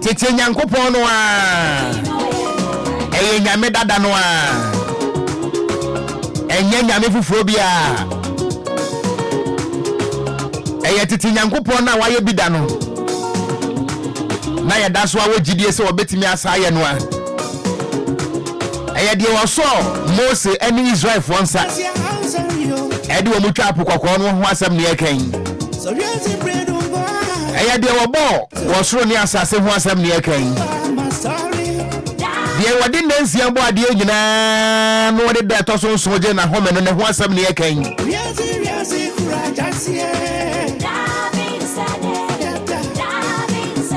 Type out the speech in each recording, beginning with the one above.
Tete Nyankopon no a eye nyame dada no a enye nyame fufuro bia eye tete Nyankopon na waye bida no na yeda so a wogidie se obetimi asaye no a eye de wo so Mose eni Israel fonsa edi wo mutwa apokokọ no ho asem ne ekan eye de wo bo wo soro ni asase ho asem ne ekan de wodi nansia bo ade nyina no wode da to so soje na home no ne ho asem ne ekan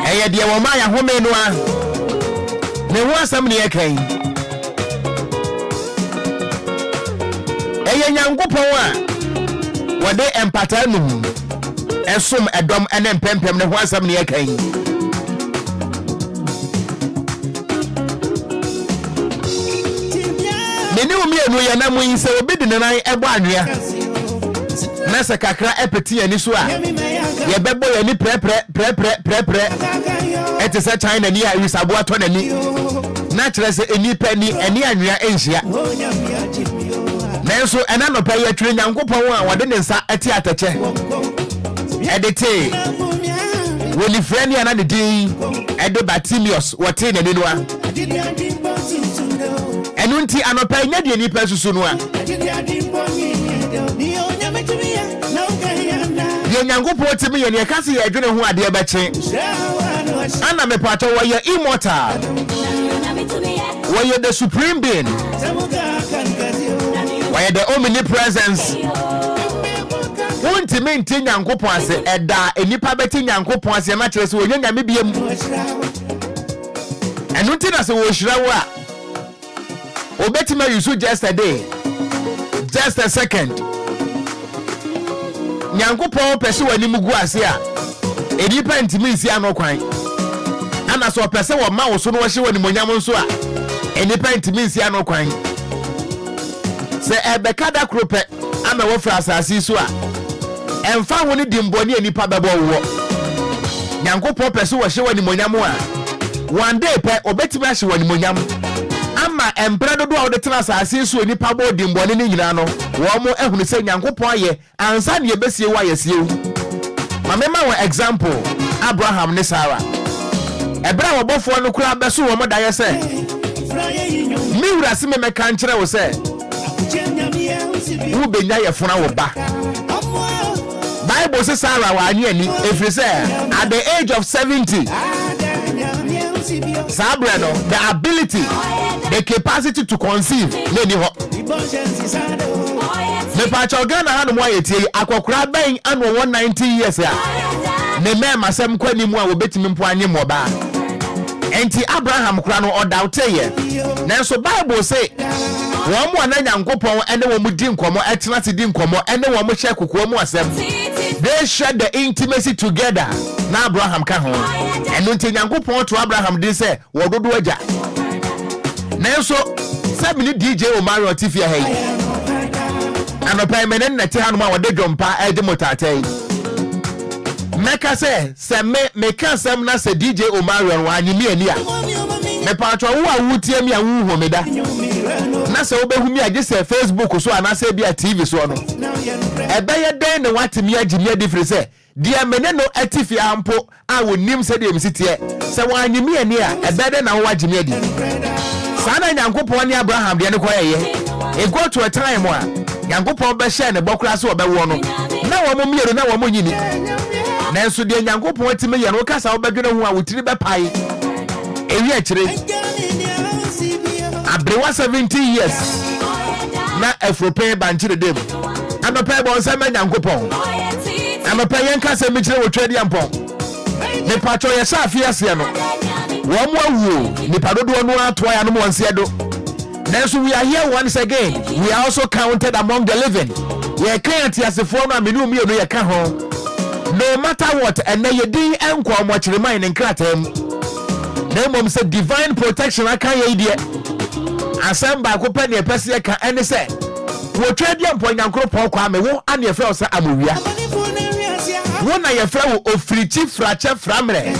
eye de wo ma ya home no a ne ho asem ne ekan eye Nyankopon a wode empata nu esum edom ene mpempem ne ho asem ne ekan meni omienu ye na mu se obi de nan ebo anwea na se kakra epeti ani so a ye bebo ye ni pre ete se China ni a wisabo ato nani na kire se eni pani eni anwea enhia nanso ena no pa ye twere Nyankopon a wode ne nsa ati atache edete woni freni ana de din edo Batimius wote nani no a enunti anopa nya de ni pa susu no a ye Nyankopon timi ye ne ka se ye adwene ho ade ba che ana me pato wo ye immortal wo ye the supreme being wo ye the omnipresence wonti menti Nyankopon ase eda enipa beti Nyankopon ase na kire se wo nyame biem enunti na se wo hira wo a obetima yusu just a day just a second Nyankopon pese wani mugu ase a enipa ntimi isi anokwan ana so pese wo ma wo so no hye wani monyam nso a enipa ntimi isi anokwan se ebekada krope ama wo fra asase so a emfa woni dimboni enipa bebo wo Nyankopon pese wo hye wani monyam a one day pe obetima hye wani monyam ama empredo do a de tena asase so enipa bo dimboni ni nyina no wo mo ehunu se Nyankopon aye ansa ne ebesie wa yesie mamema wo example Abraham ne Sarah ebra wo bofo no kura beso wo moda ye se mi wura se me meka nkire wo se wo benya ye fona wo ba Bible says Sarah wa ani ani efri se at the age of 70 Sabra no the ability the capacity to conceive ne ni ho me pa chogana hanu mo ayetie akokura ben anu 190 years ya ne mema sem kwani mu a wobetimi mpo anye mo ba enti Abraham kura no odaute ye nanso Bible say wo mo na Nyankopon ene wo mu di nkomo etena ti di nkomo ene wo mo hye kokoa mu asem they shared the intimacy together na Abraham ka ho eno nti Nyankopon to Abraham din say wo dodo agya nanso sabini DJ Omari Otifia hey anopa menen na ti hanu ma wode dwompa ede motatai meka se me ka sem na se DJ Omari wa anyimi ani a me patro wo a wutie mi a wu homeda na se obehumi age se Facebook so ana se bia TV so no ebeye den ne watimi agimi adifre se dia meneno atifi ampo a wonim se de msitie se wa anyimi ani a ebede na wo agimi adi sana Nyankopon ni Abraham de ne koyeye e go to a time a Nyankopon be share ne bokura so obewo no na wo momiero na wo monyini nanso de Nyankopon atime ye no kasa wo bedwene ho a wotiri be pai ewi akire abrewa 70 years na afrope banchire dem anope bon se manya nkopon anope yenka se michire wotwadi ampon me pacho ye sha afiase no wo mo awuo ni padodo no ato ya no mo nse do. Nanso we are here once again. We are also counted among the living. We can't yasefo no amenu mi no ye ka ho. No matter what, and na ye din enko mo kire man in kratam. Na mom say divine protection aka ye die. Asem ba ko pe ne pese ka ene say. Wo twadi ampo nyankropon kwa me wo ane efe o say amowia. Wo na ye fra wo ofirichi frache framre.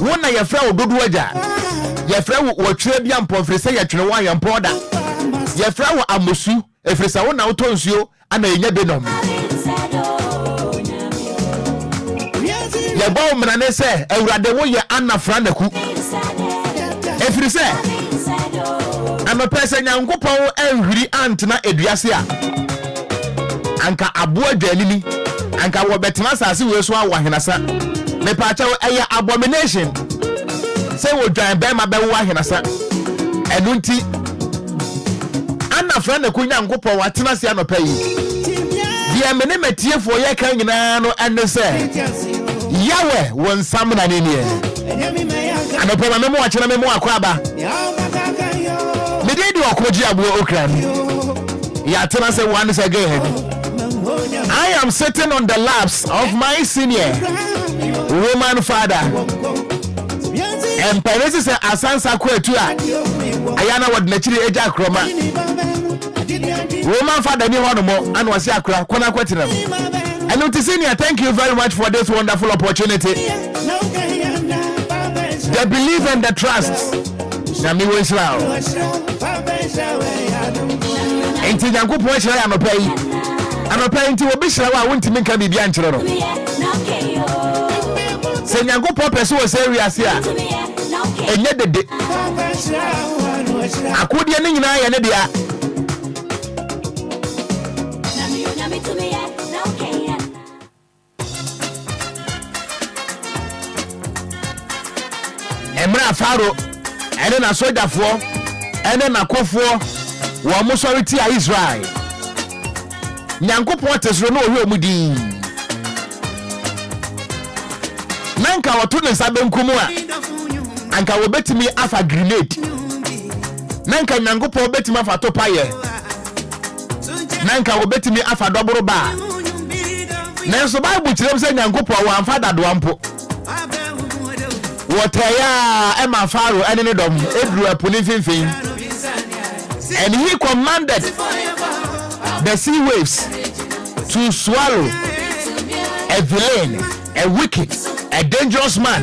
Wo na ye fra wo dodo agya. Ye fra wo twere bia mpo frese ye twere wan ye mpo da. Ye fra wo amosu efresa wo na wo tonsuo ana enya benom. Ye bawo mena ne se awurade wo ye anafra naku. Efrese ama pese nyankopon enhwiri antena eduase a. Anka abo adwanini. Anka wo betena sase we so awahenasa. Me pa cha eye abomination. Say wo dwan be ma be wo ahenasa. Enu nti anafra naku nyankopon watena se anopa yi. Dia mene metiefo ye kan nyina no ene se yawe won sam na ne ne anopa ma memo akira memo akwaba me dey do Okogyeabour Ocran ya tena say once again I am sitting on the laps of my senior woman father and parents say asansa kwetu a ayana wod na chiri eja kroma woman father ni hono mo anu wasi akra kona kwetinem. And Senior, thank you very much for this wonderful opportunity. The belief and the trust. Nami wo Israel. Enti nyankopo Israel anopai. Anopai enti wo bishira wa wontimi nka bibia nkyere no. Se nyankopo pese wo serious a. Enye dede. Akodie ne nyina ye ne dia. Emra Faro ene na sojafo ene na kofo wo mo sorry a Israel nyankopon tesro no ohwe omudi nanka woto ne sabe nkumu a anka wo betimi afa grenade nanka nyankopon betimi afa topaye nanka wo betimi afa doboro ba nanso Bible kirem se nyankopon wo amfa dado ampo Wotaya Emma Faro and in dom Edru apuni finfin. And he commanded the sea waves to swallow a villain, a wicked, a dangerous man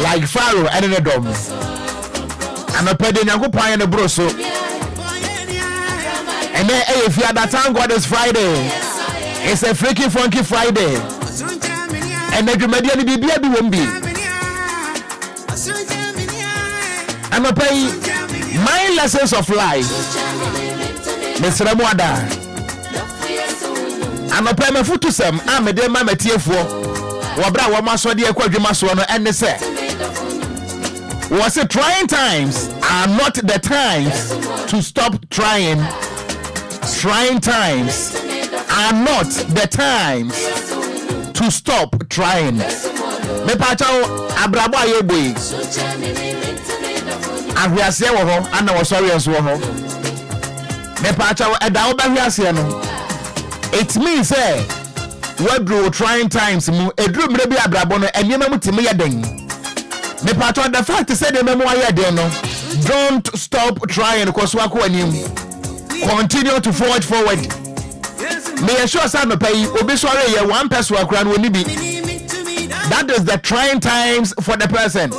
like Pharaoh and in dom. And a pedinago pie and a broso. And then if you are that time God is Friday. It's a freaky funky Friday. And the Median BB won't be. I'm a pay my lessons of life. Mr. Ramwada. I'm a pay my foot to some. I'm a dear mamma tear for Wabra Wamaso dear Quadrimasono and the set. Was it trying times are not the times to stop trying. Trying times are not the times to stop trying. Me pacho abrabo ayeboy. Ahwiase wo ho ana wo sorry as wo ho. Me pacho eda wo bahwiase no. It means say we trying times mu edru mre bi abrabo no enema mutimi ye den. Me pacho the fact say the memo aye den no. Don't stop trying because wako anim. Continue to forge forward. Me assure say no pay obi sorry ye one person akran woni bi. That is the trying times for the person.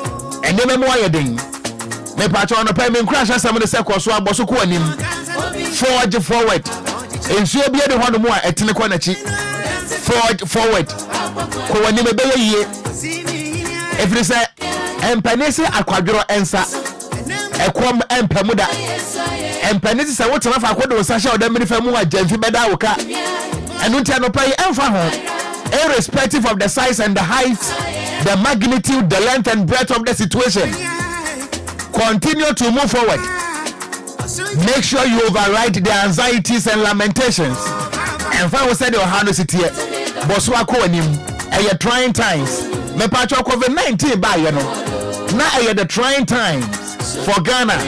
And the memo aye den. Me patcho no pay me crash asam de se koso aboso ko anim. Forge forward. Ensuo bia de hono mo a etene ko nachi. Forge forward. Ko anim be ye. Every say empanese akwadworo ensa. Ekom empamuda. Empanese se wotena fa akodo osahye odamiri famu a jamfi beda woka. Enu ntia no pay emfa ho. Irrespective of the size and the height, the magnitude, the length and breadth of the situation. Continue to move forward. Make sure you override the anxieties and lamentations. And if I was said your hand sit here, Boswa Koanim, a trying times. Me patch COVID-19 by you know. Now the trying times for Ghana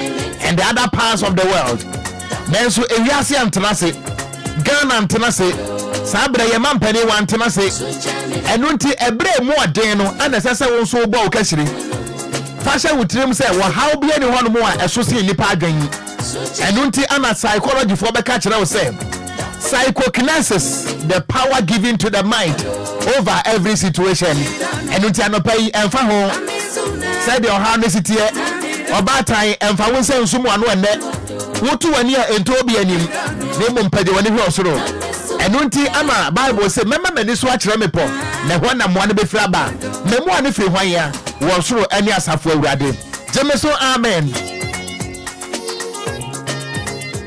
and the other parts of the world. Then so Ewiase antenase, Ghana antenase, Sabre Yaman Penny one tenase, and unti ebre more deno, and as I say, one so bow kashiri. Fashion with him say, well, how be anyone more associated in the pagan? And unti ana psychology for the catcher, I was saying. Psychokinesis, the power given to the mind over every situation. And unti anopai and faho said your harness it here, or bad time, and for one say someone one net. What to one year and Toby and him, name Pedro when he was road. And unti ama Bible say, remember this watch Remipo, the one I'm one to be flabba. Memoir if you was through any as half way ready. Jemeso, amen.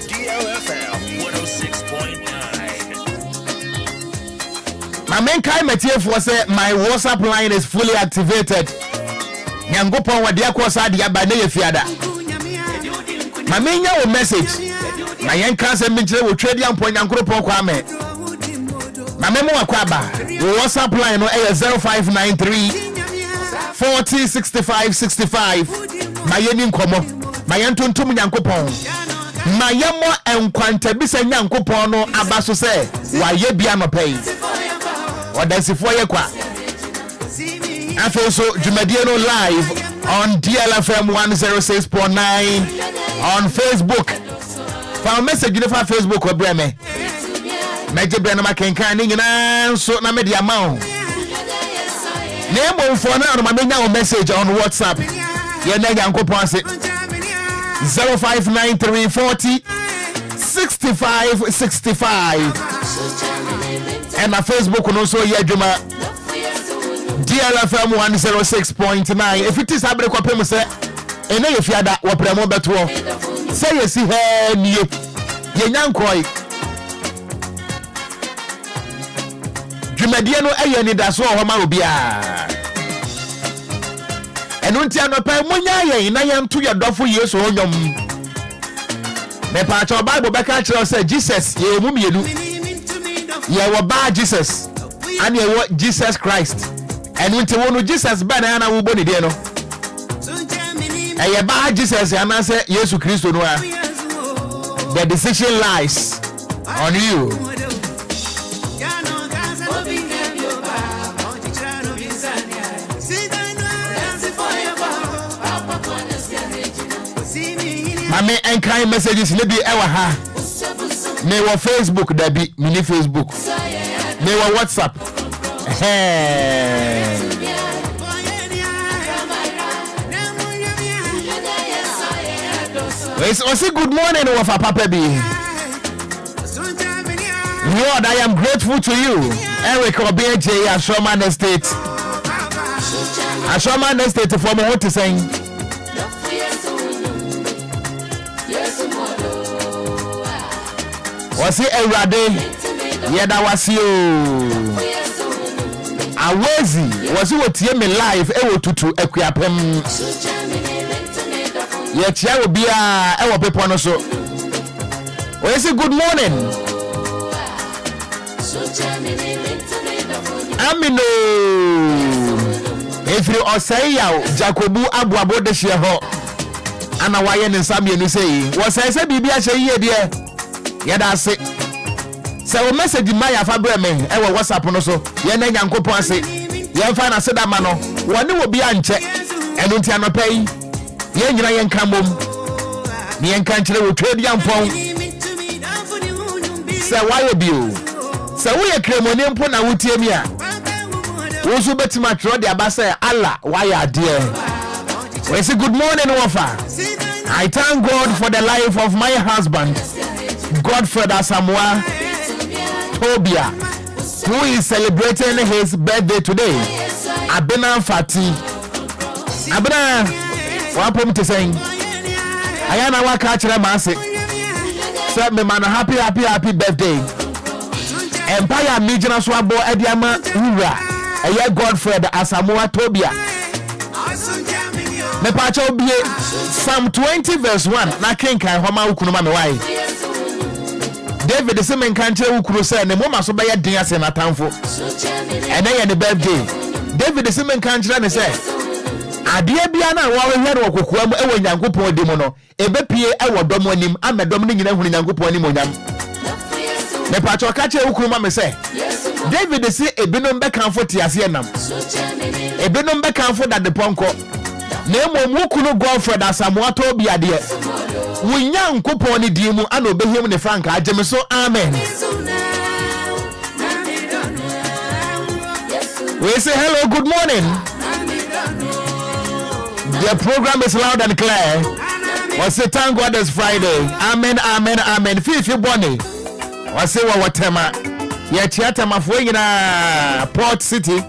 DLFM 106.9. My main kind material was my WhatsApp line is fully activated. Nyangopon wa dia kosa dia ba na yefiada. My main message. My young cousin mentioned we trade young point and group on Kwame. My memo Akwaba. WhatsApp line no 0593 40 65 65. My yenin komo. My yantuntum Yankopon. My yamo and quantabisa Yankopon no abaso say. Why ye be am pay? Or that's if you kwa. Also, Jumadiano live on DLFM 106.9 on Facebook. For a message in Facebook or Breme. Major Brenna Kenkan, so na media mount. Name for now, my message on WhatsApp. Your name Uncle Ponce 059340 65 65. And my Facebook also Yajuma. DLFM 106.9. If it is a break up, say, and if you had that, what promo better say, you see, hey, you young boy. Jumadiano, Anidaso Wɔhɔ Obia. And until I pay money, I am to your dofu years or yum. The part of Bible back at said, Jesus, ye mum you do. Ye were bad Jesus, and ye were Jesus Christ. And when you want Jesus banana will body there no. And you buy Jesus and I say yes to Christ no. The decision lies on you. My main Enquires messages maybe ever ha. Me wa Facebook there be mini Facebook. Me wa WhatsApp. Hey. It's good morning, Wafa Papa B. Lord, I am grateful to you. Eric Obia Ashoman Estate. Ashoman Estate for me what to sing. Was it a rade? Yeah, that was you. Awezi was you tie me live ewo tutu ekuapem ye tia obia ewo pepo no so we say good morning amino if you osai yaw jacobu abuabo de hye ho ana waye ne nsam ye ni sei wo sai se bibia hye ye de ye da se se o message maya fa bre me e wo WhatsApp no so ye na Nyankopon ase ye fa na se da ma no woni wo bia nche enu ntia no pai ye nyina ye nka mom ni ye nka nchire wo twedi ampon se waye bio se wo ye kremoni mpo na wotie mi a wo so betima tro de abasa Allah waye ade we say good morning Wafa. I thank God for the life of my husband Godfred Asamoah Obia, who is celebrating his birthday today. Abena Fati. Abena, what I'm to saying? I am a catch a mass. Said me man, happy birthday. Empire Mijana Swabo Ediama Ura. A year Godfred Asamoah Tobia. Me pacha obie Psalm 20 verse 1 na kenkan homa ukunu ma me wai. David se men kan kire ukunu se ne moma so be ye den ase na tamfo. Ene ye ne birthday. David se men kan kire ne se ade bia na wa we hwere okokoa mu e wo Nyankopɔn di mu no ebepie e wo dom anim amedom ne nyina hunu Nyankopɔn anim onyam. Me pacha ka kire ukunu ma me se David se ebinom be kanfo tiase enam. Ebinom be kanfo da de ponko. Na mo kunu girlfriend asamoato Obia de wunya nkopon ne di mu ana obehiem ne frank ageme so amen. We say hello, good morning. The program is loud and clear. We say thank God it's Friday. Amen, amen, amen. Fifi Bonnie. We say watema ye chiatama fo nyina Port City.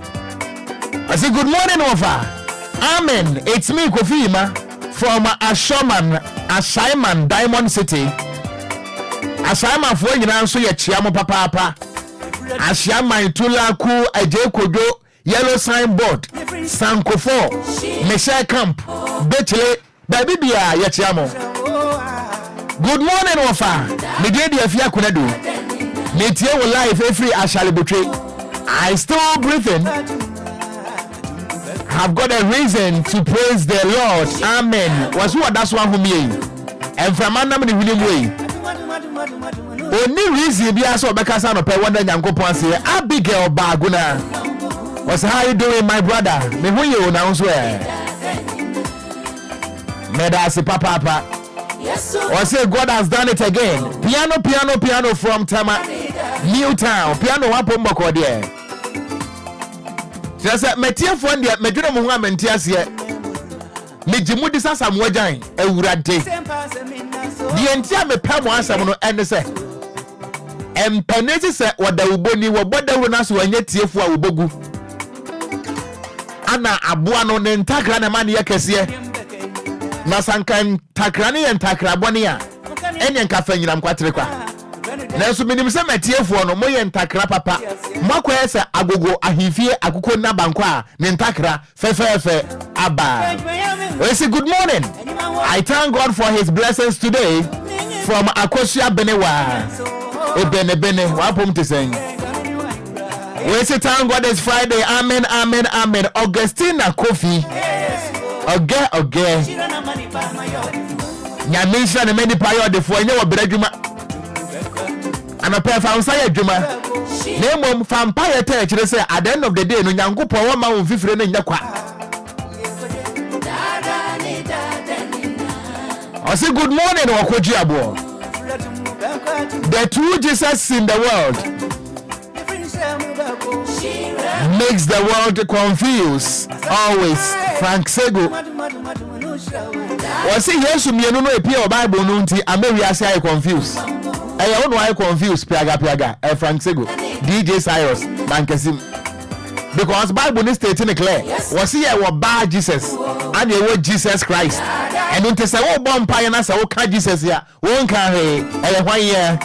I say good morning Ofa. Amen. It's me, Kofima, from Ashaiman, Diamond City. Ashaiman for you now, so ye chiamo papa. Ashaiman Tulaku, Aje Kojo, Yellow Signboard, Sankofo, Michelle Camp, Betchle, Baby Bia, ye chiamo. Good morning, Wafa. Me dear Fia Kunadu. Me tie will life every Ashali betray. I still breathing. Have got a reason to praise the Lord. Amen. Was what that's one who me. And from Anam in the William way. Only reason be also because I pay one Nyankopɔn say Abigail Baguna. Was how you doing, my brother? Me who you now swear. Medasi papa. Or say God has done it again. Piano from Tama Newtown. Piano wapo there. Just metia fon dia medwene mo ho amentia se me gimu di sasa mo agyan awurade die ntia me pa mo asam no ene se empenezi se wodawuboni wobodawu na so anya tiefo a wobogu ana aboa no ne ntakra na mane yakese na sankan takra ne ntakra bone a enye nkafa nyinam kwatere kwa na so minim se metiefo no moye ntakra papa makwa se agogo ahifie akoko na banko a ne ntakra fefefe aba. We say good morning. I thank God for his blessings today from Akosia Benewa. Bene wapom to sing. We say thank God it's Friday. Amen, amen, amen. Augustina Kofi. Okay. Nyamisha ne many payo de fo enye wo bradwuma. Ana pay fa unsa ya dwuma. Na mom fa mpa ye ta kire say at the end of the day no Nyankopon wo ma wo fifire na nya kwa. I say good morning Okogyeabour. The true Jesus in the world makes the world confused. Always Frank Sego. I say yes mienu no epia o Bible no nti Ameria say I confused. I don't know why confused piaga Frank Sego DJ Cyrus Mankesim because Bible is stating clear was here was bad Jesus and they were Jesus Christ and don't say oh bomb pie na say oh can Jesus here won can he 1 year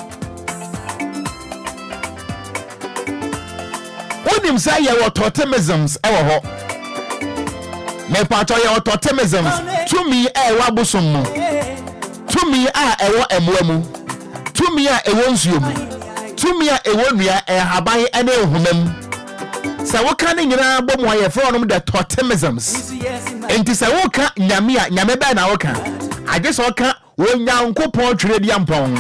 when him say you were totemisms ho me pato you totemisms to me wabusum mu to me ewo emwamu to me ewo nsuom to me ewo nua haban ene ehumam se wo kan nyina bom wa ye from the totemisms enti se wo ka nyame ba na wo ka age so ka wo Nyankopɔn twere dia mpɔn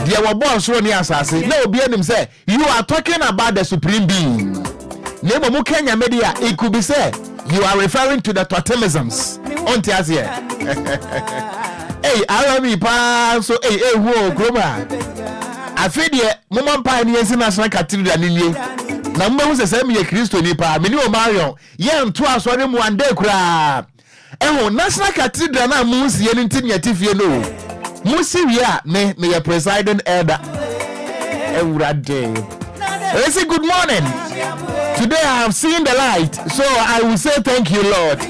dia wo bo so ne asase na obi anim say you are talking about the supreme being na mo ka nyame dia it could be say you are referring to the totemisms on tias here hey alami pa so who global afidie mo man pa ni ensi national cathedral ni nie na mma hu se me ye Kristo ni pa me ni o marion ye nto asore mu ande kura national cathedral na mu sie ni nti ne tifie no mu si wi a me ye presiding elder ewurade. I say good morning. Today I have seen the light, so I will say thank you, Lord.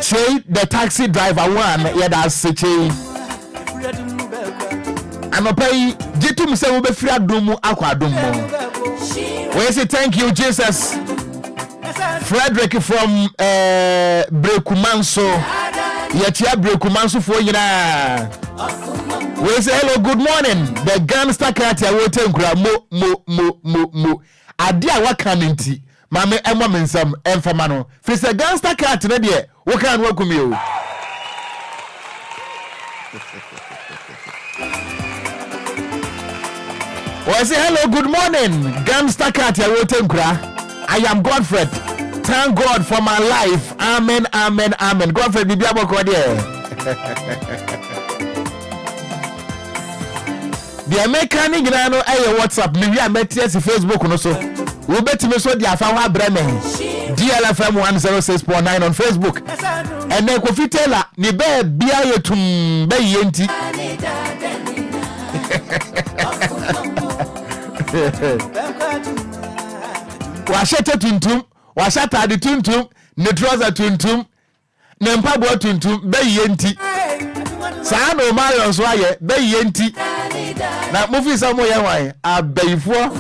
Say the taxi driver one, yeah, that's Che. I'm a pay. Jitum se ube free adumu akwa adumu. We say thank you, Jesus. Frederick from Brekumanso. Yatia Brekumansu for yina. We say hello, good morning. The gangster cat ya wote nkura mo. Adia wakaninti. Mame emwa mensam emfama no. Fi say gangster cat na de wo kan wakumi o. We say hello, good morning. Gangster cat ya wote nkura. I am Godfred. Thank God for my life. Amen, amen, amen. Godfred bibi aboko there. The American gina no aye WhatsApp me wi ametias Facebook no so. Wo betime so dia fa wa bremen. DLFM 106.9 on Facebook. And then Kofi Taylor ni be bia yetum be yenti. Wa shete tuntum, wa shata di tuntum, ne trouser tuntum, ne mpabo tuntum be yenti. Sa no Marion so aye be yenti. Na movie some way why abayfo.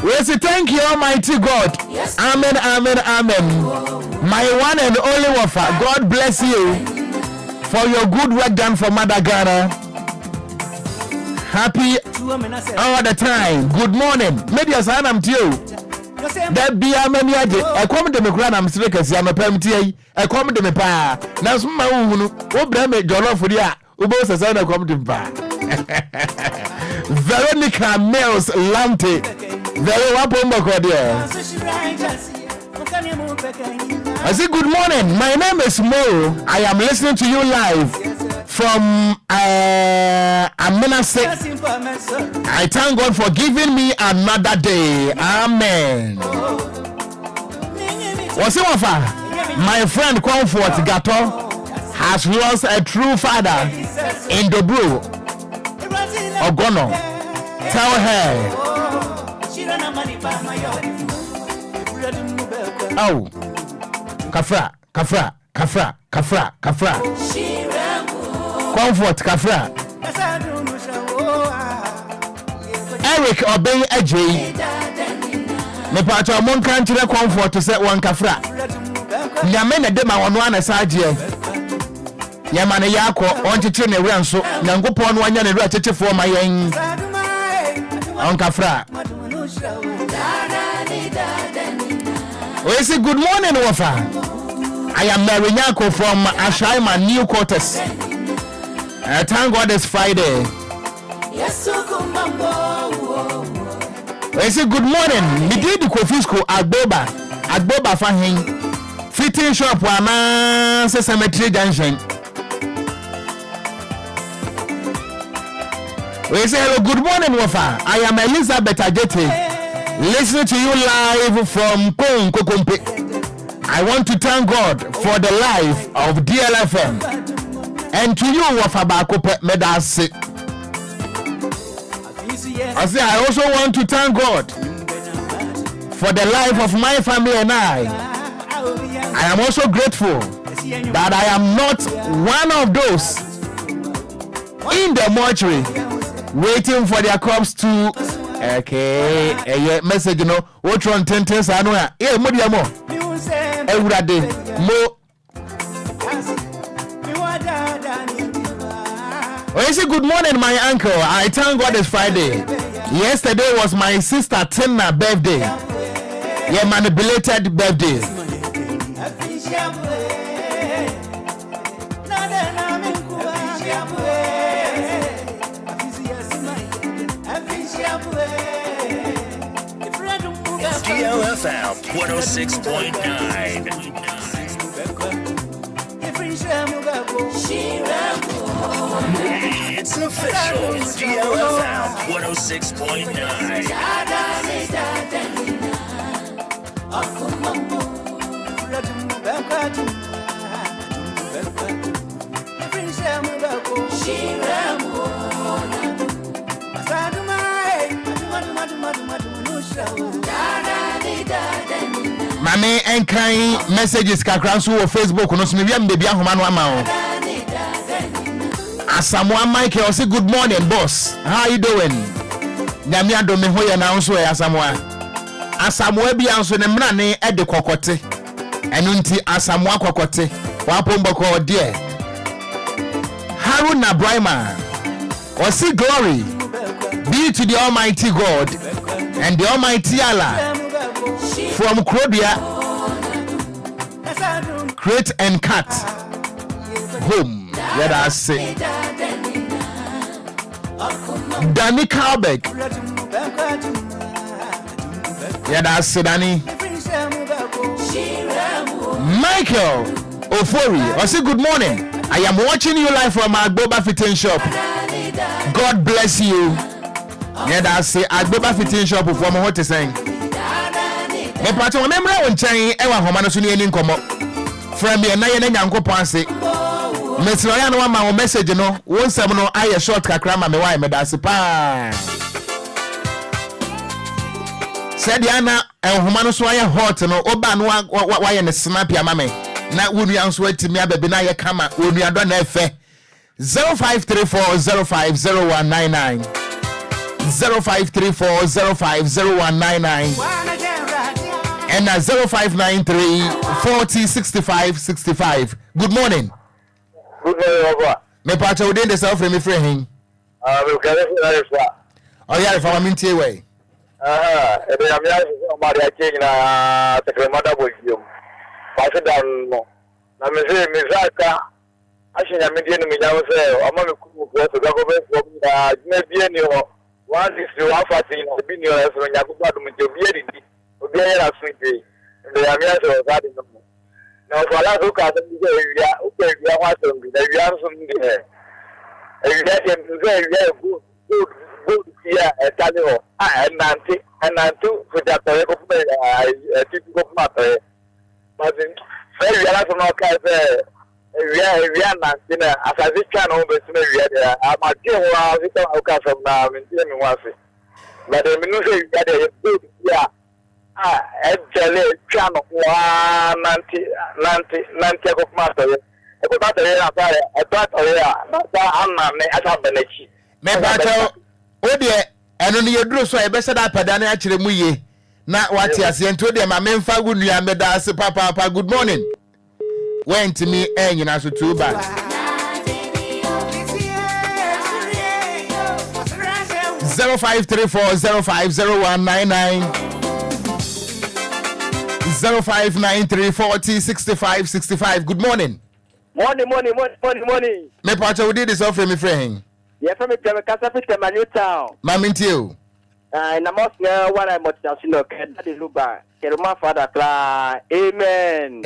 We say thank you Almighty God. Yes. Amen, amen, amen. My one and only wafer, God bless you for your good work done for Mother Ghana. Happy all the time. Good morning. Maybe as I am to you. That be a many aje. I come to me grand am strikers ya mepam tie. I come to me pa. Na so ma hunu. O bra me jollof for dia. O bo sesa na come to me pa. Veronica Mills Lante. Very wapomba kwa dia. I say good morning. My name is Mo. I am listening to you live from Amenase. I thank God for giving me another day. Amen. What's your offer? My friend Comfort Gato has lost a true father in Dobru. Ogono. Tell her. Oh. Kafra. Comfort Kafra. Eric Obey Ajay. Me pato mon kan kire Comfort to say one Kafra. Nyame na de ma wono anasaje. Nyama ne yakọ on chichi ne wi nso. Nyankopon no anya ne ru achechefo ma yen. On Kafra. We say good morning, Wafa. I am Mary Nyako from Ashaima, New Quarters. Thank God it's Friday. We say good morning. Me did the Kofisco Agboba Fahin. Fitting shop Wama Cemetery Junction. We say hello, good morning, Wafa. I am Elizabeth Ajete. Listening to you live from Kokompe. I want to thank God for the life of DLFM and to you Wafabakope Medase. I also want to thank God for the life of my family and I am also grateful that I am not one of those in the mortuary waiting for their corpse to okay, message no. What one 10 anu ya? Mo dia mo. Ewurade mo. I say good morning, my uncle. I thank God it's Friday. Yesterday was my sister Tina birthday. Yeah, manipulated birthday. DLFM 106.9. It's official. DLFM 106.9. Mame enkai messages kakra so wo Facebook no so me bia mbebia homa no ama o. Asamoah Michael say good morning boss. How you doing? Nyame adome ho ye na so e Asamoah. asamoa bi anso ne mra ne ede kokote enu nti asamoa kokote wapomboko die Haruna Brahma osi glory be to the Almighty God and the Almighty Allah from Krobia create and cut home let us say Danny Kalbeck let us say Danny Michael Ofori I say good morning. I am watching you live from Agboba Fitting Shop. God bless you. Yeah, that's say Agboba Fitting Shop from what to say. Me pato remember on chain e wa homa no so ni eni nkomo. From me na ye na nyankopon ase. Me tiro ya no ma message no, won sem no aye short kakra ma me why me that's pa. Said yana e homa no so aye hot no, oba no wa ye ne snap ya ma me. Na wonu anso atimi ababi na ye kama wonu ado na efe 0534050199 0534050199 and 0593406565. Good morning. Good morning, Obia. Me pacha within the self me free him. We can oh yeah, if I want to way. Ebe ya mi aso ma dia change na tekremada boyum. Pass down no. Na me say me zaka ashinya me die no me nyawo say o ma me ku ko so ga go be so na me bie ni ho. One is the one fatty no bi ni o so nya ku ba do me je bie di. Obia ya so bi. Ebe ya mi aso ga di no. Na so ala so ka so bi ya o ke bi ya wa so bi da ya so mi de. E ya dem zo ya good here tell you and nanti for that ko tipu ko mate but very ala so no ka say we are nanti na asazi twa no be so we are ama je wa we ka ka from na me me wase but me no say we are good here actually twa no wa nanti ko mate ko ba tere na ba amna me ata benechi Me pacha Odie eno ne yeduro so e be se da pada na akire mu ye na wate ase ento de ma memfa gunua me da ase papa good morning went me enyina so too bad 0534050199 0593406565. Good morning. Morning. Me pacha we did this offer me friend. Yes, I'm a Casafit, my new town. Mammy, you. And I must know what I must have seen. That is Lumba. My father cry. Amen.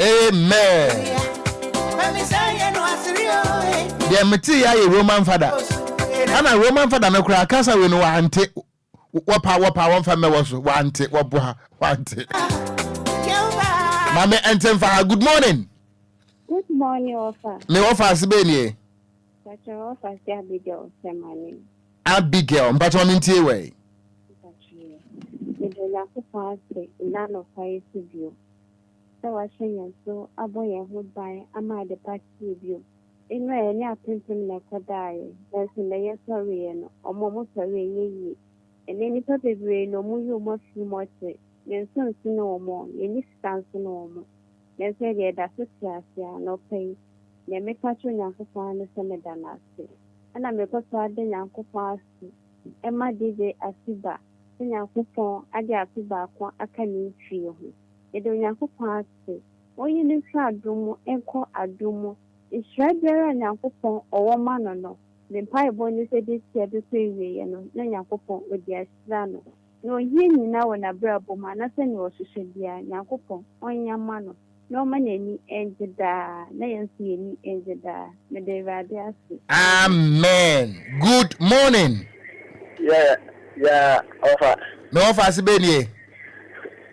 Yeah, Matia, a Roman father. I'm a Roman father, no cry. Casa will know auntie. What power family was wanted. What wanted. Mammy and Temfa, good morning. Good morning, Offa. Me offer Sibeni. Abigail, but I'm in tea way. The Delaco Party, none of fire to view. So I say, so a boy I would buy a my departure view. In where any attention like a die, there's in the yes or more sorry, and any paper brain no more you must see much. Then soon no more, any stance no more. Then say that's a class, no pay. Ya meka cho nyankopon ne se meda na ase ana meka so ade nyankopon ase e ma dide asiba se nyankopon ade asiba akwa aka ni fie ho e de nyankopon ase oyi ni hwa adomo enko adomo isra biara nyankopon owo ma no ne pai bo ni se de tia de so ewie no na nyankopon odi asira no no yi nyina wona brabo ma na se ni ohwehwe bia nyankopon onya ma no no maneni enjida na yensi eni enjida me de radiasi. Amen. Good morning. Yeah, offer. Me offer Sibeni.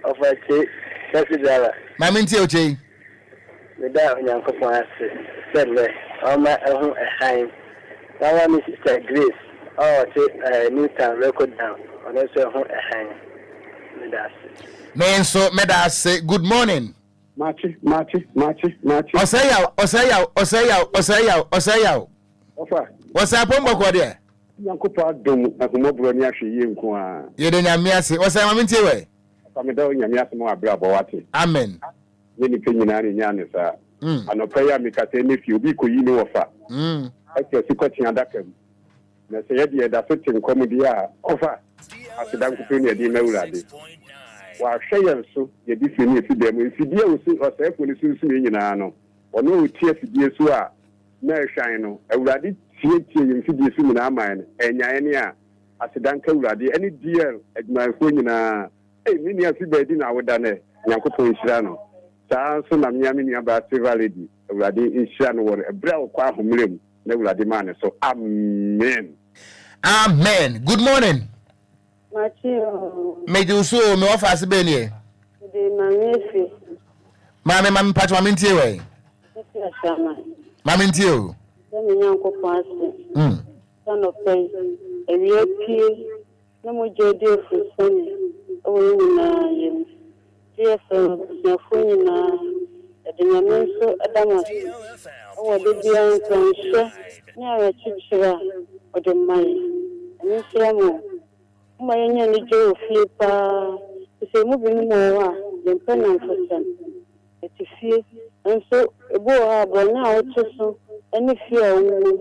Offer che, kasi dala. Mami nti oche. Me da nyankopon ase. Sele, oma ehun ehain. That one is Sister Grace. Oh, che Newtown record down. Ono so ehun ehain. Me da ase. Me so me da ase. Good morning. Machi. Osaya. Ofa. Osaya pombo kwa dia. Yankopa dom na kumobro ni ahwe ye nko a. Ye de nyame ase. Osaya mami ntie we. Famida nyame asemo abra bawate. Amen. Yeni penyina ni nyane sa. Anopeya mikate ne fi obi koyi ni wofa. Ake sikoti adaka. Na se yedi eda so tinkom dia ofa. Asidan kutu ne di mawurade. Wa hweyen so yedi fi ni fi dem ifidie osi osefo ni sunsu nyina no. Ono otie fidie so a na ehwan no awurade tie yimfidie so nyina aman enyan ne a asidan ka awurade ene DL adwumayfo nyina mini afi bedi na woda ne nyankopon hira no saa so na miami ni aba Lady awurade hira no wore ebra okwa ahomrem na awurade ma ne so amen. Good morning. Matio. Meduso me ofa asibeni De mamefi. Mami patch mami ntie we. Mami ntie o. Demi nyankopon ase. Sano pay. Ewie pie. Na mo jede fusani. Owo na yem. DLFM na funyina. Edinyamenso adama. Owo de bia nkanhye. Nya ya chichira odemai. Ani siamo. Ma yenya ni jo flipa. Se mo bi mo wa. Yempena mfosan. Etifie. Nso ebo ha bona otuso. Eni fie wo.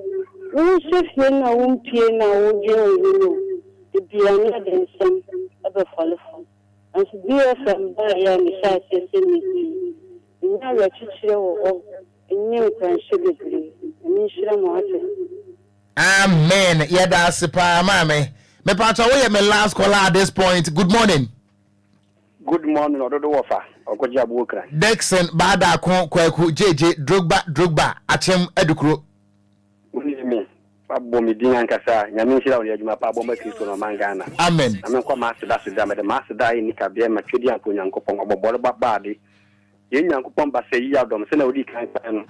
Wo shefie na wo mpie na wo dwe wo. Bia na densem ebe falefo. Nso DLFM ba ya mi sha sese ni. Nya ya chichire wo. Enye nkwanhye bebre. Ni shira mo ate. Amen. Yada sipa mame. Me patch we me last caller at this point. Good morning. Good morning, Ododo Wofa, Okogyeabour Ocran. Dexon Bada Kon Kwaku JJ Drogba Achem Edukro. Unimi, Pabo Midina Nkasa, Yaminshira Yajuma Pabo Kristo no Mangana. Amen. Amen kwa master da master da ni kabia matwedi anko nyankopon oboboro babade. Ye nyankopon ba se yi adom se na odi kan no.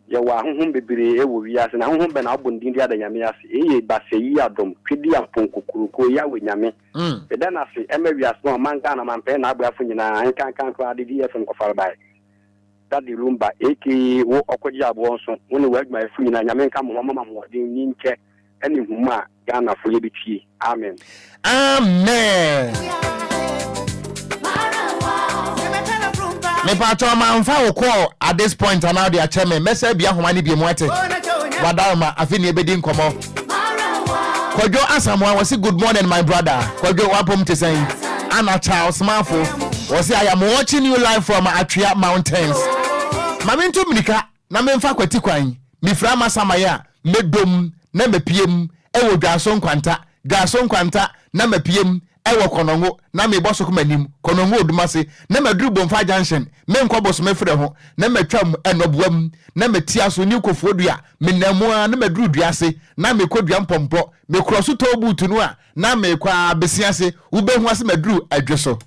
Ye wa honhom bebere e wo wiase na honhom be na obondin dia da nyame ase. Ye ba se yi adom twedi anko kokuruko ya we nyame. Eda na se ema wiase no Mangana mampe na abuafo nyina ankan kwa DLFM ko farbai. Dadi Lumba eki wo Okogyeabour Ocran woni wagma efu nyina nyame nka mo mama mo din ni nke eni huma Ghana fo ye bitie. Amen. Amen. Me patch man fa wo call at this point and now they chairman message bia homa ni bia mu ate. Wadama afi ni ebedi nkomo. Kwadwo Asamoah was good morning my brother. Kwadwo wapom te sen. Anna Charles Mafo was I am watching you live from Atria Mountains. Mami nto minika na memfa kwati kwan. Mi fra masamaya medom na mepiem ewo dwaso nkwanta na mepiem ewo konongo na me boso kumanim konongo odumase na maduru bomfa junction me nkobos mefre ho na matwam enoboam na matia so ni kofodua menamua na maduru duase na me kodua mpompo me kroso to butu no a na me kwa besiase ubehu ase maduru adweso.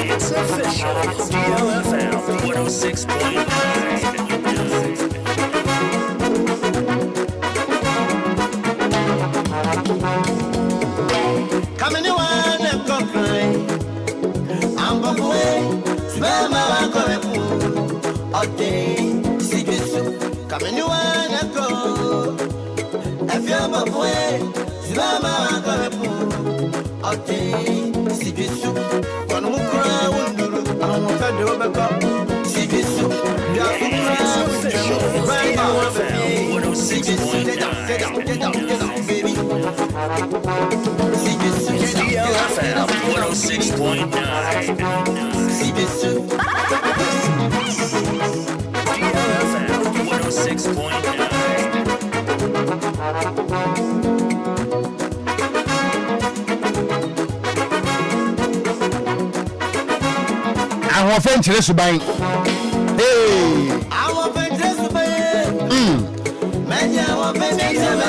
It's official. DLFM 106.9. Coming you want to go crying. I'm going to smell my uncle. Okay, see you soon. Coming you want to go. If you're away, smell my uncle. Okay, see you soon. One more crowd, I'm going to do a cup. See you soon. It's official. DLFM 106.9. Get down, baby. DLFM 106.9. DLFM 106.9. I want fenchire suban. Hey. I want fenchire suban. Manya want fenchire suban.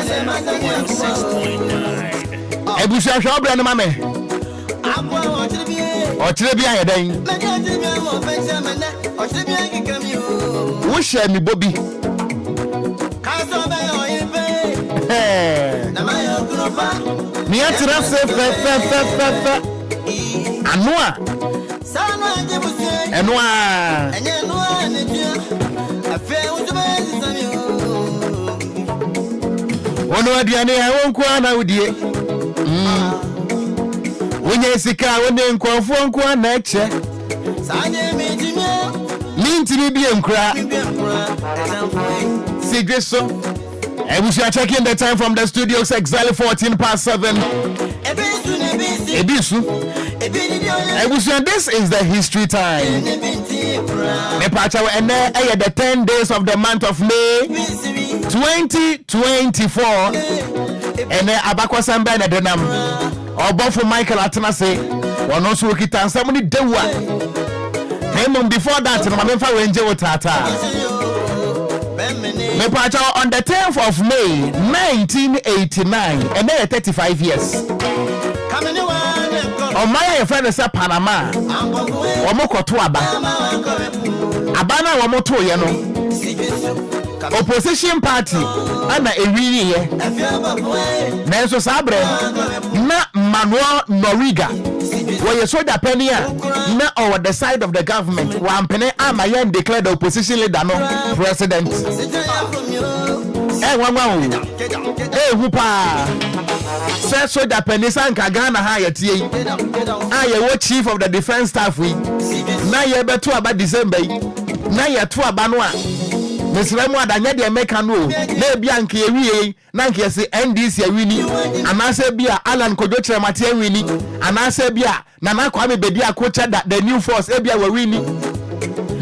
Ebusia hwa obra no mame. Ochire bia yeden. Wo share mi bobi. Mi atira fe. Anoa. Enoa. Ono aduane a wonko ana udie. Wonye sika wone nkwafo nko ana eche. Sanye mejimia. Mintiri bi enkura. Sigreso. And we shall check in the time from the studios exactly 14:07. Ebisu. And we shall, this is the history time. And the 10 days of the month of May 2024. And Abakwa Samba na Denam. Obofo Michael Atanase. One also kita somebody dewa. Before that, no mamemfa wenje wotata. On the 10th of May 1989, and they are 35 years. On my friend is Panama. Omokoto aba. Abana womoto ye no. Opposition party ana ewini ye. Na so sabre na Manuel Noriga. Where you saw the penny na over the side of the government. One penny Amayan declared the opposition leader no president. Hupa. Say so the penny sanka Ghana higher tie. I chief of the defense staff we. Na ye beto about December. Na ye to abanwa. Mesremu adanya de make no. Na bia nke ewie na nke se NDC awini. Anase bia Alan Kojochre Mate awini. Anase bia Nana Kwame Bedi Akocha that the new force ebia wawini.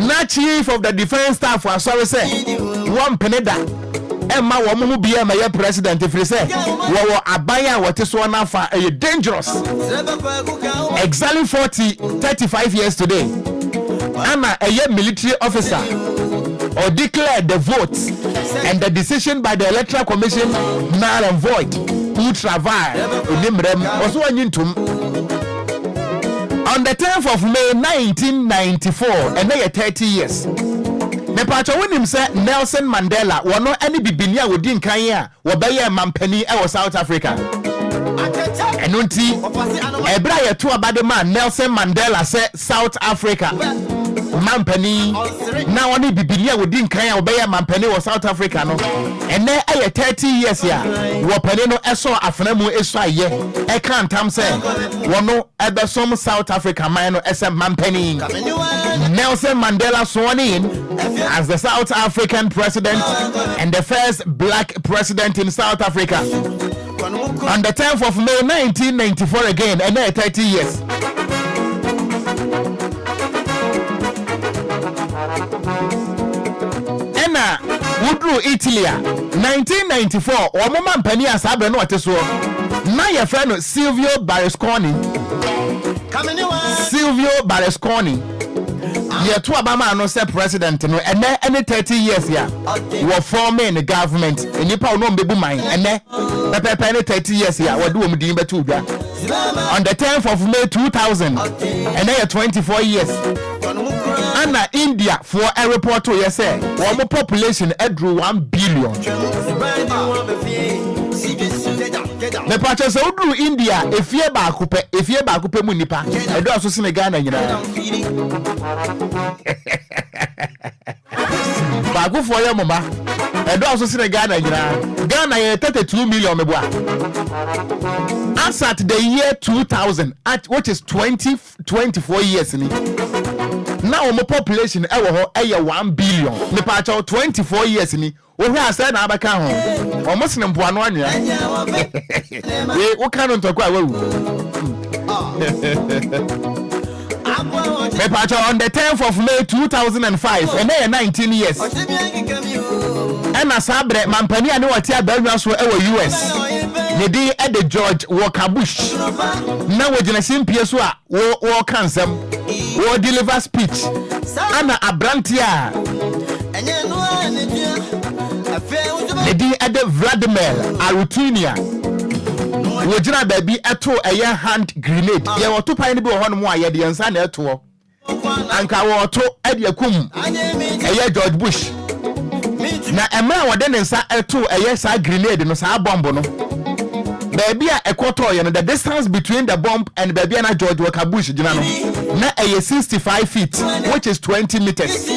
Na chief of the defense staff was sorry say one peneda. Emma womu bia my president if you say wo abaya wote so na fa dangerous. Exactly 35 years today. Anna a military officer or declared the votes and the decision by the Electoral Commission null and void. Who travail also on the 10th of May 1994, and they are 30 years. Me pacho when him say Nelson Mandela wono any bibinia wodi nkan ya wo be ye mampani e South Africa. Enunti ebra ye to abade man Nelson Mandela say South Africa mampani na woni bibinia wodi nkan ya wo be ye mampani wo South Africa no. Ene e 30 years ya wo pani no eso afena mu eso aye e kan tam say wono ebe som South Africa man no ese mampani. Nelson Mandela sworn in as the South African president and the first black president in South Africa on the 10th of May 1994 again, and 30 years. Enna Woodrow Italy 1994 or Mama Penny as Abe no ateso na your friend Silvio Berlusconi yeah, to Obama no say president no and any 30 years yeah were forming the government and you no bebu mine and any 30 years yeah what do we do betu on the 10th of May 2000 and then 24 years and India for a report to you say one population drew 1 billion. Me pacha so udru India efie ba akupe mu nipa edo aso sine Ghana nyina ba ku for ya mama edo aso sine Ghana nyina Ghana ye 32 million meboa as at the year 2000 at which is 24 years ni now our population e wo ho e 1 billion me pacha 24 years ni we say na abaka ho almost in Mpuano anya we can ntokwa wawu me pacha on the 10th of May 2005 and they 19 years and asabre mampani ane wati abalwa so e US ne di e de George Walker Bush na wogina simpie so a wo kansem wo deliver speech ana abrantia Lady Ede Vladimir Arutinia Wojina baby eto a hand grenade. Ye woto pan bi ho no mo aye de ansa na eto. Anka woto ede akum George Bush. Na emra wode ne nsa eto sa grenade no sa bomb no. Baby a ekoto ye no the distance between the bomb and baby na George Walker Bush gina no. Na 65 feet which is 20 meters.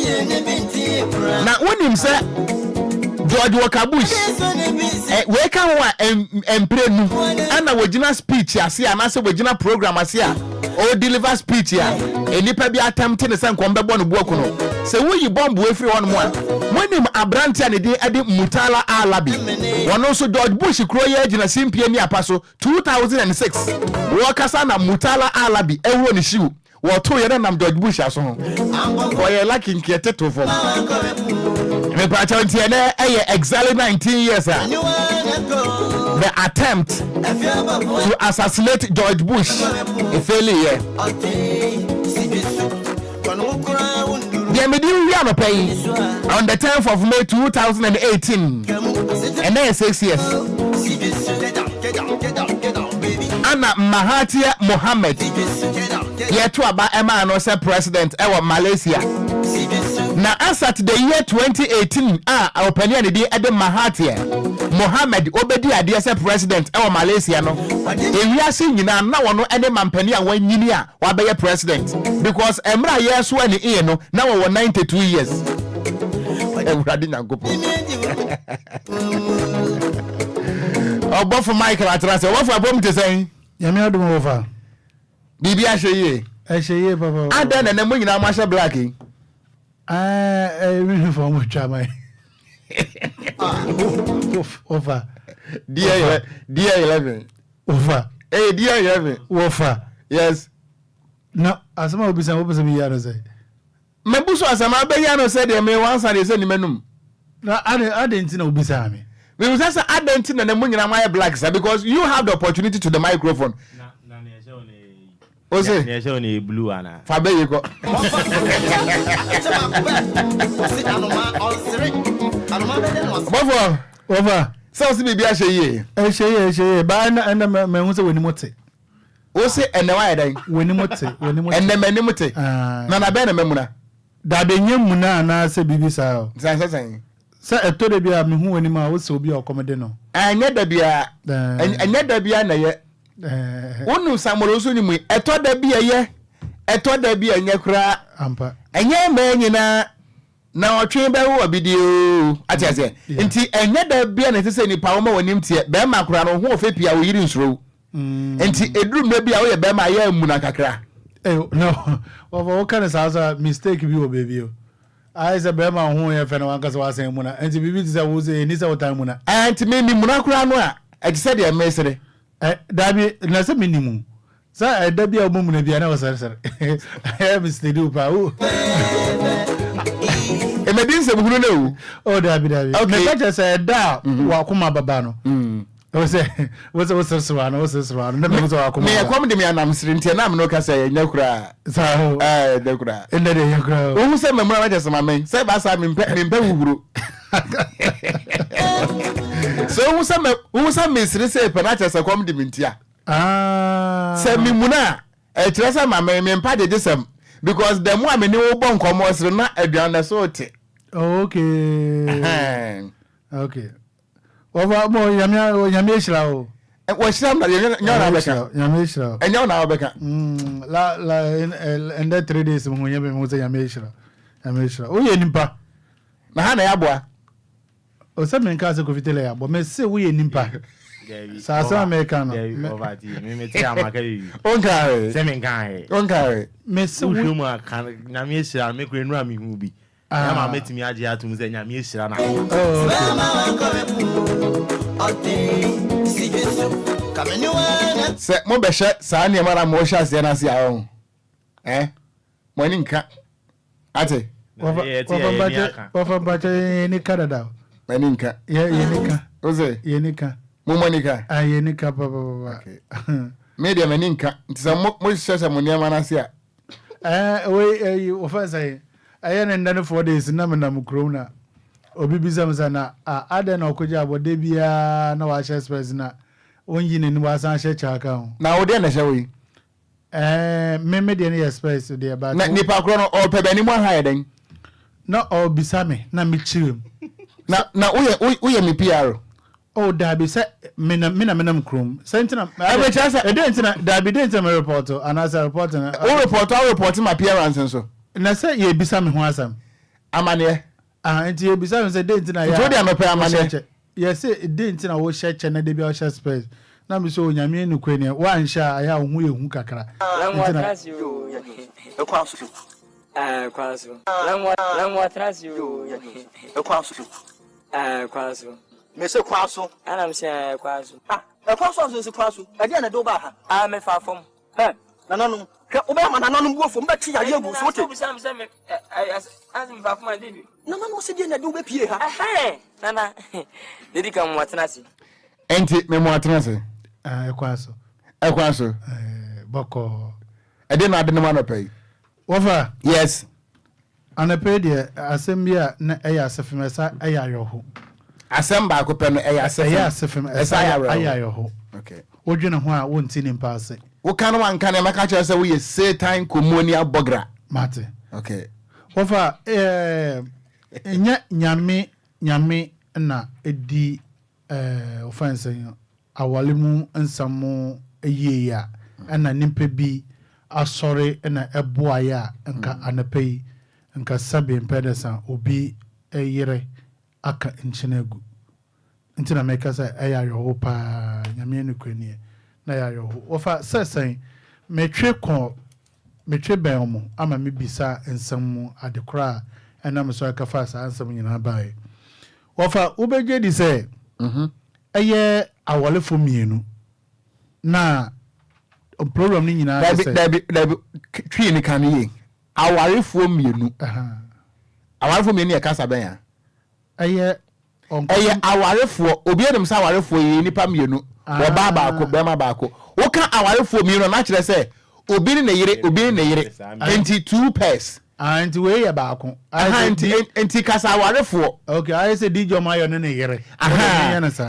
Na wonim say George Walker Bush we can wa emprenu ana wogina speech ase anase wogina program ase a o deliver speech ya enipa bi attempt ne se nkom bebo no buoku no se wo yi bomb we free one mo a monim abrantia ne de ade Mutala Alabi wono so George Bush kro ye agina simpie ni apaso 2006 wo kasa na Mutala Alabi ewo ni shiu wo to ye na George Bush aso ho wo ye lucky nkete to fo me pa chanti ene exactly 19 years the attempt to assassinate George Bush a failure. The medium we are paying on the 10th of May 2018, and then 6 years. Anna Mahathir Mohamad, yet to about Emma no say president ewa Malaysia. Now as at the year 2018, our opinion the Ede Mahathir Mohamad obedi ade say president ewa Malaysia no. E wi ase nyina na wono ene mampani a wan nyini a wa be president because emra yeso ani e no na wo 92 years. Ewurade nyankopo. Obo for Michael atrase, wo for abom te sen. Yami adum wo fa. Bibi a hweye. E hweye papa. Adan na mo nyina ma hwe black. Uniform chama. Over. DL11. Over. Hey, DL11. Over. Yes. No, asama obisa mi yaro say. Mebuso asama be yaro say de me wan say say ni menum. Na adenti na obisa mi. We will say adenti na mo nyina ma black sir because you have the opportunity to the microphone. Na ne show ni. O say Ne show ni blue ana. Fa be yiko. Bofo. Over. So si bibi a hweye. Hweye ba na me hu say woni mote. O say ene wa yedan. Woni mote. Ene mani mote. Na na be na memuna. Da be nyem na na say bibi sa. San. Sa eto de bia me hu woni ma wo se obi akomede no. Anya da bia. Anya da bia na ye. Wonu samoro so ni mu eto da bia ye. Eto da bia nya kura. Ampa. Anya ma nyina na otwe be wo bidio atiase. Nti anya da bia na tese ni pa wo ma wonim tie. Be ma kura no ho ofepia wo yiri nsuro. Nti edrum na bia wo ye be ma ya mu na kakra. No. What kind of mistake bi wo baby o. I say be ma ho ye fe na wanka so wasen mu na. Nti bibi tse wo say ni say wo time mu na. Nti me mu na kura no a e tse de mesere. Dabi na se minimum. Sa da bia wo mu na bia na wo sare. I mistake do pa o. E me din se buhuru na o. Oh dabi. Me ka say da wa kuma baba no. What's no me so akoma. Me akom de me anam sire ntia na me no ka say nya kura. Sa de kura. Ende de nya kura. Wo se memra wa jesa mamen. Say ba sa me mpe wuhuru. So wo se me sire say pe na jesa kom de me ntia. Say me muna e kire say mamen me mpa de jesam because the more me ni wo bon komo sire na aduan so te. Okay. Over more yamia shira. Wo shira na nya beka. Yamia shira. Enya na beka. In that 3 days mo nyame mo say yamia shira. Yamia shira. O ye nimpa. Na ha na ya boa. O se men ka se ko fitele ya bo me se wo ye nimpa. Sa so America no. Over ti me ti amaka yi. Onkare. Se men kan he. Onkare. Me se wo hwemu aka nyame shira me ko enu ami hu bi. Ya ma metimi age atum se nyame shira na. Se mo be hye sa ne mara mo hye ase na se a ho. Mo ni nka. Ate. Wafa bache ni Canada. Mo ni nka. Ye ni ka. Oze. Ye ni ka. Mo mo ni ka. Ye ni ka baba. Okay. Media me ni nka. Nti se mo hye se mo ne na se a. We wafa say ayen ndane 4 days na me na mukro na obi bizam sana ada na Okogyeabour de bia na wa share space na onyi ne ni wa san share chaka ho na wo de na share we me de na space de ba na nipa kro no o pe bani mo ha yeden na o bisame na me chirem na uye mi PR o da bi se me na mkrom sentina e be chance e de ntina da bi de ntina me report anasa report na o report my appearance nso na say ye bisa me ho asam amane Nti ebisa me say dey ntina ya. So dey anope amane. Yes, dey ntina wo hye na dey bi wo hye space. Na me so onyame enu kwani wa nhya aya wo hu ehu kakra. Trust you. Ekwaso. Kwaso. Lan trust you. Ekwaso. Kwaso. Me say kwaso. Ana me say kwaso. Kwaso so kwaso. E dey na do ba ha. Me fa fom. Nananu. Obama nananu go fom ba ti ya yegu so te. Me as me fa fom and dey. Nananu se dey na do be pie ha. Nana. Dedi kam watenase. Enti me mo atenase. Ekwaso. Boko. E dey na ade no manopai. Wofa. Yes. Anape de asembia na eya asefemesa eya yoho. Asemba akopɛ no eya asefem eya yoho. Okay. Wodwene ho a wonti ni mpaase. Wo kan wanka na maka kyerɛ sɛ wo ye Satan komonia bogra. Mate. Okay. Wofa nyame na edi offense awalimu nsamo eyeya na nimpe bi asore na eboaya nka anapei nka sabe mpedesa obi eyire aka nchenegu ntina meka sa eya yoho pa nyame enu kwani na ya yoho ofa sesen metwe ben mo ama mebisa nsam adekora na meso aka fa sa ansam nyina bae ofa ubegye di se eye awalefo mienu na program ni nyina dabi twi ni kan yi awarefo mienu awarefo mienu ya kasa ben ya eye awarefo obi edem sa awarefo yi nipa mienu wo ba baako be ma baako wo kan awarefo mienu na kire se obi ni ne yire enti two pairs anti we ya baako enti kasa awarefo okay I say DJ Omayo ne yire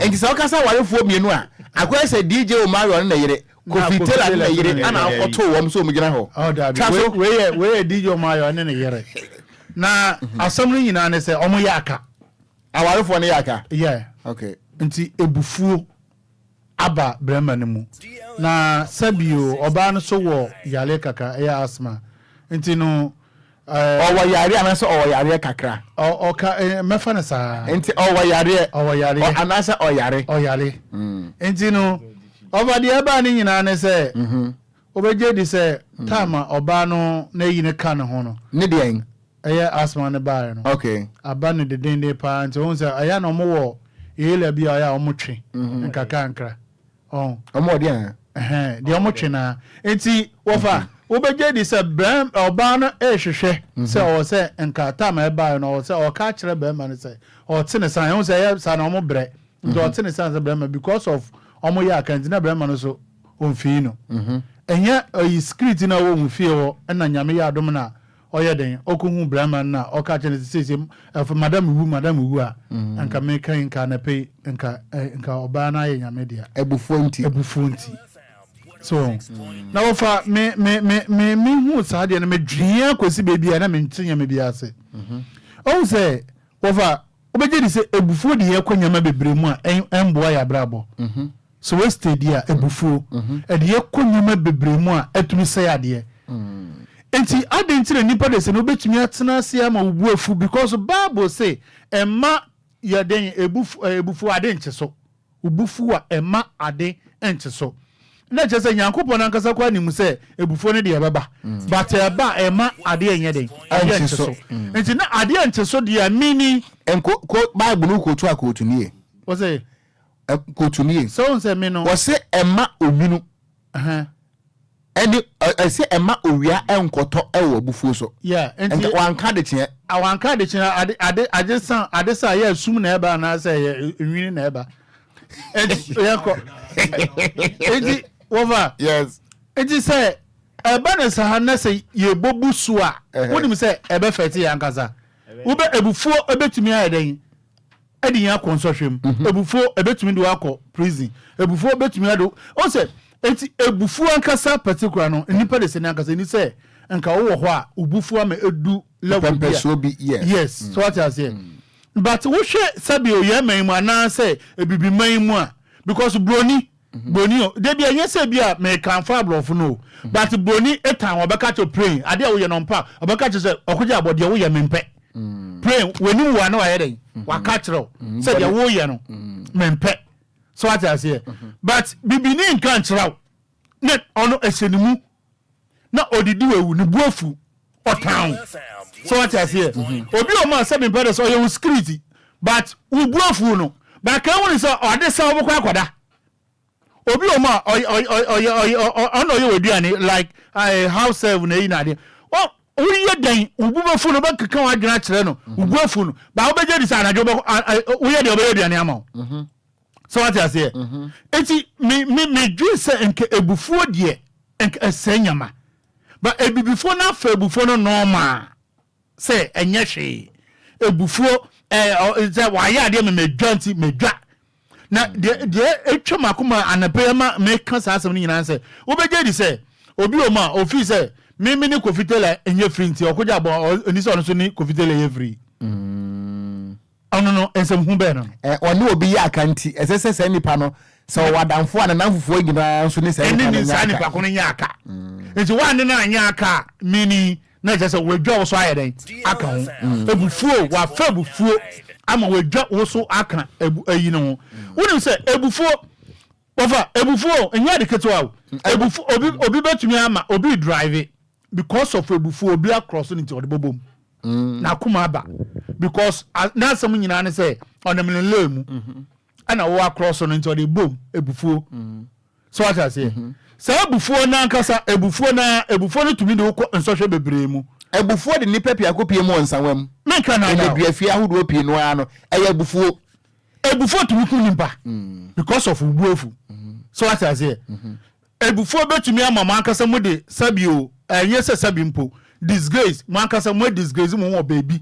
enti sa kasa awarefo mienu a akwa se DJ Omayo ne yire Kofi Taylor ne yire ana oto wom so mugina ho we DJ Omayo ne yire na asomru nyina ne se omo ya aka awarefo ne ya aka yeah okay nti ebufuo aba brema ne mu na sabio oba no so wo yale kaka ya asma nti no owo yare anase owo yare kakra oka mefa na sa nti owo yare anase oyare nti no oba de aba ni nyina ne se obeje di se tama oba no na yi ne ka ne ho no ne de en eye asma ne ba no okay aba ne de den de pa nti won se aya no mo wo yele bia aya o mo twe nkaka nkra omo de an de o mo twe na nti wofa obeje di se bram oba no ehwehwe se o se nka tama e ba no o se o ka kire ba ma no se o tene san won se ya san o mo bre nti o tene san se brama because of omo ya kan na brama no so on fi no enya oyi script na wo mu fie wo na nyame ya adom na oye den okuhu brama na o ka kire se madam wu a nka me kan nka na pe nka oba na ye nyame dia ebufuo nti so na wofa me hu sa de na me dwia kosi bebi na me ntinya me bia ase o se wofa obeje di se ebufuo de ye kwanyama bebre mu a emboa ya brabo so we stadia ebufuo e de ye kwanyama bebre mu a atumi se ade enti ade ntire nipa de se no betumi atena ase ama wubu afu because Bible say emma ya den ebufuo ade ncheso ubufu a emma ade ncheso na chese Nyankopon ankasa kwa ni mu se ebufuo ne de beba but eba emma ade enye den ade ncheso enti na ade ncheso de mini enko Bible no kotu akotunie o say kotunie so nse me no o se emma ominu eni ese emma owia enkoto ewo bufuo so yeah enti wanka de kye awanka de kye ade sa ya sum na eba na se enwini na eba enti yanko enti over yes enti say eba na sa na se ye bobusu a wodi mi say ebe fete yankasa ube ebufuo ebetumi ayeden edi ya konsohwem ebufuo ebetumi do akọ prison ebufuo ebetumi ado o say enti ebufuo ankasa particular no nipa de se na ankasa ni say nka wo ho a obufuo ma edu level bi yes so what I say but wo hwe sabi o ye man mu ana say ebibi man mu a because broni de bia yen say bia me kan fa blof no but broni etan obeka to pray ade wo ye no mpa obeka to say Okogyeabour de wo ye mempe brain when you are no heading wakachro said ya wo ye no mempe so what I say but bibini kan chraw net ono esenimu na odidi wewu ni buafu otan so what I say obi o ma say mempe so you security but we buafu no but kan woni so ode sa wo kwa kwada obi o ma ono ye weduane like house serve na yi na de oh we dan ubuafu no ba keka wa dwena kire no ubuafu no ba wo beje di sa na jo we ye de obe aduane ama so what I say enti me dwi se enke ebufuo de enke esanyama but ebibifuo na fa ebufuo no normal say enye hwe ebufuo say wa ya de me medwanti medwa na de etwa makoma anapema me kan sa asem ni nyina say wo beje di say obi o ma ofi say me ni kofitela enye free nti Okogyeabour oni so no so ni kofitela enye free no ensem hu be no oni obi ya akanti esese nipa no so wadamfo ana namfofo gina so ni se nipa ko nya aka nti wan na nya aka mini na je se wedwa wo so ayeden aka ho ebufuo wa fa ebufuo ama wedwa wo so aka ayi no ho wonim se ebufuo over ebufuo enya de ketewa ebufuo obi betumi ama obi drive because of ebufuo obi across ni ti odebobom na kuma aba because na some nyina ne say onamle mu ana wo across no nti ode bom ebufuo so what I say say ebufuo na nkasa ebufuo no tumi de wo nsohwe bebre mu ebufuo de nipa pia kopie mu onsanwam menka na na duafia ahodo pie no ano eye ebufuo tumi ku nimpa because of ubuafu so what I say ebufuo betumi ama mankasa mu de sabio enye se sabi mpo disgrace mankasa mo disgrace mo baby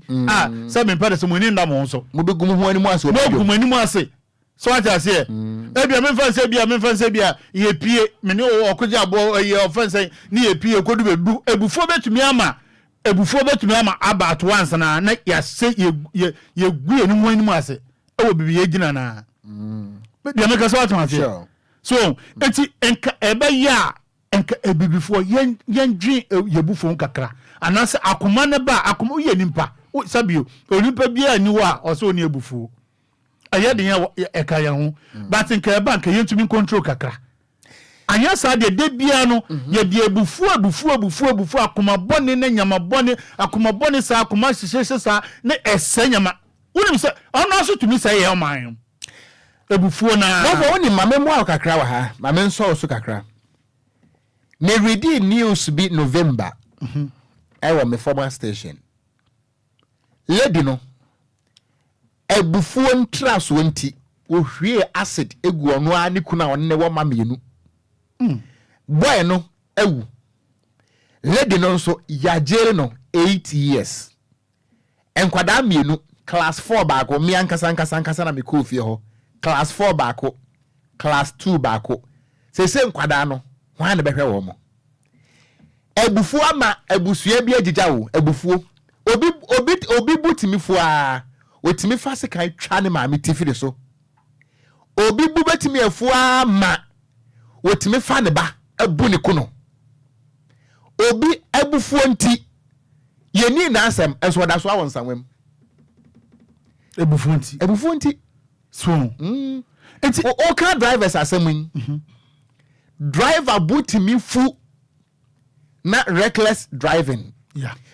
sabi mpa de se mo ni nda mo so mo begum ho ani mo ase mo begum ani mo ase so what I say ebia me fanse bia ye pie me ne Okogyeabour ye offense ni ye pie kodu bedu ebufuo betumi ama about once na ya se ye gu ani mo ani mo ase e wo bibi ye gina na bia me ka so what I say so enti enka ebe ya enka ebibifuo yen dwi yebufuo kakra anase akoma ne ba akoma ye nimpa sabio onimpa bia ni wa oso oni ebufuo aye de ya ekaya ho but enka eba enka yentumi control kakra anya sa de bia no ye de ebufuo akoma bone ne nyama bone akoma bone sa akoma hyehyehye sa ne esanyama wonim se ono aso tumi sa ye oman ebufuo na no woni mame mo kakra wa ha mame nso so kakra me ready news be November I me former station lady no ebufuo ntras wonti wo hwie acid egu ono ani kuna onne wo mamienu boy no ewu lady no nso yagere no 8 years enkwada mienu class 4 baako mi ankasa na me kofie ho class 4 baako class 2 baako se nkwada no hwan na behwe wo mo ebufuo ama ebusua bi agigya wo ebufuo obi butimifo a otimi fase kan twa ne maame tifiri so obi bu betimi afu a ma otimi fa ne ba abu ne kuno obi ebufuo nti yeni na asem enso wada so awon sanwem ebufuo nti so enti o car drivers asemun driver butimi fu na reckless driving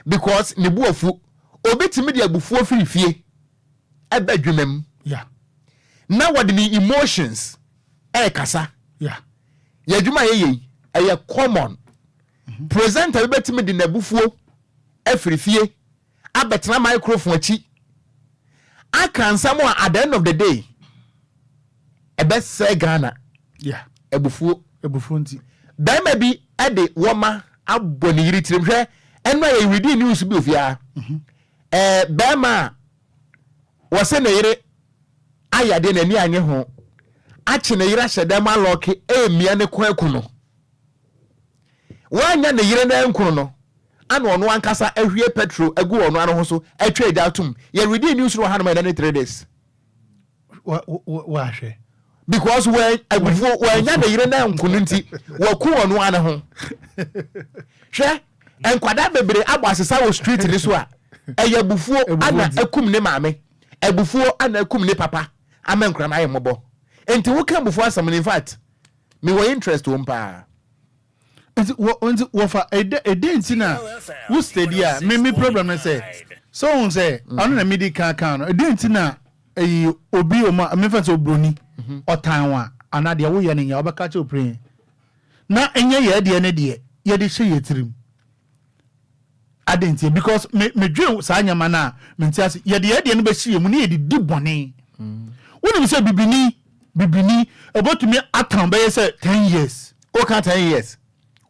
because ne buafu obetimi de abufuo firifie eba dwumem na what the emotions kasa ya dwuma ye common presenter betimi de nabufuo afirifie abetena microphone achi aka nsamo at the end of the day ebe se Ghana ebufuo nti daima bi ade woma aboni yiri tirimhwe eno ye ready news bi ofia bema wose ne yire ayade na ni anye ho achi ne yire hyeda ma loki emia ne kwaku no wanya ne yire na nkunu no ana ono ankasa ahwie petrol agu ono ano ho so atwa eja atum ye ready news ro hanoma na 3 days wa hwe because when nya ne yire na nkunu nti waku ono ano ho hwe enkwada bebre agbo asesa wo street ni so a eye bufuo ana akum ne maame ebufuo ana akum ne papa amenkra na ayemobo enti wo kan bufuo asam in fact me wo interest wo mpa enti wo fa enti na wo study a me problem na say so on say on na medical kan no enti na obi o ma me fa so broni otanwa ana de wo ye ne ya obeka che opre na enye ye de ne de ye de hye yetirim adenti because me dwen sa nyama na me ntiase ye de ne be hye mu ne ye di bone woni say bibini about me atan be say 10 years o ka 10 years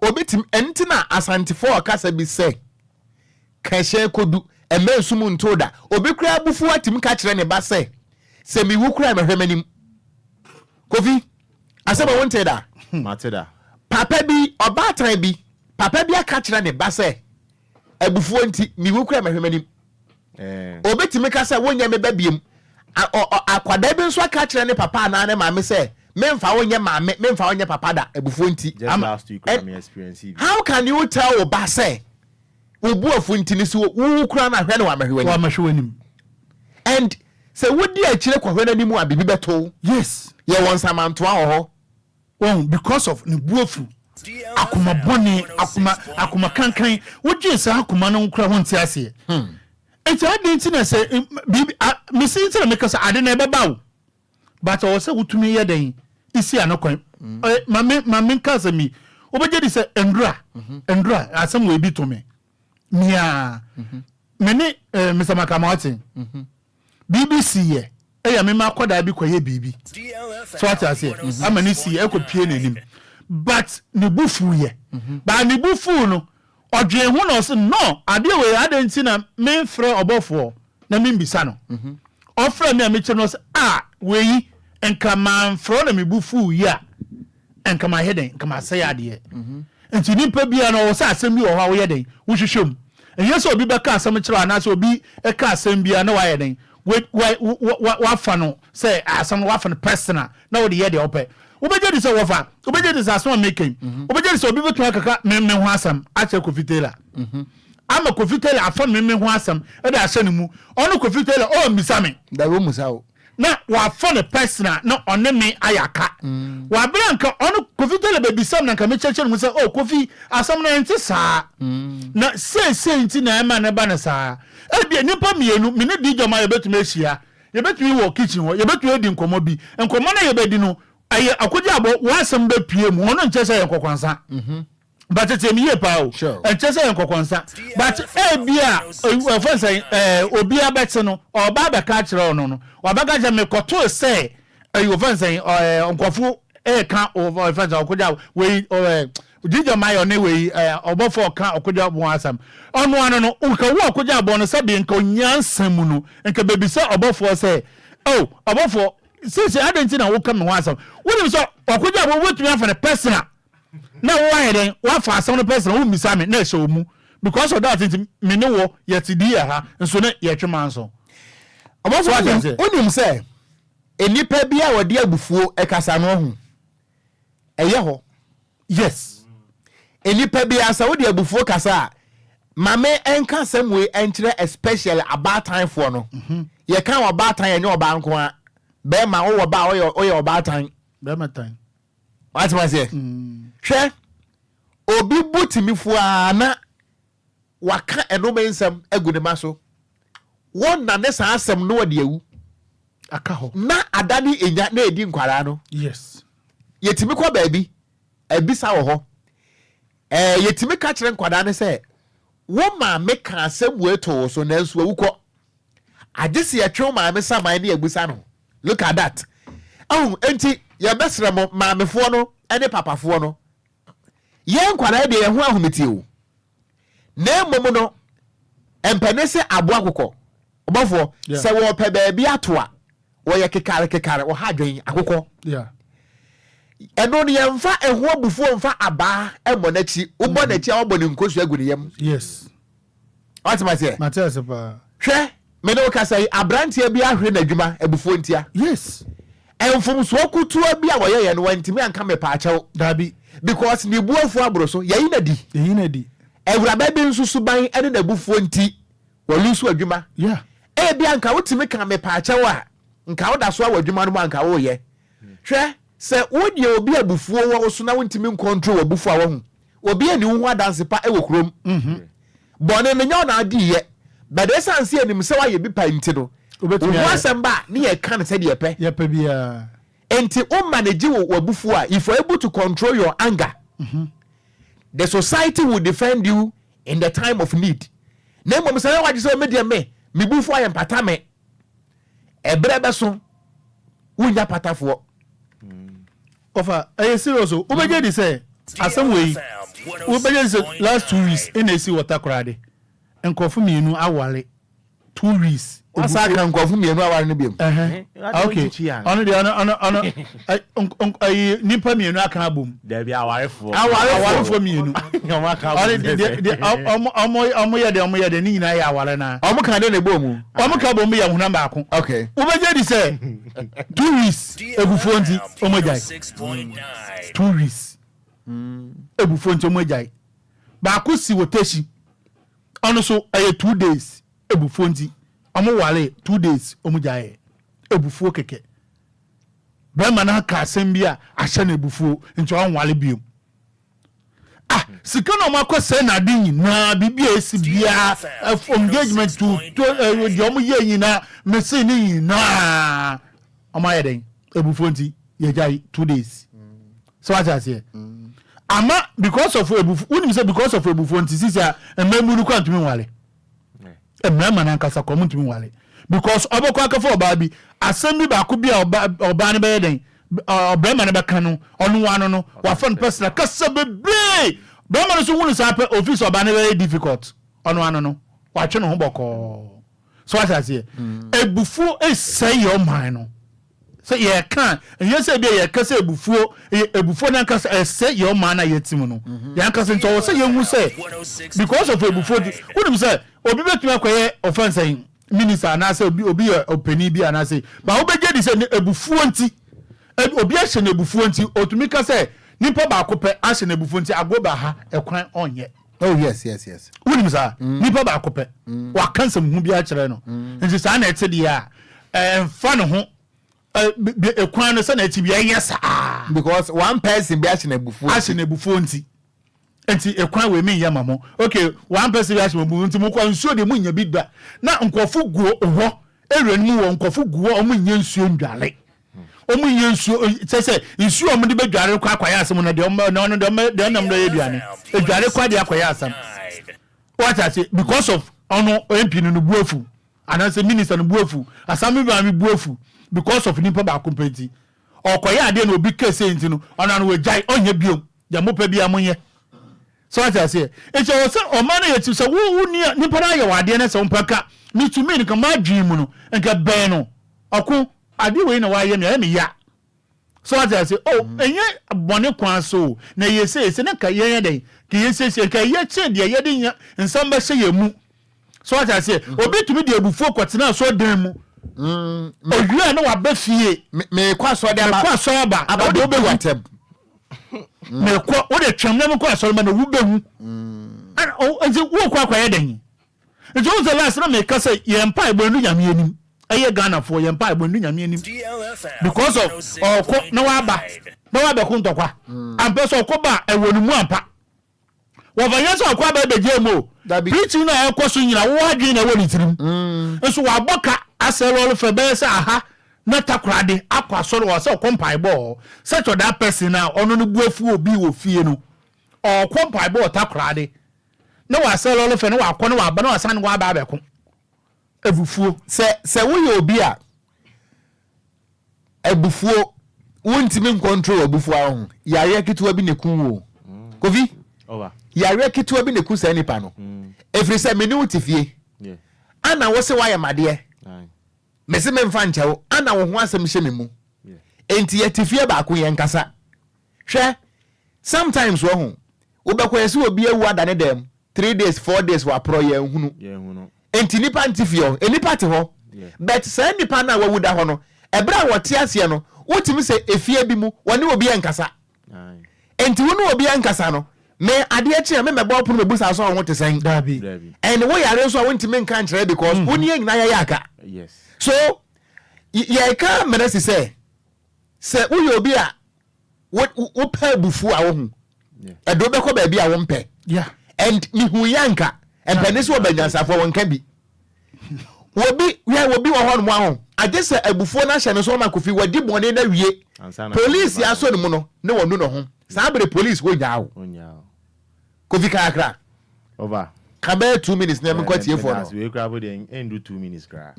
obitim enti na asante4 akasa bi say kahye kodu emensum ntoda obi kura abufu atim ka kire ne ba say se mi wukura mehwemanim kofi asaba wonte da mateda papa bi obatan bi papa bi aka kire ne ba say abufu nti mi wukura mehwemanim obetimi ka say wonya me babiem akwada bi nso aka kire ne papa na ne maame say memfa wonya maame memfa wonya papa da abufu nti last week I experience how can you tell oba say obu afunti ni so wukura na hwe ne wa mahwewanim and say wodi a kire kwa hwe na nimu abibi beto yes ye won samanto ho because of ni buafu akuma boni akuma kankan wodi sa akuma no nkura ho ntiase enti adenti na say bibi me sin say make us ade na bebawo but o say wutumi ye den isi anokwan mame kasa mi obeje di say endura asem we bi to me mia mene Mr. Makamati BBC ye eya me makoda bi koye bibi so what I say amani si e ko pie nanim but ne bufu ye ba ne bufu no odwe hu no so no ade we adenti na me frɛ obofo na me mbisa no ofrɛ me me che no we enka man frɛ na me bufu ya enka ma heden enka ma say ade enti nipa bia no wo sa asɛm bi wo ha wo ye den wo hwehwem enye so obi beka asɛm kyerɛ ana so obi e ka asɛm bia na wa ye den wa fa no say asɛm wa fa no personal na wo de ye de opɛ wo beje di say wo fa wo beje di say asɛm making wo beje di say obi betu akaka me ho asɛm a che kofitela ama kofitela afa me ho asɛm e da ahyɛ ne mu ɔno kofitela o misame da wo musawo na wa fa no personal na ɔne me ayaka wa branka ɔno kofitela be bisam na nka me kyerɛkyerɛ mu say o kofi asɛm na ente saa na say nti na ema na ba na saa e bia nipa mienu me ne di joma ye betumi ahia ye betumi wo kitchen ho ye betumi edi nkomo bi nkomo na ye bedi no aye Okogyeabour wa asɛm be pie mu ɔno nkyɛ sɛ ye nkɔkwansa but it's me pa o enche say nkɔkwansa but bia ofo say Obia bet no oba be ka kyerɛ no no obaga je me koto say ofo say nkɔfo ka ofo say Okogyeabour we Ginger Mayo ne we obofo ka Okogyeabour asam ono ano no nka wo Okogyeabour no sabe nka onyansam no nka bebisa obofo say obofo since adenti na wo ka me ho asam woni so Okogyeabour wetumi afa ne personal na why then what for some person who miss me na show mu because of that me ne wo yet di ha nso ne ye twema nso oboso onim say enipa bia wode abufuo ekasa no ho eye ho yes enipa bia sa wode abufuo kasa mame enka samwe enkyere especially about time for no ye kan about time enye oba nko a be ma wo ba oye oba time be ma time what was it hwe obi butimi fuaa na waka enome nsam agu ma so won na ne sa asem no wade awu aka ho na adani enya na edi nkwara no yes yetimi kwa baabi ebisa wo ho yetimi ka kire nkwada ne se wo ma me ka asem we to so na nso awukọ agisi ya twe ma me saman ne abusa no look at that enti ya besra mo ma mefo no ene papafo no ye nkwara de ye ho ahometi o na momo no empene se aboa kokọ obofo se wo pe baabi atoa wo ye kekare wo ha dwen akokọ eno ne yemfa eho abufuo mfa aba emo na chi ubo na chi awbo ne nkosu agu ne yem yes what am I say Matthias pa hwe me no ka say abrantie bi ahwe na dwuma abufuo ntia yes enfum so kutua bi a woyeye no wantimi anka me pa achew dabi because ni buafu abro so yayi na di ewura ba bi nsusu ban ene na bufuo nti lose adwuma yeah bi anka wotimi kan me paache wa nka woda so adwuma no anka wo ye hwe se wodi obi abufuo wo so na wontimi control abufuo wo hu obi ani hu adanse pa e wo krom bone me nya na adi ye but essence anim se wa ye bi pa nti no obetumi asamba ne ye kan se de ye pe bia enti o manage wo abufuo a if you are able to control your anger the society will defend you in the time of need na mo say wa jise media me bufuo ayem patame ebre beso wunya patafo ofa serious o beje di say asem we we beje say last 2 weeks in AC water krade enkofu mienu awale 2 weeks asa kan enkofu mienu awale ne biem okay ono de nipa mienu aka abom da bi awarefo mienu omo ye de ni nyina ya awale na omo kan de ne bom omo ka bom ya huna baako okay we beje di say 2 weeks ebufo nti omo jai 2 weeks ebufo nti omo jai baako si woteshi ono so 2 days ebufo nti omo wale 2 days omo jai ebufuo keke bema na ka asembia ahye na ebufuo nti on wale biom sika no makose na din na bibia esi bia engagement to di omo ye nyina mese ni nyina omo ye den ebufuo nti ye jai 2 days so what I say ama because of ebufuo unim say because of ebufuo nti sisia ememuru kwantumi wale emema na nkasa ko mutumi wale because obokwa akafo oba bi asemi ba ko bia oba ne be den obrema ne be kan no onu wano no wa fan person kasa bebre brema no so wonu sa pe office oba ne be difficult onu wano no wa twe no ho boko so what I say ebufuo say your mind no so ye kan ye say bia ye kasa ebufuo na kasa say your mind na yetim no ye kasa nto say ye hu say because of ebufuo wonu say obi betumi akoye offense minister na say obi openi bi na say ba obeje di say ebufuo nti obi ahye na ebufuo nti otumi ka say nipa ba akopɛ ahye na ebufuo nti agoba ha ekwan onye oh yes woni sa nipa ba akopɛ wa kansa mu bi a kyerɛ no nti sa na ete di a mfa no ho ekwan no say na eti bi yes because one person bi ahye na ebufuo nti enti ekwan we mi yama mo okay one person bi asemo bu nti mo kwa nsuo de mo nya bi da na nkofo guo ho ewren mu wo nkofo guo o mo nya nsuo ndwale o mo nya nsuo se nsuo mo de bedware kwa akwaya asem no de no de nam do yeduane edware kwa de akwaya asem what I say because of ono MP no buafu anase minister no buafu asami ba mi buafu because of nipa ba kompeti okoya ade na obi kese nti no ona no we jai onye biom ya mo pa bia monye so what I say it's also o man yet so wo ni para ya wade na se mpaka me to me nka ma dwin mu no nka ben no ako ade we na wa ye me ya so what I say oh enye bone kwan so na ye say na ka ye den ka ye say ka ye che de ye de nya nsam ba hye ye mu so what I say obi to me de ebufuo kwatena so dan mu owie na wa ba fie me kwa so de ba abade obe watem me kwa o de twam na me kwa so ma na wu behu nti wo kwa ye den nti o the last na me ka say ye mpa egbonu nyame anim eye Ghana for ye mpa egbonu nyame anim because of na wa ba ko ntokwa ampe so ko ba ewonu mu ampa wo ba yeso akwa ba beje mo preaching na e kwaso nyina wo adwen na woni tirim nso wa boka aselo fe be se aha na takrade akwaso wo se kompai bo such that person na ono no buafu obi wo fie no o kompai bo takrade na wa aselo fe na wa akọ na wa ba na wasan wa ba be ko ebufuo se wo ye obi a ebufuo wontimi control ebufuo ahụ yare kituwa bi nekun wo kofi yare kituwa bi nekun sa nipa no efiri se meni utifie ana wo se wa ya made mese memfa nchewo ana wo ho asem hye memu enti yetifie ba ko ye nkasa hwe sometimes wo ho wo be kwese obi awu adane dem 3 days 4 days wa pro ye hunu enti nipa ntifio enipa te ho but se nipa na wawu da ho no ebra wo te ase no wotimi se efie bi mu woni obi enkasa enti wonu obi enkasa no me adeɛ kye me mebɔ pono mebusa so wo te sɛn Dabi. and wo yare so wonti me nka nkyerɛ because woni nyina yɛ aka Yes. so ye ka menesi say wo obi a wo pa bufu a wo hu edo be ko ba bi a wo mpe Yeah. and mi hu yanka and penisi wo banyansafo won ka bi wobi wo ho no mo aho agye se abufuo na hye no so ma kofi wadi bone na wie police ya so no mu no ne wonu no ho saa bere police wo nyaawo kofi kakra over kabe 2 minutes na me kwatie for no we grab the end 2 minutes gra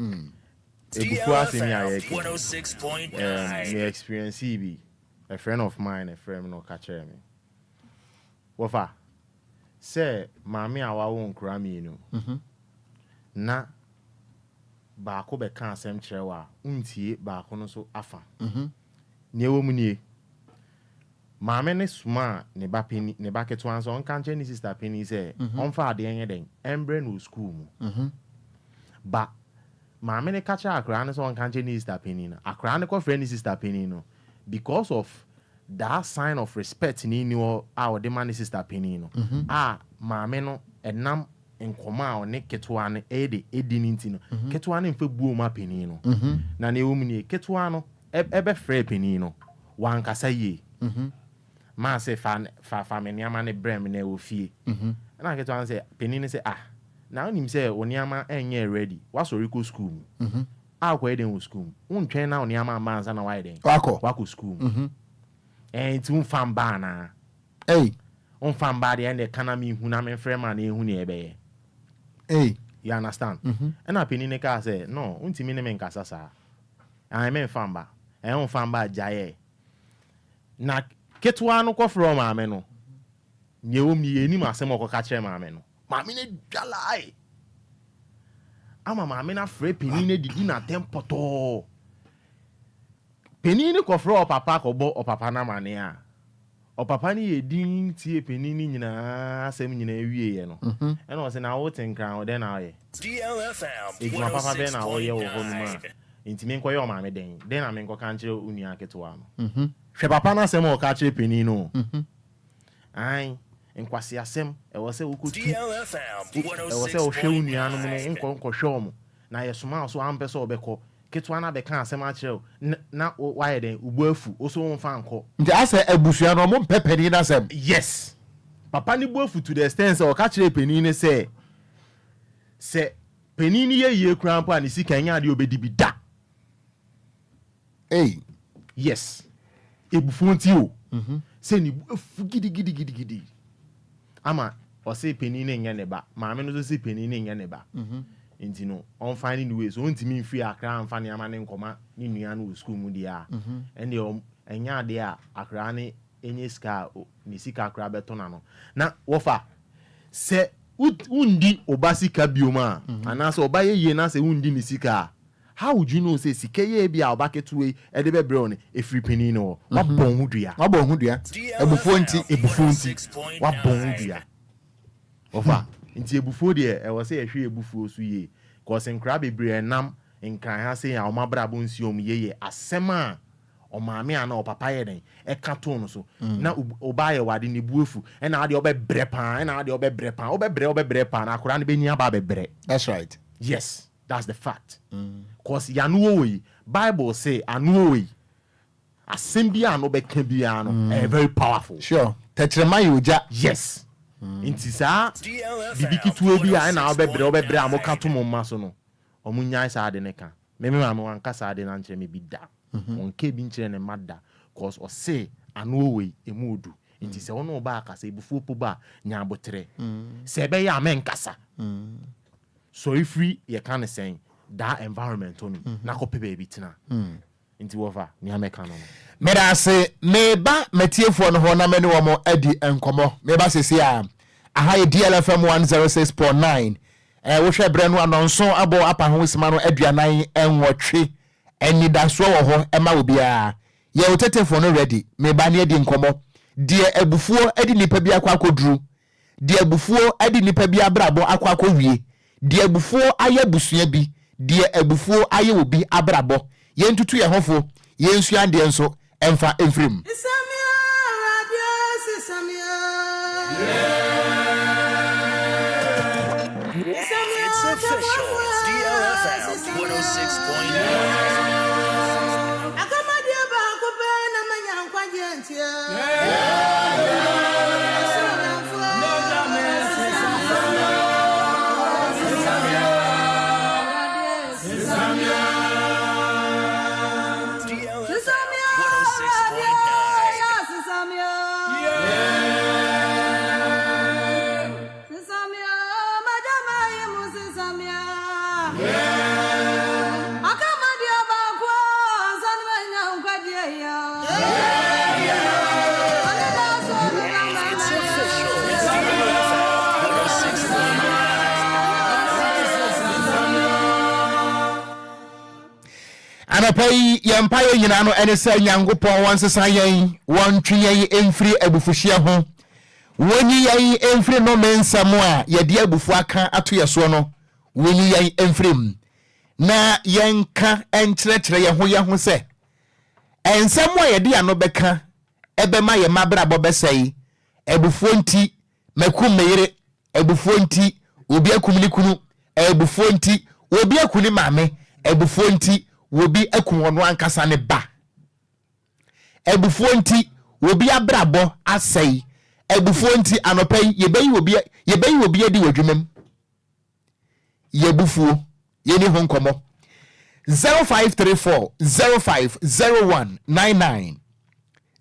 ebufu asemi aye ke 106.9 me experience bi a friend of mine a friend no catch me wofa say mami awa won kra mi no na ba ko be kan asem kyerɛwa untie ba ko no so afa ne wo mu nie maame ne suma ne ba peni ne ba ketwan so on kan kyerɛ ni sister peni say on fa ade enye den embre no school mu ba maame ne catch akra ne so on kan kyerɛ ni sister peni na akra ne ko friend ni sister peni no because of that sign of respect ni ni o a o de man sister peni no maame no enam nkoma a ne ketwa ne edi ninti no ketwa ne mfa buo ma peni no na ne wo mu ne ketwa no ebe frɛ peni no wan kasa ye ma se fa me niama ne brem na wo fie na ketwa se peni ne se na onim se oniama enye ready wasori ko school mu akwa eden wo school mu untwen na oniama manza na wide wako school mu ti unfam ba na unfam ba de ene kana mi hu na me frɛ ma na ehu ne ebe you understand and peni ne ka say no untimi ne me nkasa sa me fam ba unfam ba jaye na ketwa no ko from maame no nyewo mi enim asem okoka kire maame no maame ne dwalai ama maame na frɛ peni ne didi na tempoto peni ne ko frɛ papa ko bo papa na mane a papa ne yedin tie peni ne nyina asem nyina wie ye no e no se na wo tenkran wo den na ye DLFM papa be na wo ye wo ho no ma intimi nko ye o maame den na me nko kan kire onua ketwa no hwe papa na asem o ka kire peni no ai enkwasi asem e wo se wo kutu DLFM e wo se wo hwe onua no no nko hwe omo na ye soma so ampe so obekọ ketwa na be kan asem a kire na wa ye den ubu afu o so won fa nko nti asa abusua no mo pepeni na asem yes papa ni bu afu to the extent o ka kire peni ne se peni ni ye kura mpo ani sika nya de obedi bi da yes ebufu nti o se ni bu afu gidi ama o se peni ne nya ne ba maame no so se peni ne nya ne ba nti no on find the ways on timi free akra amfa ne ama ne nkoma ni nua no school mu dia ene enya de a akra ne enye ska ni sika akra beto na no na wofa se undi obasika bioma anase obaye na se undi ni sika how would you know say sika ye bia obaketu e de bebre on e free peni no wa bon hudua ebufu nti wa bon hudua wofa nti ebufu de e wo se ehwe ebufu osu ye cause nkra bebre enam nkran ha se ya o mabrabo nsiom ye asema o maame ana o papa ye den e ka to no so na oba ye wade ne buefu e na ade obebre pan obebre pan akora ne benya ba bebre. That's right. Yes, that's the fact. Cause ya no we Bible say anu we asembia no be ka bia no very powerful. Sure. Tetrema yoja. Yes. Inti sa bibiki tuwe bia na obebre amoka to moma so no omunya sa ade ne ka me ma wanka sa ade na nche me bida onke bi nche ne mada cause o say anu we emudu inti se wono ba akasa ebufu po ba nya abotre se be ya men kasa so if we ye can say that environment on na ko pebe bi tina inti wofa ni ameka no meda se meba metiefo no ho na mene wo mo adi enkomo meba sesi a aha DLFM 106.9 wo hwe bre no anonso abo apa ho sima no aduanan enwotwe Anidaso Wɔhɔ ema Obia ye otetefo no ready meba ne adi enkomo die abufuo adi nipa bi akwakoduru die abufuo adi nipa bi abrabo akwakowie die abufuo aye busua bi die abufuo aye obi abrabo ye ntutu ye hofo ye nsu ande enso emfa emfrim Samia radio Samia It's official. DLFM 106.9. Anapai yampaye nyina no ene se Nyankopon wansesa yen wontwe yen emfiri abufuhia ho woni yen emfiri no mensamo a ye de abufu aka ato yeso no woni yen emfirim na yenka enkyerɛkyerɛ ye ho se ensamo a ye de ano beka ebema ye mabra bobesai abufu nti makum meyere abufu nti obi akumni kunu abufu nti obi akuni maame abufu nti wobi akunwono ankasa ne ba ebufuo nti wobi abrabo asai ebufuo nti anopai yebeyi wobi adi wadwumem yebufuo yeni ho nkomo 0534 050199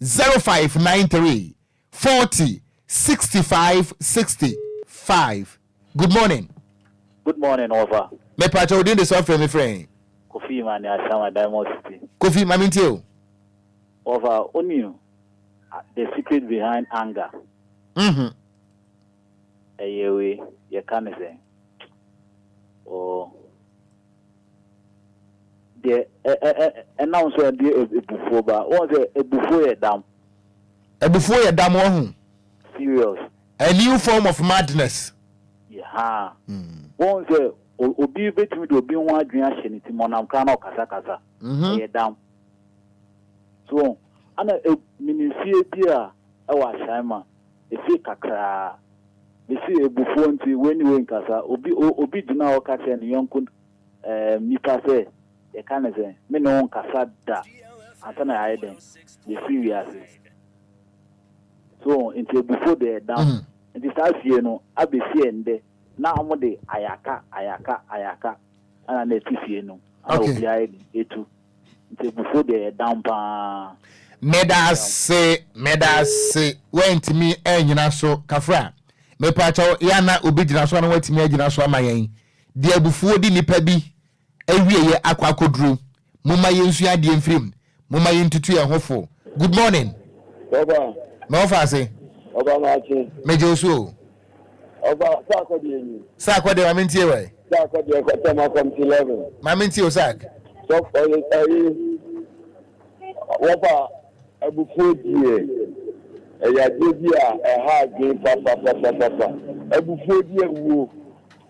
0593 40 65 65. Good morning. Good morning, over. Me pacha odin the software me friend. Kofi man ya sama Diamond City. Kofi mamintio. Over only the secret behind anger. Eyewe ye can say. Oh. The announce the before ba. What the before ye dam. A before ye dam one. Serious. A new form of madness. Yeah. One say obi betimi do obi ho adwen ahye ne ti monam kra na okasa e down so ana minifie bia e wa shaima e fi kakra e fi ebufo nti weni nkasa obi dina o ka che ne yonko nipa se e ka ne se me no nkasa da atana aye den e fi wiase so nti ebufo de down nti sa fie no abefie ende na amode ayaka ana na tifie no ana obia etu nti before the down pa medase went me enyina so kafra me pacha ya na obigina so na watimi agina so amayen de abufuo di nipa bi awie ye akwakoduru mumma yensu ade mfirim mumma yentutu ye hofo. Good morning Oba no fase Oba machi mejoso Oba sakodi sakode mamintie we sakodi ko tema kom 11 mamintie o sak so ayi Oba abufuo die eya debi a ha gbe papa abufuo die wo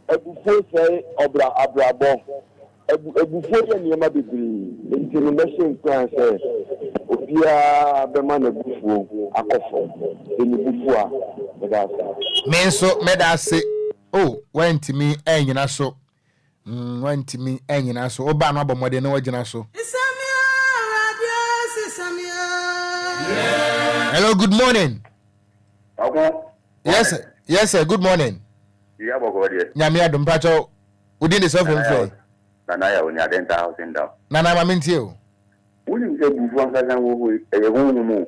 abufuo sai abrabo abufuo ye niema bibiri nti no machine plan say obia be ma na bufuo akofo eni bufuo menso medase went me enyina so oba no abomode na wagina so. Hello, good morning. Okay. Yes sir, good morning. Yeah, bogode. Nyame adom pacho within the software free. Nana ya onya denta house nda. Nana mamintie o. Wuli nke bufu ankaza wo ehunu mu.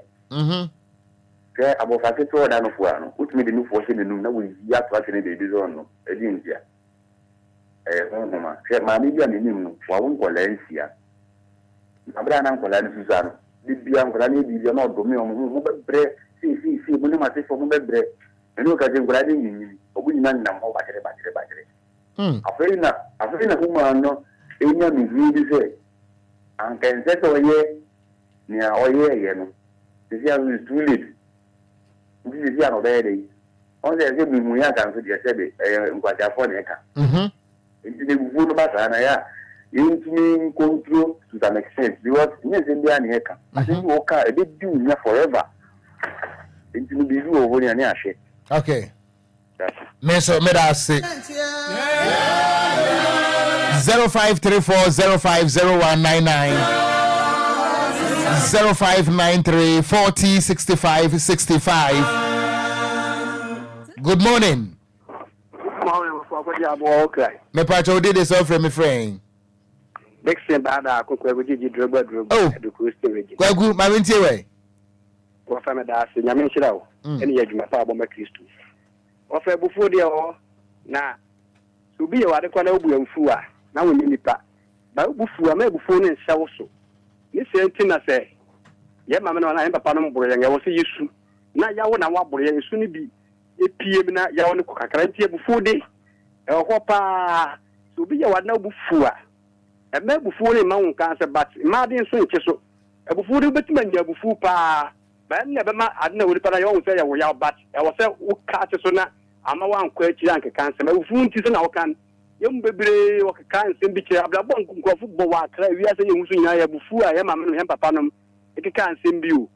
Ke abofake to da no fu ano. Utumi de no fu se nenu na wo ya to ase ne de bi zo no. Edi ntia. Honhoma. Ke ma mi bia nenim no. Wa won kola nsia. Abra na kola ni suza no. Bibia kola ni bibia na odomi o mu bebre. Si mo ni ma se fo mo bebre. Enu ka je kola ni nyinyi. Obu nyina nam ho batere. Afei na kuma no enya mi bi se ankense to ye ni a oye no. This is too late. This is no bad. On the mi mu ya kan so de se be nkwaja fo na eka. Nti de bu no ba sa na ya intimi control to some extent because yes India ni eka. I think you ka e be do nya forever. Intimi bi du over ni ahye. Okay. Meso medase. 0534050199 0593 40 65 65. Good morning. Okogyeabour Ocran. Me pacho did this all from my friend. Dixon Bada Okogyeabour Ocran. Oh, Kwagu, my winter way. What family does in Yaminchao? Any Yajuma Pabo Christu. What fair before the all now. To be a Wadakwana and Fua, now we need that. But before I may be phone and so. This thing I say, yeah, Mamma, I am a panel boy, and I will see you soon. Now, Yawana Wabboy, and soon be a PM, Yawan Cocarantia before day. Hopa to be a what no before. A man before a mountain cancer, but Martin Switches. A before the betman, ya before pa. But never I know what I always say, I will but I was a catcher sooner. I'm a one question cancer. My phone is an outcome. Young baby or cancer, bitch, I won't go football. We are saying, I before I am a man, Papanum. It can't seem you.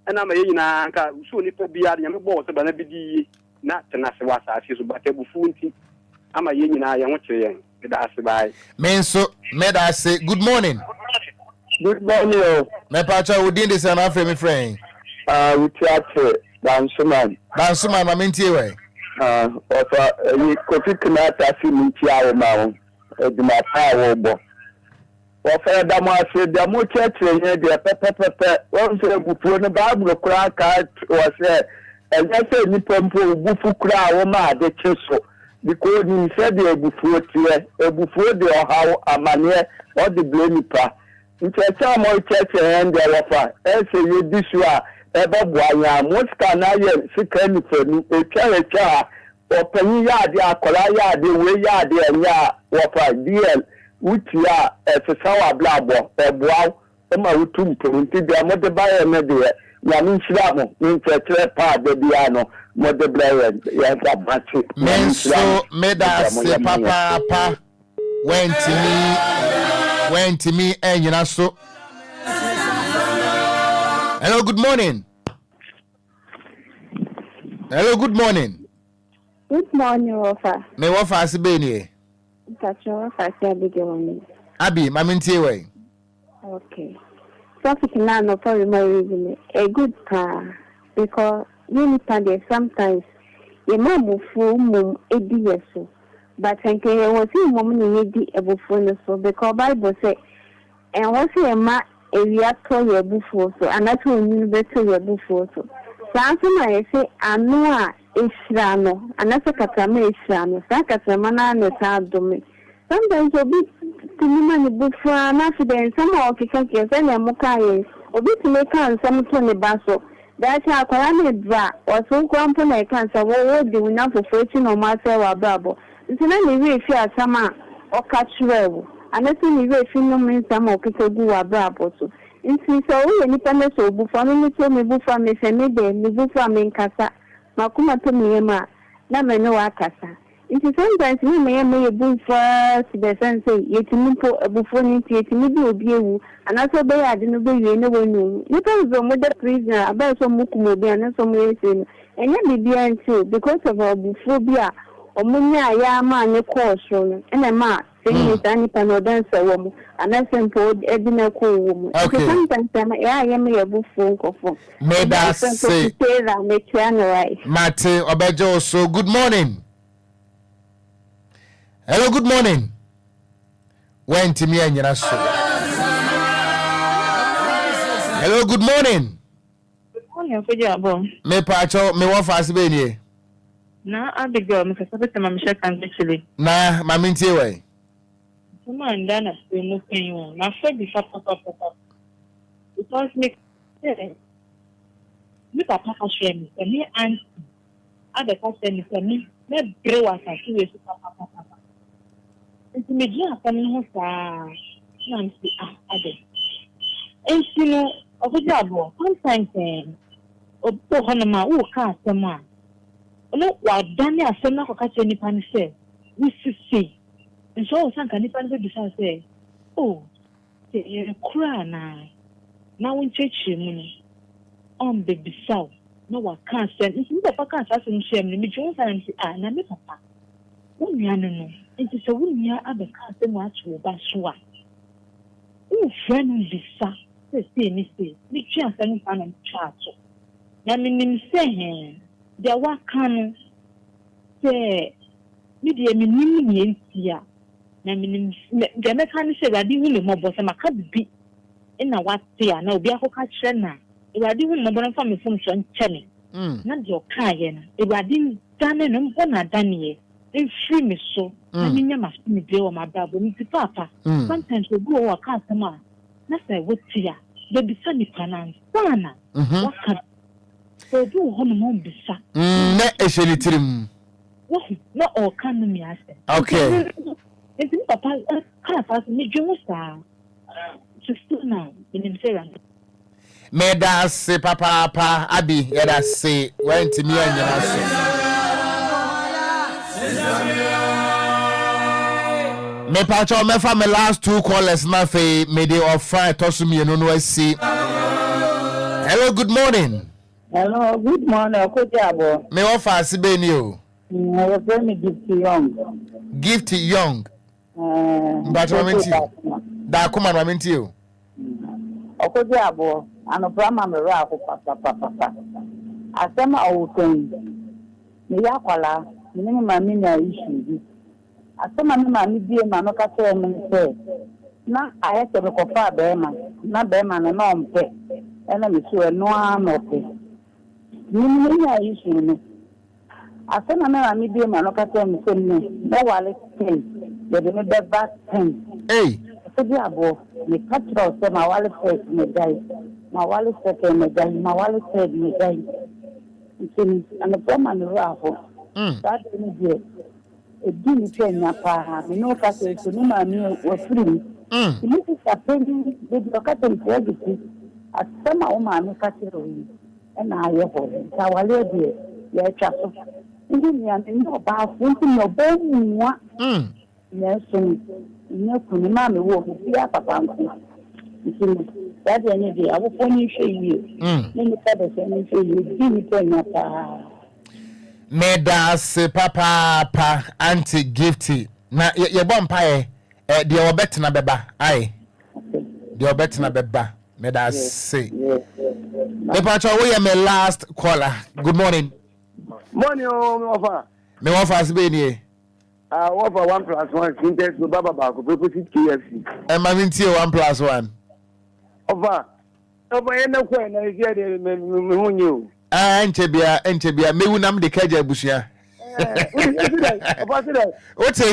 And I'm a young soon if be a young boss, but I be not an as I feel, but a buffoon. I'm a young I want to that's by. Men so, may I say, good morning. Good morning. My pacha would do this and after me friend. We chat Dansuman. Dansuman, my minty way. You could not have seen Chiao now. My power. Offer Damasi, the more church, the pepper, once before the Bible crack was there. And that's a MiPROMO Bufu Kra, the Cheso. Because he said before the how a mania or the blame pa. It's a time more church and the offer. As you this year, ever boy, most can I second for me a character or penny yard, the Akolaya, the way yard, and ya, offer DL, which ya as a sour blabber, a wow, a marutum to the mother by a media. Yamin Shlamo, means a trap, the piano. Mother Blair, yes, men so made us say papa went to me and you know so. Hello, good morning. Hello, good morning. Good morning, Ofa. Me what fast be That's your first beginning. Abi, my minty way. Okay. Traffic now no for reason a good car because you can sometimes your mom full mum so but I can was in woman in a buffon so because Bible say and what's a ma a reactor your buffo so and that's when you better your buffo so something I say I know is rano and that's a catame is rano Sakasamana no domain. Sometimes you'll be to me buffo and after some of the countries and a mokai or be to make some Tony Basso. That's how I dra or so company cancer. What do we not for fortune or master or bravo? It's an anyway fear summer or catch well. And that's anyway phenomenon some of people do a bravo. So, in since all independence or buffon, me told me buffon, me say, maybe me buffon in casa. Makuma to me, ma, never know a casa. It is sometimes we may a boom first, the sense, yet to me for a buffon, yet to me be you. And also, they are the no you know. You can go with the prisoner about some Mukumobi and some reason. And yet be behind too because of our buphobia or Munya Yama and the course and a ma saying it's any panel dancer woman and that's simple Edina cool woman. Okay, sometimes I am a buffon. May that say, make right. Mate Obejo, so good morning. Hello, good morning. When to me and your hello, good morning. Good morning, Okogyeabour. Me pacho, me wa fast be ni. Na Abigail, me kasa beta ma me share kan actually. Na ma mintie we. Tuma ndana se no pen na fe bi papa. Because me papa ka share me, me auntie. Ada ka share me bre wa sa ti we su papa. Nti me ji apa me ho sa na nti ade. And you know, Okogyeabour, sometimes Obo Honoma, who can't say, man, no, what Daniel Sona Cocache Nipan say, we see. And so, some can Nipan say, oh, you're a cry now in church, on baby south, no one can't send. It's not a can't ask him, shame, me, Jones, and say, ah, na me papa. Oh, me, I don't know. nti sɛ wonia abɛka sɛ mu atwe wo ba so a wofrɛ no bisa sɛ ne se ne twe asɛ no fa no twa ato na menim sɛ deɛ waka no sɛ me deɛ menim ne ɛnti a na menim deɛ mɛka no sɛ Awurade hu ne mmɔbɔ sɛ maka bibi na wate a na obi akɔka kyerɛ na Awurade hu ne mmɔbɔ no mfa me fom so nkyɛ me na deɛ ɔkaeɛ no Awurade dane no mbɔ na adaneɛ mfiri me so na menya m'asomdwe wɔ m'abrabɔ nti papa sometimes obi wɔ ɔka asɛm a na sɛ wote a bɛbisa nipa no ansa na waka sɛ obi wɔ hɔ no ma ɔmbisa na ɛhyɛ ne tirim na ɔka no me asɛm okay nti papa kaa fa so medwe ho saa sisto na menim sɛ Awurade meda ase papa abi yɛda se wantimi anyina so me pacho me fa me last two callers na fe me dey offer to so me no asi. Hello, good morning. Hello, good morning. Okogyeabour. Me offer asibe ni o. I was me Gift Young. Gift Young. But momenti. Da kuma momenti o. Okogyeabour, anopra ma me ra ko papa. Asema awukan. Me yakwala, me ni ma mi na issue. Asema me ma mi die ma no ka tell me say na ayete me kofa bema na bema na no mpe ena me so eno anope ni ya issue no asema me ma mi die ma no ka tell me say no wale ten de me be back ten Okogyeabour me ka tell say ma wale first me dai ma wale second me dai ma wale third me dai nti ana bema no rafo that ni die edini penya pa me no ka se so ma mi o free ni ti sapendi de dokata mpegi asema o ma mi ka se ro na aye ho ta wale de ya twa so ndi ni an ni oba fu nti no ba nwa na so ni ku ni ma me wo bi ya papa nku nti da de ni de awo fo ni hwe yi ni ka de se ni hwe yi di ni penya pa Meda se papa anti gifty na ye bom pae de obetena beba ai de obetena beba meda se me pacho we am my last caller. Good morning. Morning offer me offer sibe ni offer 1+1 quintet no baba ba ko proposite KFC e ma minti 1+1 offer ena ko na ise de me hunye o enchebia mewu nam de kaja busia Ote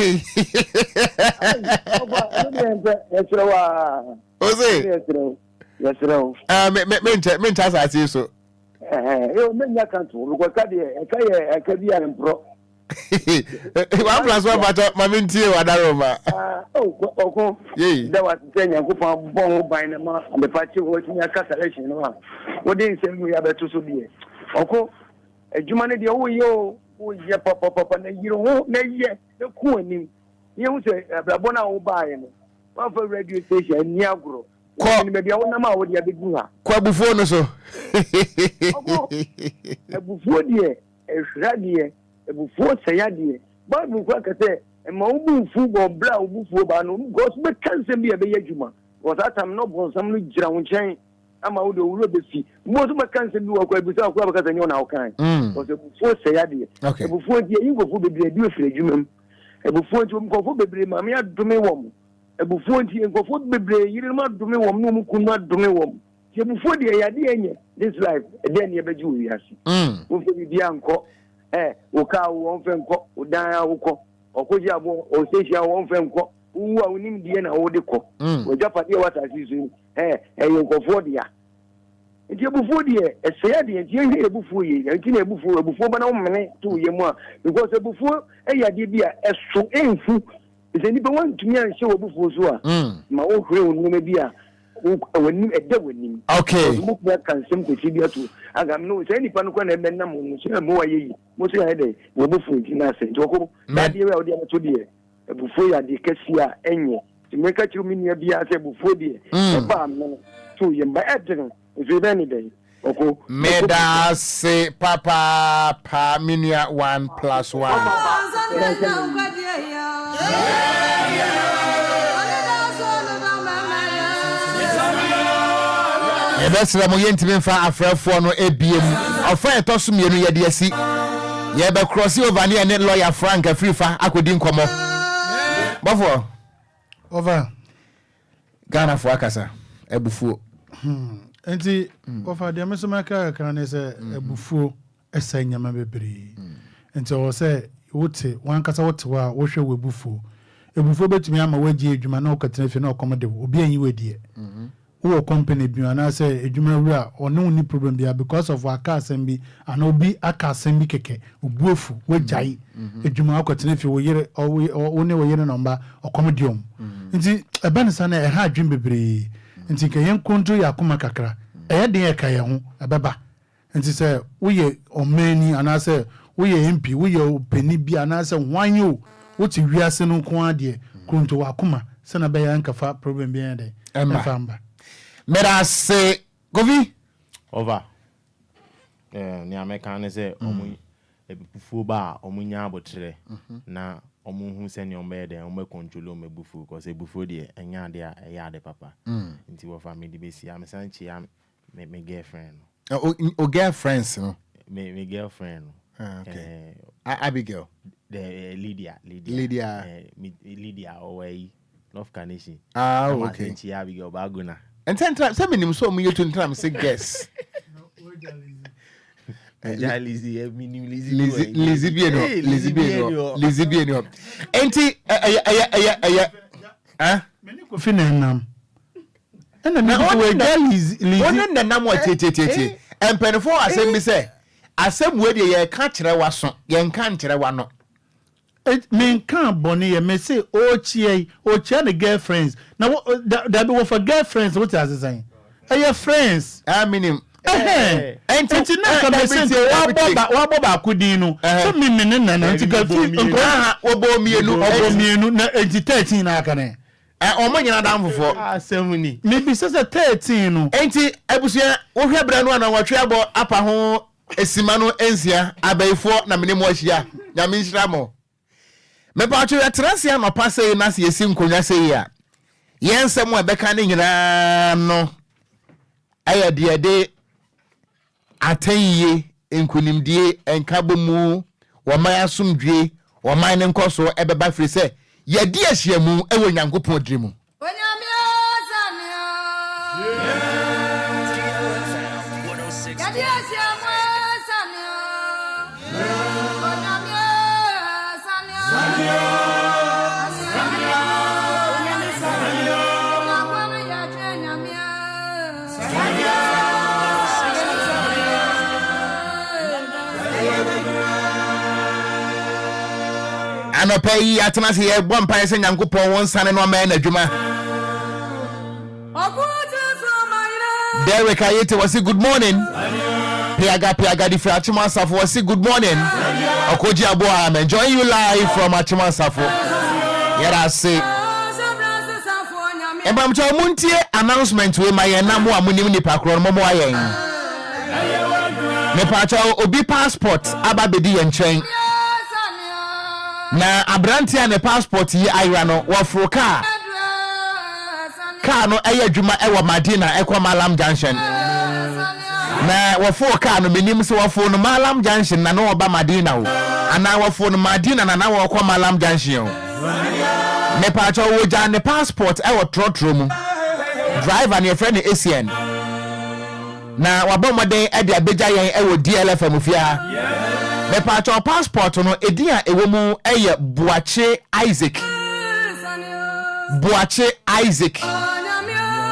me ncha sa so me nya kan to because ka de ka bi an pro 1+1 but ma mintie wadaroma oko da wa tenya ko pa bon ban na ma me pa che ho tinya ka selection no ha wo de nsem ya beto so die oko adwuma ne de wo ye papa na yiro ho na ye e ku anim ye hu se abrabo na wo baaye no wa fa radio station ni agro ko ni be bia wo na ma wo de abegu ha ko abufuo no so oko abufuo die ehra die abufuo saya die ba bu kwa kase ma wo bufu go bra wo bufuo ba no go so be kansem bia be yadwuma wo satam no bo sam no gira wo nchen ama wo de wuro be fi mo so be kansem bi wo kwa bisa kwa bakasa nyo na wo kan wo se bufuo saya die abufuo die ingofo bebre di ofre adwuma abufuo ti ingofo bebre ma me adome wom abufuo ti ingofo bebre yire ma adome wom no mu kunu adome wom ti abufuo die ya de enye this life e de ne be ju wi asi wo fe bi anko woka wo mfenko udan awuko Okogyeabour o station wo mfenko wu a unim die na wo de ko wo japade wata sisu yenkofo dia nti ebufuo die eseya die nti ebufuo ye nti na ebufuo bana wo mene to ye mu a because ebufuo eyade bia eso enfu izeni be wantumi anhye wo ebufuo so a ma wo hwere onum bia wanim edda wanim okay mo kwa kansem ko tibia to aga no say nipa no kwa na menna mo so mo wa yeyi mo so ya de wo bufu ti na se to na de we o de to de bufu ya de kasia enye ti me ka chiru minia bia se bufu de ba no to ye mba edren so be ni de oko meda se papa minia 1+1 Yebesra mo yentimi fa afrafo no ebiem ofra etoso mienu yede asi yebe cross over ne ne lawyer Frank Afrifa akodi nkomo bofo over Ghana for akasa ebufuo enti ofa de mesomaka kan se ebufuo esa nyama bebre enti o se wote wankasa wote wa wo hwe webufuo ebufuo betumi ama waji adwuma na okatena fi na okomode obi anyi wedie wo company bi na say adwuma wura ono ni problem bia because of aka asem ana obi aka asem keke obuofu wajai adwuma akotena fi wo yere o ne wo yere number okomodium nti eba ne sana e ha adwum bebre nti ke yen kontro ya akoma kakra e de e ka ye ho ebeba nti say wo ye omani ana say wo ye MP wo ye opani bi ana say hwanyo wo ti wiase no ko ade kontro wa akoma sana be ya nkafa problem bi en de efamba Mera se Govi over ni American say omu ebufuo ba omu nya abotre na omu hu se ni ombe de omu control omu ebufuo because ebufuo de enya de a eya de papa nti wo family de besi am sanchi am me girlfriend o girlfriends no me girlfriend okay Abigail the Lydia away North Carnation okay sanchi Abigail baguna and ten times some minimum so me to time say guess Lizzie enti meni ko finenam ena me ko we nam wa tete empenfo asem bi say asem we de ye ka kire waso ye nka nkire wa no me nka boni ye me say o chie the girlfriends na that be for girlfriends what as saying your friends I mean enti na ka me say wa boba akudi no so me na enti ka fi obomienu na enti 13 na aka ne omo nyina dan fofo asem ni me bi say 13 no enti abusua wo hwe bra no na watwe abo apa ho esima no ensia abaifo na mene mo ahia nyame nhira mo me pa atwe transia no pase na se yesi nkonya se ya yensem e beka ne nyina no aya de atanye enkunimdie enkabomu wo man asomdwe wo man ne nkoso ebeba firi se ye di ahyiamu ewo nyankopon drimu no pay atena se ye bom pan se nyankopon won sane no ma na dwuma Derek Ayete was good morning Piaga di Achima Safo was good morning Okogyeabour I'm enjoying you live from Achima Safo yera say Embam cha muntie announcement we my na mo amunim ni pakro mo ayen me pa cha obi passport ababedi ye nchen na abrantia ne passport yi ayra no wofro car no eya dwuma ewo Madina ekwa Malam Junction na wofro car no menim se wofro no Malam Junction na no oba Madina o ana wofro no Madina na wokwa Malam Junction me pa cha wo ja ne passport ewo trotro mu driver ne friend ACN na wabomoden e de abeja yen ewo DLFM fia me pa cho passport no edian ewo mu eye Buache Isaac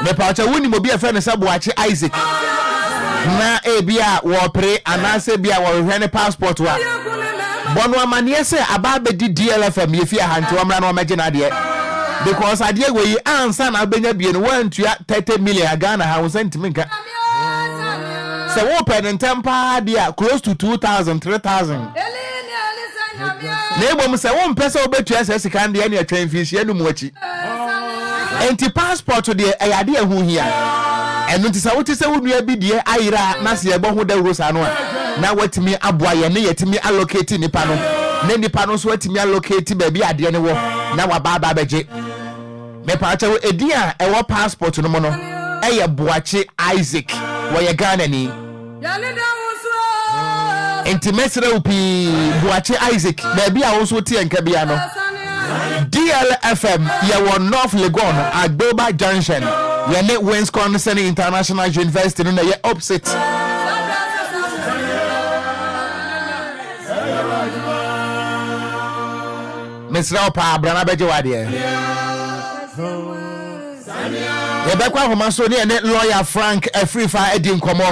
me pa cho woni mo bi efe ne se Buache Isaac na ebia wo pre anase bia wo hwe ne passport wa bono amane se aba bedi DLFM ye fia hanti wo mra na o meje na de because ade we ansa na benya bie no wantua 30 million Ghana ha sentiment nka se wo pen tempa dia close to 2000 3000 Nebo se wo mpesa obetua se sika ndia na atwan fishi enu mu achi enti passport de ayade ehu hia enu ti se wo ti se wo nua bi die ayira na se ebo ho da rosa no na watimi aboa ye ne yetimi allocate nipa no na nipa no so atimi allocate ba bi ade ne wo na wa ba beje me pa cha edi a ewo passport no mo no eye Boache Isaac wo ye Ghanaian intimate upi Boache Isaac na bi a wo so tie nka bia no DLFM ye wo North Legon Agboba Junction ye ne Wisconsin International University no ye opposite Mr. Opa Brana beje wade ye be kwa homa so ne lawyer Frank Afrifa edi nkomo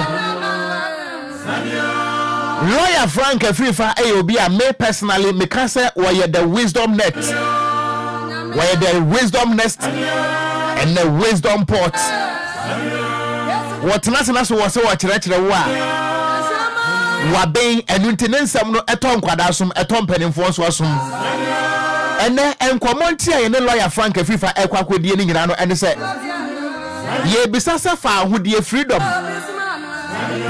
lawyer Frank Afrifa Obia me personally me can say why the wisdom net why the wisdom nest and the wisdom pot what na so was what chire wa ben enuntenensam no eton kwadasum eton panimfo so asum ene enkomonti aye ne lawyer Frank Afrifa ekwakodie ni nyina no ene se ye bisasa fa ahodie freedom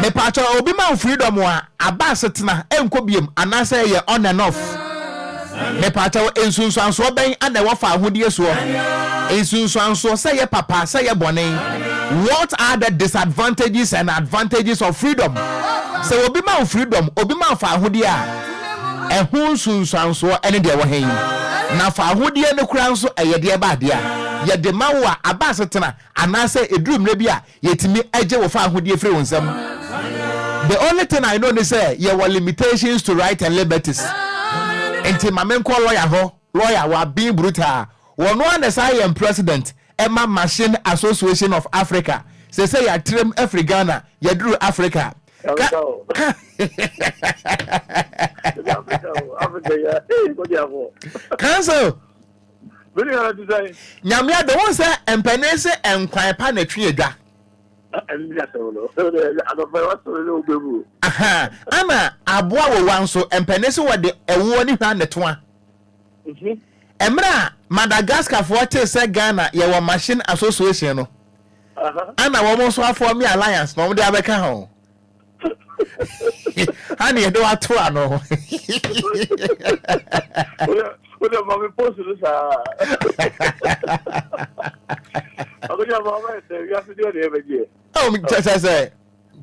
me pacho obi ma freedom wa abasetena enkobiem anase ye on and off me pacho ensunsuanso ben ana wo fa ahodie so ensunsuanso say ye papa say ye bone. What are the disadvantages and advantages of freedom? So obi ma freedom obi ma fa ahodie a ehun sunsuanso ene de wo hen na fa ahodie ne kura nso eye de ba de a ye de ma wo abasetena anase edrum na bia yetimi eje wo fa ahodie free wonsam. The only thing I know is say there were limitations to rights and liberties. Enti mamen call lawyer wa being brutal. One the president Emma Machine Association of Africa. Say ya trim every Ghana, ya drew Africa. Council. Nyamia the one say empenese enquire panetri da. Ama aboa wo wanso empenese wo de ewo ni hwa netwa emra Madagascar for che se Ghana ye wo machine association no ana wo mo so afọ me alliance no de abeka ho ani do ato ano What about me posting this? Oh,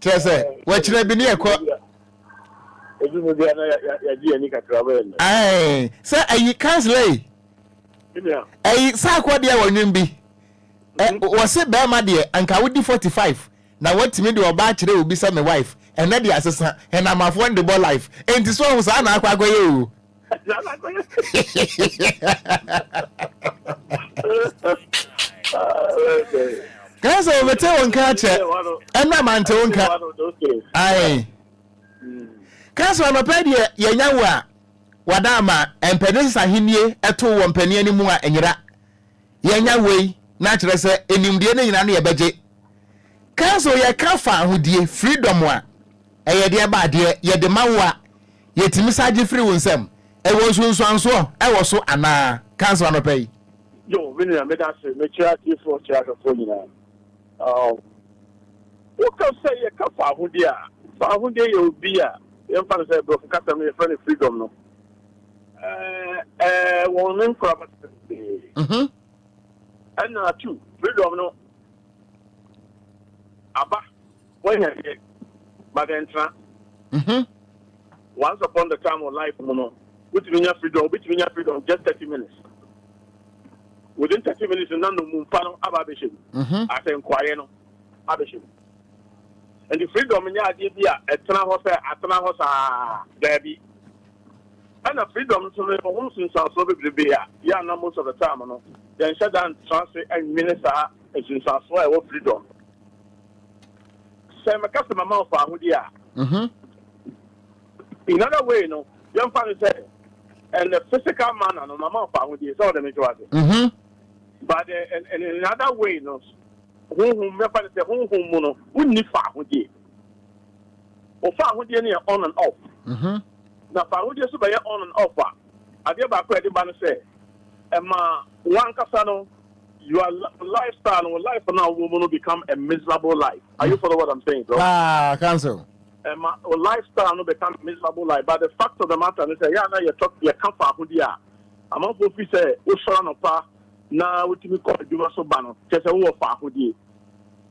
just say, what you be near? Aye, sir, you can't lay. Aye, sir, what dear one you be? Was it Bama dear, and Kawudi 45? Now, what to me do about today will be some wife, and then the assistant, and I'm a friend the ball life. And this one was Anna Quago. Guys, over town catcher, and my man to uncle. Aye, Cass on a pedia, Yanyawa, Wadama, and Penisa Hinie, a 2 penny anymore, and you're Yanyaway, natural say, in Indiana in any budget. Casso, ya kafa, who dear freedom one, a dear bad dear, yet the mawa, yet Miss free with some. I was so I was so ana cancel no pay. Yo, when I made us make sure for you what can say a kafa hudia? Fahudia you be a young father said, bro, custom your friend freedom no. One name crab. And two freedom no. Abba, when I get but then once upon the time of life, no. Between your freedom, just 30 minutes. Within 30 minutes, none of Mumpano Ababishim. I say Enquires, Abishim. And the freedom in your idea, a Tanahosa, Debbie. And the freedom to live for since our Soviet Bia, yeah, most of the time, no. Then shut down transfer and minister, and since our soil freedom. Say, my customer mouth for Hudia. In other way, no, young family said. And the physical man and normal power is all the major. But in another way, no, whom mono wouldn't need far with you. Or far with you on and off. Now, far with you by on and off. I did about credit banner say, Emma, one Casano, your lifestyle or life for now will become a miserable life. Are you follow what I'm saying, bro? Cancel. lifestyle no become miserable life. But the fact of the matter is that now you talk you come for Hudia. I'm not going to say Usha no pa na utimi call you so bano. Just a war for Hudi.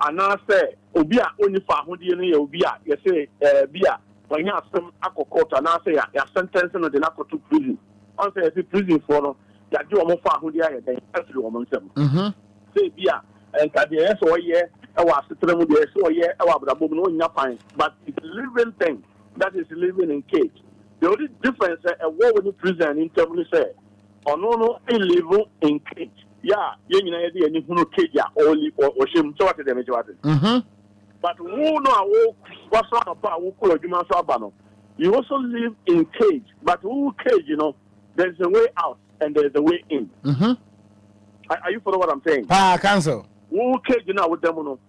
And now say Obia only for Hudi and Obia. You say Bia when you have some court and now say you sentence no the nako to prison. On say if prison for no you do more for Hudia then every woman them. Say Bia and Kadia so yeah. But it's a living thing that is living in cage. The only difference is a war with the prison in terms of say, no, live in cage. Yeah, you know, cage or shame to what them. But who know what's on about you also live in cage, but who cage, you know, there's a way out and there's a way in. Are you following what I'm saying? Cancel. Who cage you now with them?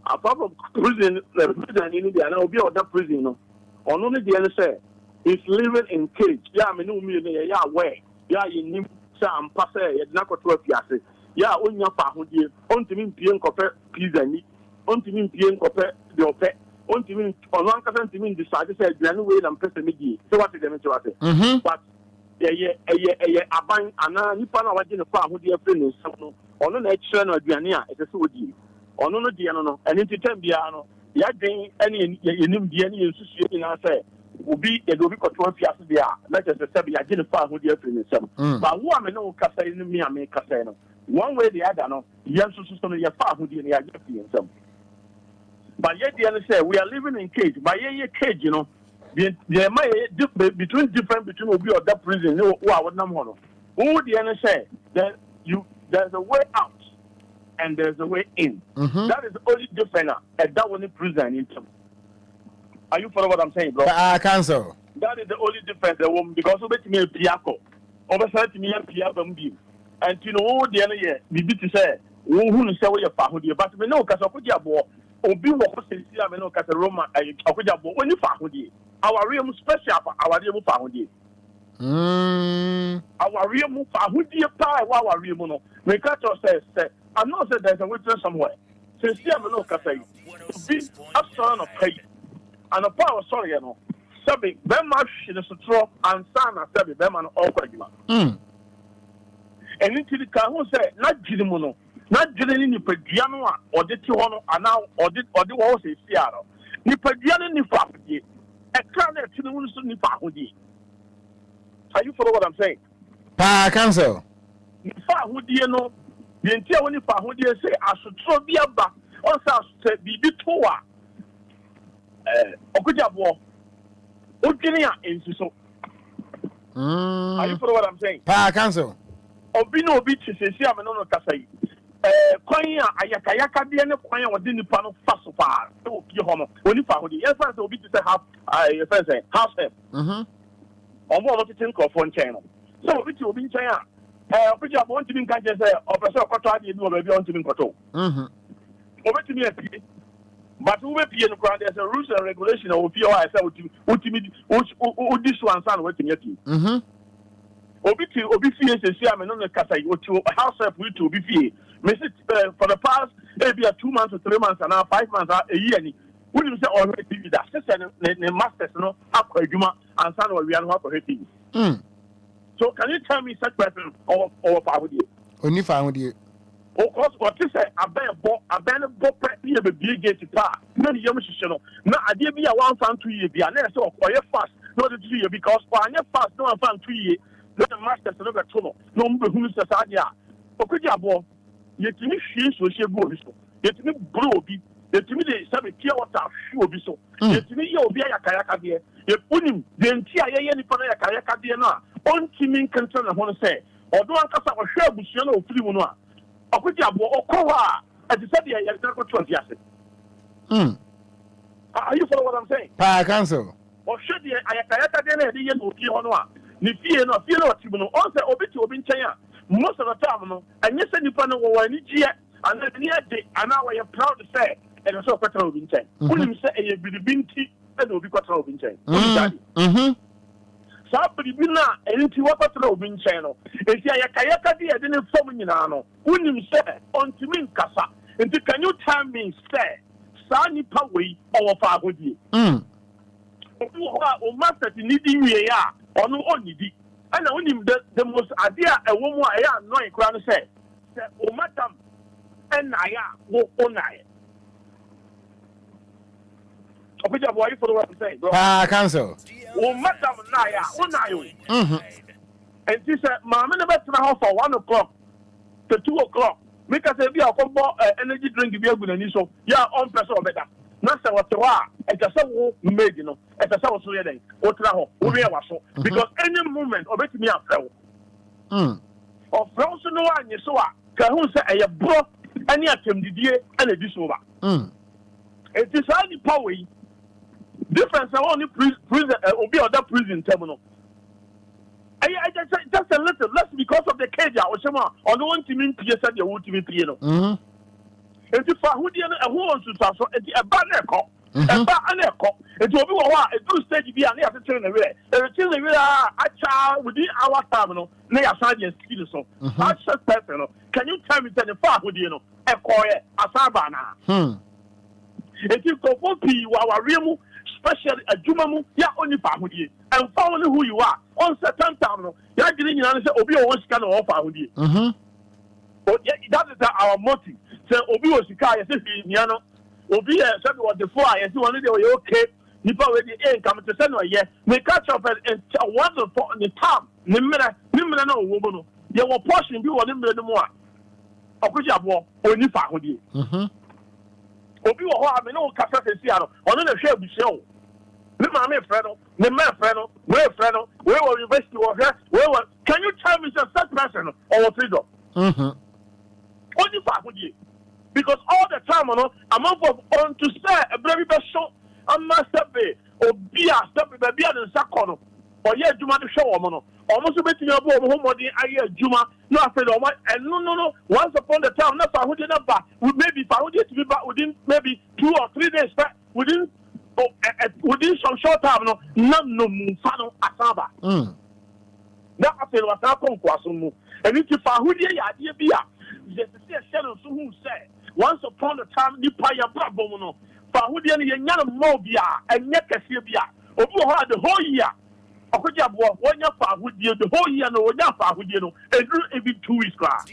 Apart from prison in India, and I'll be out that prison. No, on only the other side, he's living in cage. Yeah, I mean, yeah, where? Yeah, you need some pass. It's not got to be. Yeah, on your family, on to me, being copper, pizza, on to me, being copper, the opet, on to me, on one person to me, decided to say, January and person me. So what is the But a bank and now you find out in the farm who they are feeling something. On an action or Ghanaian, it's a soldier. On no diano, and into Tembiano, Yading, any Diani association, I say, will be a Dovico 12 years to be a letter to say, I didn't find who they are feeling some. But one no Casa in me, I make Casano. One way the other, no, young system, your father who didn't have some. But yet, the other say, we are living in cage. By your cage, you know, there might between Obia or that prison, no, what would not know. Who the other say that there's a way out. And there's a way in. That is the only difference at that one in prison in term. Are you following what I'm saying, bro? Cancel. That is the only difference because of it me a piako. Over to me a piabam. And you know the other year, we beat to say, who say we are Fahudi, but we know Okogyeabour Ocran was say I know Roma Okogyeabour when you Fahudi. Our real special our real Fahudi. Our real Fahudi pie, our real mono. We catch us say. I'm not saying there's a witness somewhere. Since I'm not say, be a son of pay and a power, sorry, you know. Sabi, very much in the straw and son of Sabi, Beman or Quagima. And into the car who say, not Gilimono, not Gilini Pediano or the Tihono, and now or the walls in Seattle. Ni Pediano ni Fahudi, a crown at Tinusu ni Fahudi. Are you follow what I'm saying? Cancel. Fahudi, you know. The entire one if I would say, I should throw the back. Also, say, be toa. Okogyeabour Ocran into so. Are you follow what I'm saying? Cancel. Obino Obi to say, I'm not Kasai. Konya, Ayakayaka, the end of Konya, or didn't panel fast so far. So, you homo. When you found the yes, Obi to say half, half step. On one of the think of one channel. So, which will be China. Okogyeabour want to be can't just say, Professor Koto, you know, maybe on to be Koto. Over to me, but who will be in the ground, there's a rules and regulation of POI, this one, son, waiting at you. Obi fears to see, I'm on the Casa, to house up with to be fear. For the past, maybe 2 months or 3 months, and now 5 months, a year. Wouldn't say already that the masters, no, up Juma and son, we are not for her. So can you tell me such person or Fahudi? Only Fahudi. Of course, what is a bear book near the big gate to par. Many young children. Now, I did be a 1 fan 2 years, be an answer or fast, not a 2 year, because for a fast, no one fan 2 years, not a master to look at trouble. No, who is the Sadia? Okogyeabour, yet to me, she is so she goes. Yet to me, Broby, yet to me, they said, Pure water, sure be so. Yet to me, you'll be a Kayaka dear. Yet put him, the entire any for a Kayaka dear now. On Timing concern, I want to say, although I can't have a share with you know, Flimuna, Okogyeabour Ocran, as you said, I have never 20 years. Are you follow what I'm saying? Cancel. Or should I have the year of Kionwa? Nifie no, fear no, Tibuno, also Obiti Obinchaya. Most of the time, and yes, any panel or any year, and then near day, and now I am proud to say, and also Quattro Vincent. Wouldn't say a bit of Binti and will be Quattro Vincent. Somebody be not into what Quattro Vincent. If Yayaka didn't form in Ano, wouldn't say on Timin Casa. And can you tell me, say, Sani Paway or Fahudi? o master needing me ya or no only di. And I only the most idea a woman I am not crown say o madam and I wo onai. Okogyeabour, you follow what I'm saying, bro? Cancel. O madam Naya, onai. And she said, Mamma never to the house for 1 o'clock to 2 o'clock. Make us a be a combo energy drink be a good and so yeah, on person better. Not say what you are, and just so made, you know, and just so day, or travel, or because any moment of it me a fell. Or France no one, you saw, Kahun say a bro, any attempt the year and a disover. It is only power. Difference only prison, Obia that prison terminal. I just a little less because of the cage or some on the one team in Pierce and the wood to be piano. And if I would a woman to transfer a banner cop, a banner cop, it will be a good stage be an air to turn away. There is still a child within our terminal, lay aside your skill so. That's a personal. Can you tell me that the far would you know a coy a sabana? It is for our real. Especially a Jumamu, ya only family, and following who you are on certain time. Ya getting an answer, Obia was kind of offer with you. But that is our motive. So Obi was the car, yes, Yano, Obia said what the fire, yes, one day were okay. You probably ain't coming to send her yet. May catch up and one of the time, Nimena, no woman. You were portion, you were limited more. Okogyeabour, only family. Obi wɔ hɔ a me no kasa sesi ano ɔno na hwɛ abusua o me maame frɛ no me mma frɛ no we frɛ no we wɔ university wɔ hwɛ we wɔ can you tell me say such person ɔwɔ freedom only for agodie because all the time no amount of on to say ɛbrɛ bi bɛso ama sɛbe obi a sɛbe baabi a ne nsa kɔ no ɔyɛ adwuma de hwɛ wɔn no ɔmo nso betumi abo ɔmo ho mmɔden ayɛ adwuma no afei na ɔmo no once upon the time na fahodie na ba maybe fahodie to be back within maybe 2 or 3 days within some short time no na no mumfa no asaba na afei na wasa kɔ nkoaso mu ɛni ti fahodie yɛ adeɛ bi a yɛ sɛ ɛhyɛ no so hu sɛ once upon the time nipa yɛ ba bɔ mu no fahodie no yɛ nya no mmɔ bi a ɛnyɛ kɛseɛ bi a obi wɔ hɔ a the whole year Okogyeabour, when you far with you, the whole year, no, when you far with you, every 2 weeks, crap.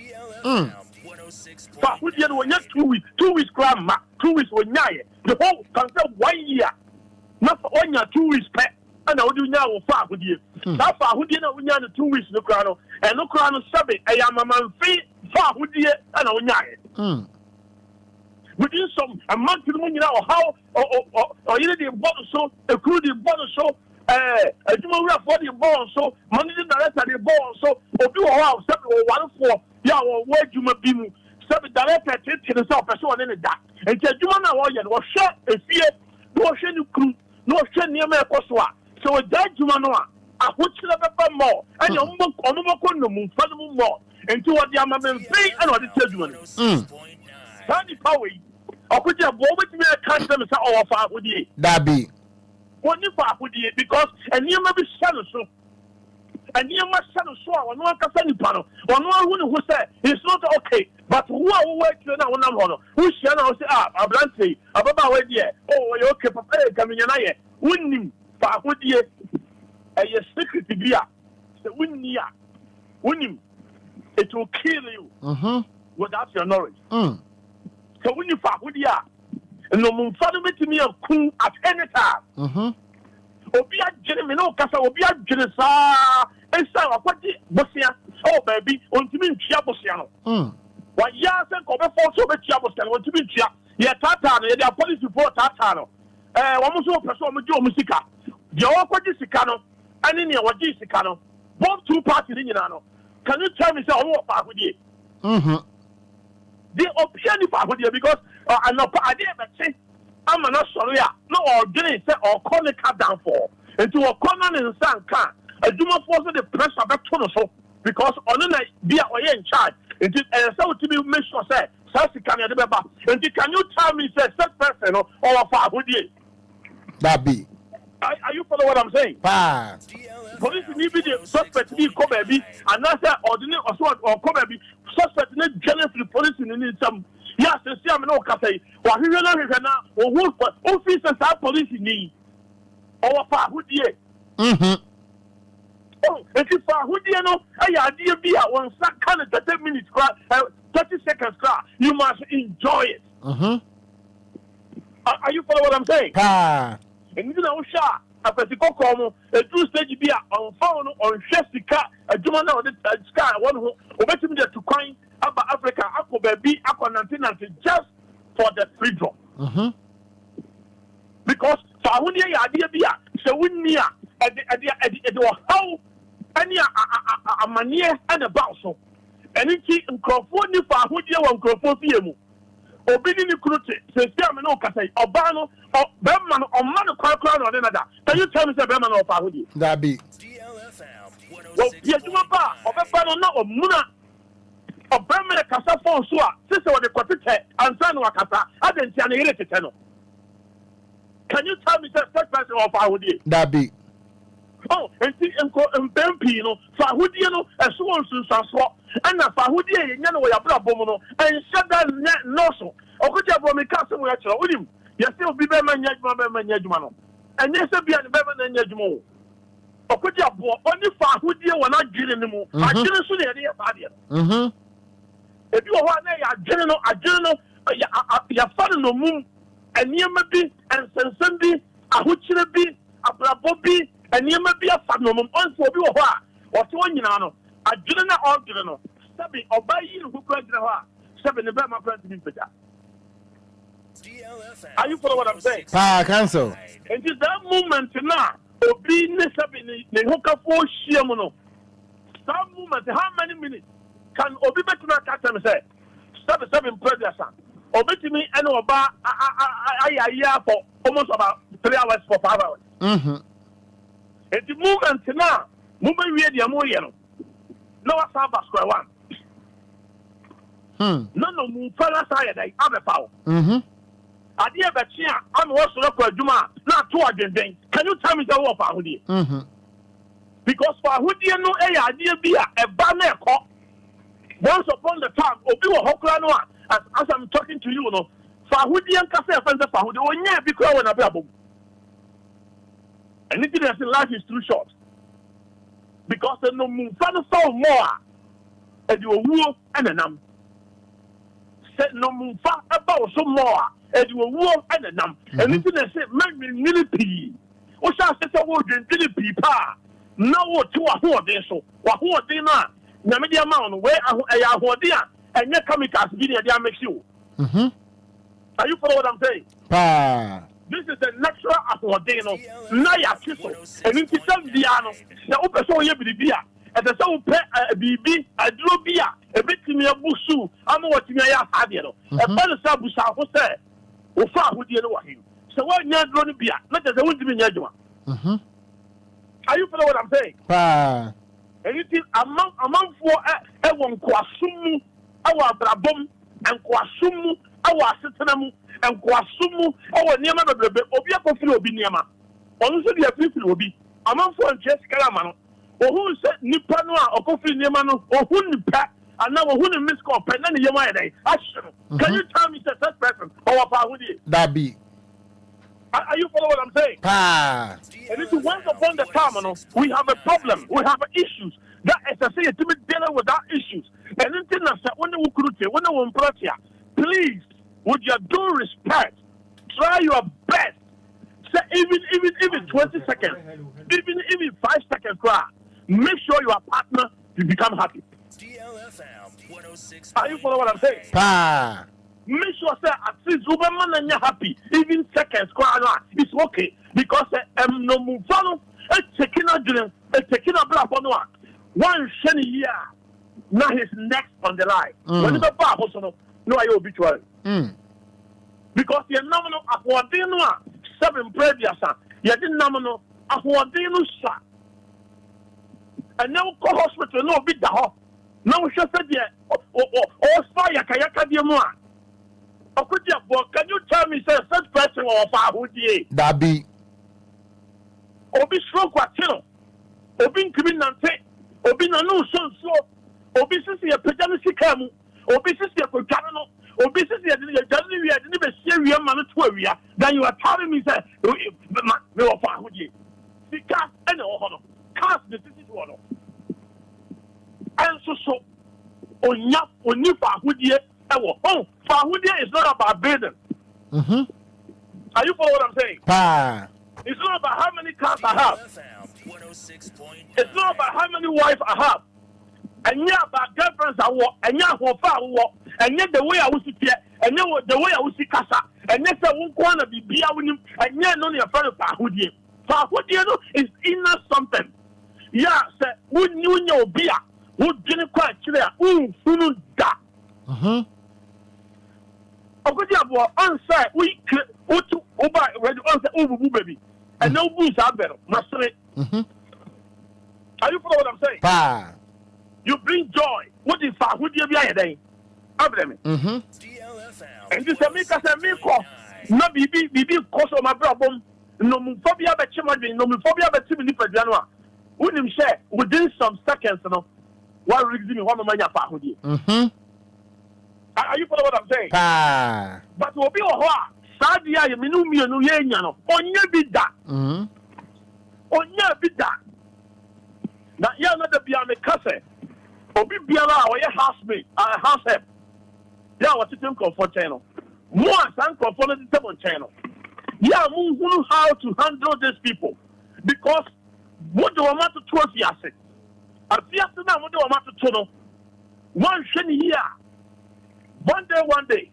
Far with you, when you're 2 weeks, crap, 2 weeks, when you're the whole concept 1 year, not for 1 year, 2 weeks, pet, and I would do now far with you. That far with you, when you're the 2 weeks, no crown, and no crown, subject, I am a man free, far with you, and I would within some a month, you know, how or you did bottle so, a crude bottle so. A human for the ball, so managing director the ball, so Obi wow, 714, yeah, or where you may be 7 director to the south, person in the dark. And said, you was shot a fear, no shiny crew, no shiny near Mercosua. So a dead Jumanoa, I would never more, and your monk on the moon, further more, and to what the Amaman pay and what the children. Sandy Power, Okogyeabour, with me, I can't tell us how far with you. That be. Only for Agodie because and you may be shallow so. And you must shallow so. Or no one can send you panel. Or no one who say it's not okay. But who are working now on honor? Who shall now say, I'm bluntly, about where dear. Oh, you're okay, Papa, coming in here. Winning for Agodie. A secret to be a winning. It will kill you without your knowledge. So when you for Agodie. No mun fado metimi akun at any time. Obia jere me no kasa obia jere sa ensa akwati bosia oh baby ontimi ntwa bosia no. Wa ya se ko be force be tia bosia no ontimi ntwa. Ye tata no ye dia police report tata no. Wo mo so person mo je o musika. Dia wo kwaji sika no ani ne wo je sika no. Both two parties ni nyina no. Can you tell me say o wo fa agodie? The opinion for Agodie because I know I didn't I'm not sorry. No, or didn't say or call the cut down for. And to a common in San Khan, I do not force the pressure back to so because on the be in charge. It is so to be make sure say, and can you tell me say such person or for Agodie? That be. Are you follow what I'm saying? Police need be the suspect be come baby, and that's ordinary or come baby. Suspect need generally police in some. Yes, I'm no say. What he really now, or officers are police need. Our Fahudie. Oh, if you Fahudie, no, I idea be at 1 second, 30 minutes, 30 seconds, you must enjoy it. Are you following what I'm saying? And you know, shot. A particular como a 2 stage be on phone on Jessica, a Juma now the sky, one who bet me to coin about Africa, Aqua baby, Aqua 1990 just for the free drop. Because Fahunia idea be so we near at the how any a mania and a bounce. And it's in Crawford, Fahunia one Crawford. Obedient Kruti, says German Okasay, Obano, or Berman, or Manu Crown or another. Can you tell me the Berman of Fahudi? That be. Well, yes, you are, or Berman or Muna, or Berman Casa Fonsua, sister of the Quatit, and San Wakata, I didn't see any irritated. Can you tell me the first person of Fahudi? That be. Oh, and see, and Bempino, Fahudiano, and so on, so and a Fahudi, you know, we are Bomono, and shut down Nosso. Okogyeabour Ocran, we are with him. Yes, still be Berman Yajman, and yes, be a Berman Yajmo. Okogyeabour, only Fahudi were not getting them. I didn't see the idea. If you are a general, your father no moon, and you may be, and Sensendi, a Huchinabi, a Brabobi, and you may be a Fanomum, on for you or to one, you know. I didn't know, Sabi, or by you who cried the heart, 7 November, President Peter. Are you following what I'm saying? Cancel. And it's that moment now, Obi Nesabi, the hooker for Shiamono. Some moment, how many minutes can Obi Betuna catch and say, 7 President? Obi to me, and Oba, I for almost about 3 hours for 5 hours. It's the moment now, moving with the Amoyano. No, I saw square one. No, Mufala side, I have a foul. I dear Bachia, I'm also a Juma, not 2 again. Can you tell me the war for Hudi? Because for Hudi, no idea be a banner cop. Once upon the time, Obia Ocran, as I'm talking to you, no, for Hudi and Cafe Fender for Hudi, when you be crowing a babble. Anything that's in life is too short. Because the no Mufana saw more, and you were and a num. Said no Mufa about some more, and you were and a num. And anything that said, make me millipede. What shall I say? I will drink millipede, pa. No, what you are who are there so. What who are there now? Namadia Mountain, where I are there, and your kamikaze video there makes you. Are you following what I'm saying? Pa. This is the natural Afrodeno, Naya Chisel, and in Diano, the Opa so Yabia, and the so BB, a Drobia, a bit to me a busu, I'm watching me a Hadiano, a Palasabusa, who said, or far would you know him? So why not Dronibia? Not as I want to be Najuma. Are you following what I'm saying? Pa. Anything among for a one Quasumu, our Brabum, and Quasumu, our Sitanamu. And Kwasumu, our Niama, Obia Kofi Obi Niama. Also, the people Obi. Among for Jessica Lamano, or who said Nipanoa or Kofi Niamano, or who Nipa, and now who the Miss Cop, and then Yamada. Can you tell me the first person or Fahudi? That be. Are you following what I'm saying? And if once upon the time, we have a problem, we have issues. That is to say, to be dealing with that issues. And anything that when we please. With your due respect, try your best. Say even 20 seconds, even 5 seconds, make sure your partner to become happy. Are you following what I'm saying? Make sure say at least woman and you're happy. Even seconds, it's okay because no move on. Taking a black on one shiny year. Now he's next on the line. When the bar also no, I obituary. Because you're nominal affordino 7 previous, you didn't nominal affordino, sir. And now go hospital, no bit the hop. No, she said, yeah, or fire, Kayaka, dear man. Okogyeabour, can you tell me, sir, such person or Fahudi? That be. Obi stroke what you Obi Kiminante, Obi Nanu so, Obi Sisi a Pajamisi Kamu, Obi Sisi a Pajano. obisi ya dini ya jani wi adini be sie wi ma no to awia then you are telling me say me wo fa hodie sika ene wo ho no cast the city to no and so onya oni fa hodie e wo oh fa hodie is not about building. Are you follow what I'm saying? It's not about how many cars I have. It's not about how many wives I have. And yeah, about girlfriends I walk, and yeah, who far walk, and yet the way I was here, and yeah, the way I was casa, and yes, I won't want to be beer with him, and yeah, no, your friend of Fahudi. Fahudi is inner something. Yeah, sir, would you know beer? Would didn't quite clear, soon da. Okogyeabour answer we to over ready answer over baby. And no booze are better. Master. Are you follow what I'm saying? You bring joy. What is far? Would you be a day? Abraham. DLFM. And you say, me, no, BB, cause of my problem. No, phobia, but chimney, no, phobia, but chimney for January. Wouldn't share within some seconds, you know, while reading one of my Yahudi. Are you follow what I'm saying? But will be a hoa. Sadia, you mean, no, no, on your bid that. On your bid that. Now, you're not the beyond the cousin. Obi biara or your housemate, house help. Yeah, what's it comfort channel? More than comfort the channel. Yeah, who know how to handle these people because what do I want to trust you? I say, now what do I want to know? One shiny here, one day,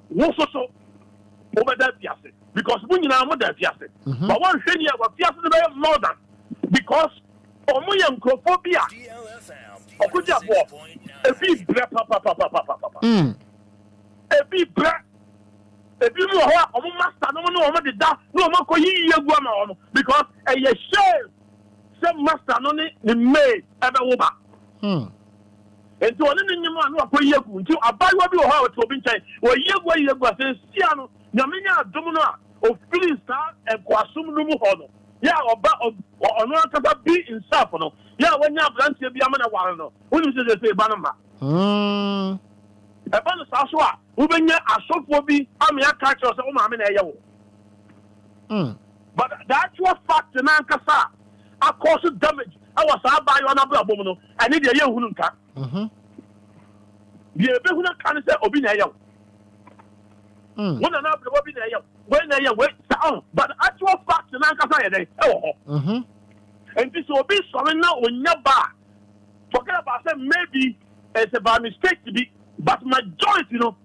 what's so over that piace because when you know that piace, but one shiny here was piace very more than because omoyankophobia. Okogyeabour, ebi bre papa. Ebi bre. Ebi mo ho omo master no omo de da no omo ko yi yegu ama omo because ye shame some master no ni maid ebe wo ba. Enti oni ni nyima no ko yegu nti abayo bi wo ha to obi nchen wo yegu asensia no nyamenya adom no a o feeling star e kwasum no mu ho no. Yeah, ono kasa be himself no. Yeah, when you have branch bi amana ware no. When you say banama. E ba no saso a, wo benya asofo bi amia ka kire so ma me na eye wo. But the actual fact na kasa a cause damage. I was abayo na bra bom no. Ani de ye hunu nka. Bi ebe hunu kan say obi na eye wo. When na bra obi na eye wo. When they wait, but the actual fact is not and this will be something now when you're back. Forget about it, maybe it's about mistake to be, but majority, you know,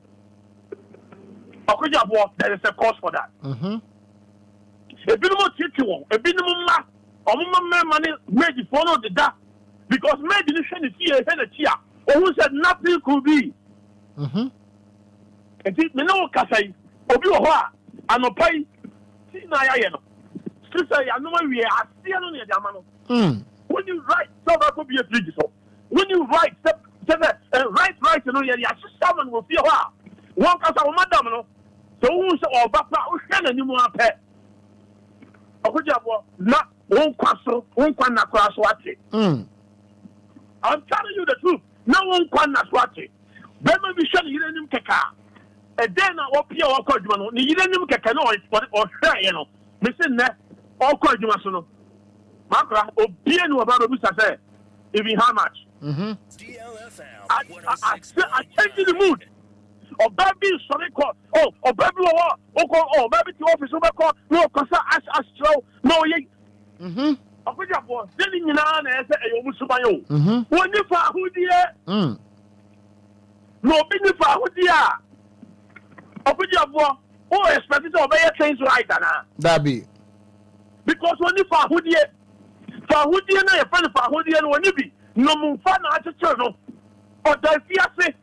there is a cause for that. A bit more teaching, a bit more money made it follow the that because maybe the shiny fear had a cheer or who said nothing could be. And it may know Kasai, Obia. And no pay, see now, sister, I know we are still near the when you write, so that could be a fridge. When you write, write, you know, someone will feel how one cast our madam, so who's or Papa, who can anymore pet. Okogyeabour, not one castle, one can not cross what it. I'm telling you the truth, no one can not watch it. Then we should hear him keka. And then I will all Okogyeabour. You didn't get no or share, you know. Missing that all Okogyeabour. Makra, Obia no about the say, even how much? I change the mood. Or baby, sorry, call. Oh, or baby, oh, baby, to office over call. No, Casa, Astro, no, ye. Okogyeabour, then in Yana, I say, you Musumayo. When you found who dear? No, be for who dear. Okogyeabour, who expected to obey things right now? That be because when you for who dear, na your friend for who dear, when you be no mufana at the channel or the fiancé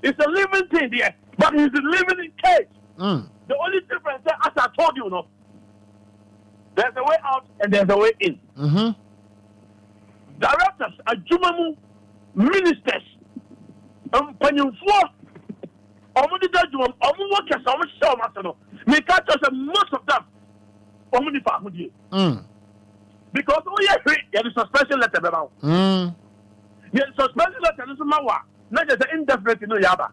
is a living thing there, but he's living in cage. The only difference, as I told you, no, there's a way out and there's a way in. Directors, Ajumamu, ministers, Panyumfo. Most of them because there is a suspension letter about the suspension letter is not just indefinite no yaba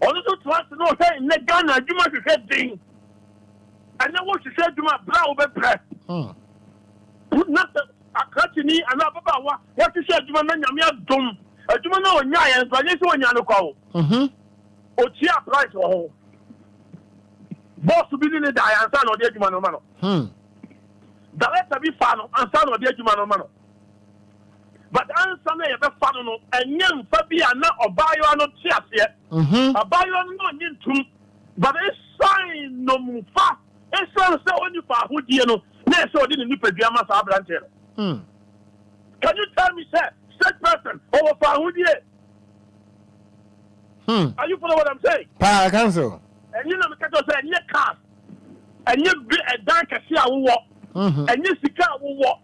ɔno nso to ase na ɔhwɛ nnɛ Ghana adwuma hwehwɛ den ɛnɛ wohwehwɛ adwuma bra wobɛbrɛ na sɛ akrakyeni anaa ababaawa wɔhwehwɛ adwuma na nyame adom adwuma na ɔnyaa yɛn nso anyɛ sɛ ɔnya no kwa wo ɔtua price wɔ ho bɔɔso bi ne da yɛ ansa na ɔde adwuma no ma no director bi fa no ansa na ɔde adwuma no ma no but ansa na yɛbɛfa no no ɛnyɛ mfa bi a na ɔbaayewa no te aseɛ ɔbaayewa no na ɔnye ntom but ɛsan nomfa ɛsan sɛ ɔni fa ahodie no na ɛsɛ ɔde ne nipadua ma saa aberanteɛ no can you tell me sir such person ɔwɔ fa ahodie are you follow what I'm saying? Pa cancel. ɛnyɛ na meka kyerɛ sɛ ɛnyɛ cars ɛnyɛ ɛdan kɛse a wowɔ ɛnyɛ sika a wowɔ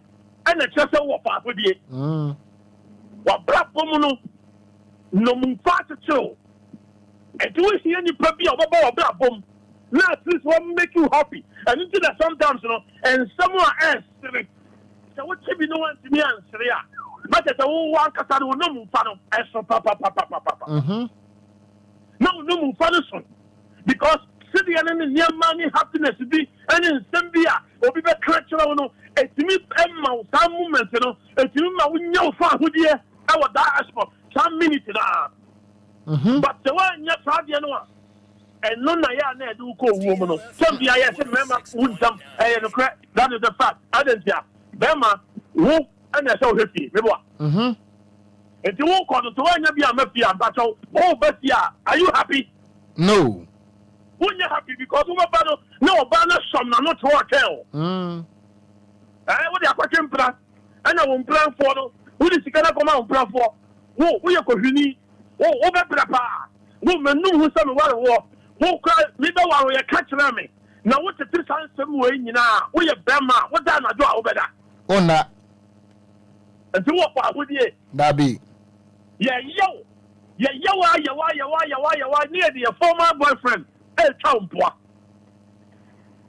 ɛna kyerɛ sɛ wowɔ fa ahodie wabra bom no nomumfa akyekyere ɛnti wohia nnipa bi a wɔbɛbɔ wabra bom na at least wɔn make you happy ɛno nti na sometimes no ɛnsɛm a ɛnsere sɛ wokye bi no wantumi ansere a na kyɛ sɛ wowɔ ankasa no wo nomumfa no ɛso papapapapapa na wo nomumfa no so because sɛdeɛ no ne nneɛma ne happiness bi ɛne nsɛm bi a obi bɛka kyerɛ wo no ɛtumi ma wo saa moment no ɛtumi ma wonya wo fa ahodie ɛwɔ daa aspect saa minute naa but sɛ woanyɛ saa deɛ no a ɛno na yɛ a na ɛde wo kɔ owuo mu no sɛm bia yɛ sɛ mmarima wo ntam ɛyɛ nokorɛ that is the fact adɛnti a bɛrima wo ɛna ɛsɛ wohwɛ fie meboa nti wokɔ no sɛ woanya bi a ma fie a mpakyɛw woba fie a are you happy? No. Wouldn't happy because we were no banner some not to hotel. What they are question plan and I won't plan for no. Who is going to come out plan for? Who we are going over Brapa. Woman knew who some war. Who cry me the one we are catching me. Now what's the three times some way now? We are Bama. What time I do over that? On that. And to what would you? That be. Yeah, yo. Yeah, yawa near the former boyfriend. Townpoa.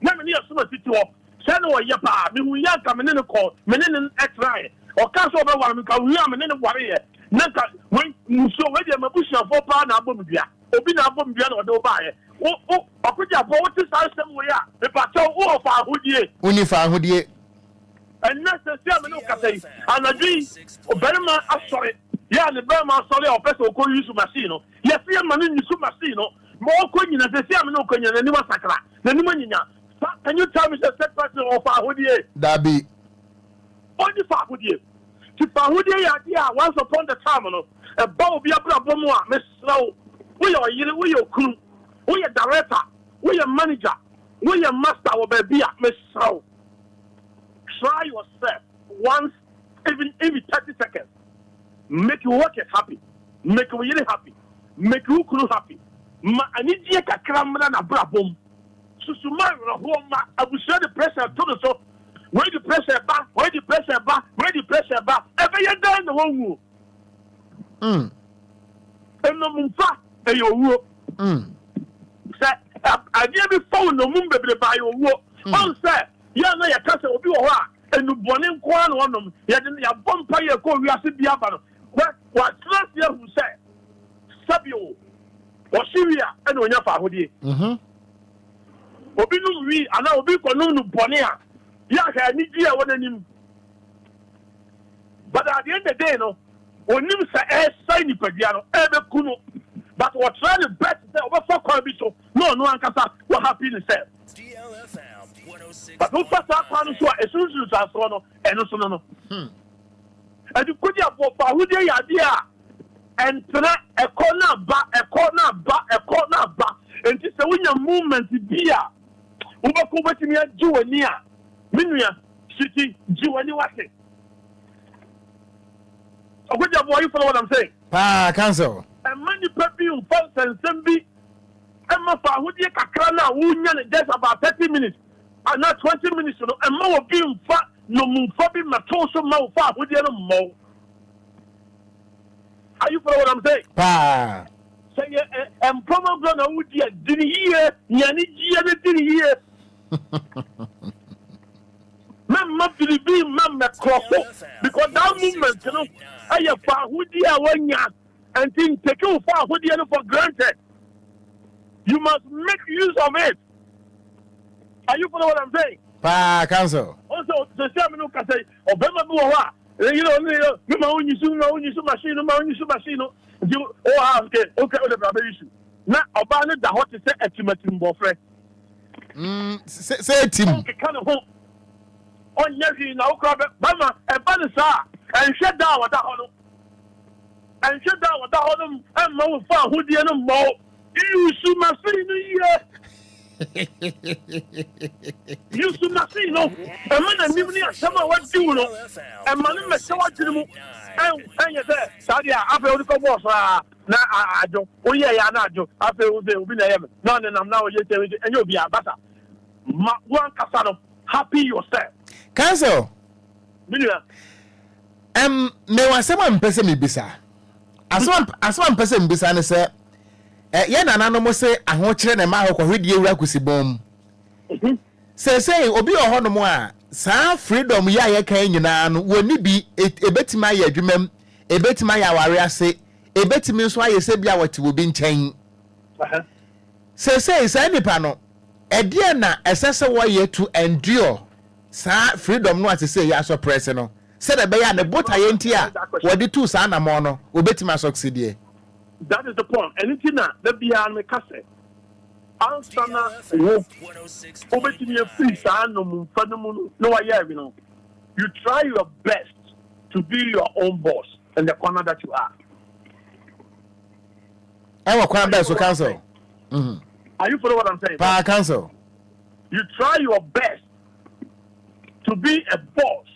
Never near summer city or Sano or Yapa, me who yank a minute call, Menin X-ray, or Castle over one, because we are Menin warrior. Naka, when you saw whether a bush of 4 pound Obia, Obina Bombia or Dubai. Oh, Okogyeabour, what is our same way? The patrol of our hoodie. Unifa hoodie. And that's the same Lucas. And I agree, Berman, I'm sorry. Yeah, the Berman, sorry, or person who use machine. Yes, the man in the machine. More queen as a Sam no queen and Sakra. The Numania. Can you tell me the set person of our hoodie? That be. Only for hoodie. To Pahudia, once upon the time, a bow be a problem, Miss Slow. We are you, we are crew, we are director, we are manager, we are master of a beer, Miss Slow. Try yourself once, even 30 seconds. Make you work it happy, make you really happy, make you crew happy. Ma anidiye kakra mna na brabom susuma rohoma abusha the pressure to the so where the pressure ba ebe ye dan no wu eno mumfa e yo wu se adie bi phone no mum bebre ba yo wu on se ya na ya kase obi wo ho a enu bone nko na wonom ya de ya bompa ye ko wiase bia ba no wa trust ye hu se sabio Osiria and when you are Hodi. Obinu we and now be Konunu Bonia. Yes, I need you one him. But at the end of the day, no, when you say sign Padiano, ever kuno. But what trying to bet over for Corbiso, no one can say what happened in DLFM 106. But no first time as soon as I saw no, and no. And you could have for Hudi idea. And tonight, a corner back, and just a winner movement here. Uba to me at Juania, Minia, City, Juaniwaki. Okogyeabour, you follow what I'm saying? Pa, cancel. And many perfume, false and sembi, and my father, who Kakrana, who just about 30 minutes, and not 20 minutes, and more being fat, no Mufabi, Matoso, Maufa, who did more. Are you follow what I'm saying? Pa. Say, and probably no dear, didn't hear, Yanni, didn't hear. Mamma Philippine, Mamma Crawford, because that movement, you know, I have found who dear 1 year and think take you far who dear for granted. You must make use of it. Are you following what I'm saying? Council. Also, the same can say, Obama, you know, you know, machine. You okay, the brother issue. Now, Obama, the hot is a team boyfriend. Say team. Kind of home. On Yazi, now, Bama, and Banasa, and shut down what that honor. And shut down what that honor, and more far, who the enemy more. You should must see, you should not see, no. A man and me, someone what you know, and man, must so what you know. And you say, Sadia, after the was, now I don't, oh, yeah, I do. After they will be there. No, and I'm now, and you'll be a better. One Casano, happy yourself. Council. Me was someone person me bisa. As one person bisa, say. Yen anano mo se ahokyere na ma akọ hwedie wura kusibom say obi oho no mo a saa freedom ya ye kan nyina no woni bi ebetima ya adwumam ebetima ya ware ase ebetimi nso aye se bia wote obi nkyɛn say nipa no edie na esese wo ye to endure saa freedom no ate say ya so press no se de be ya ne bota ye nti a wodi tu saa na mo no obetima succeed. That is the point. Anything that the beyond me cassette. Ansana, over to free son, no, you know. You try your best to be your own boss in the corner that you are. I will come back to council. Are you following what I'm saying? Council. You try your best to be a boss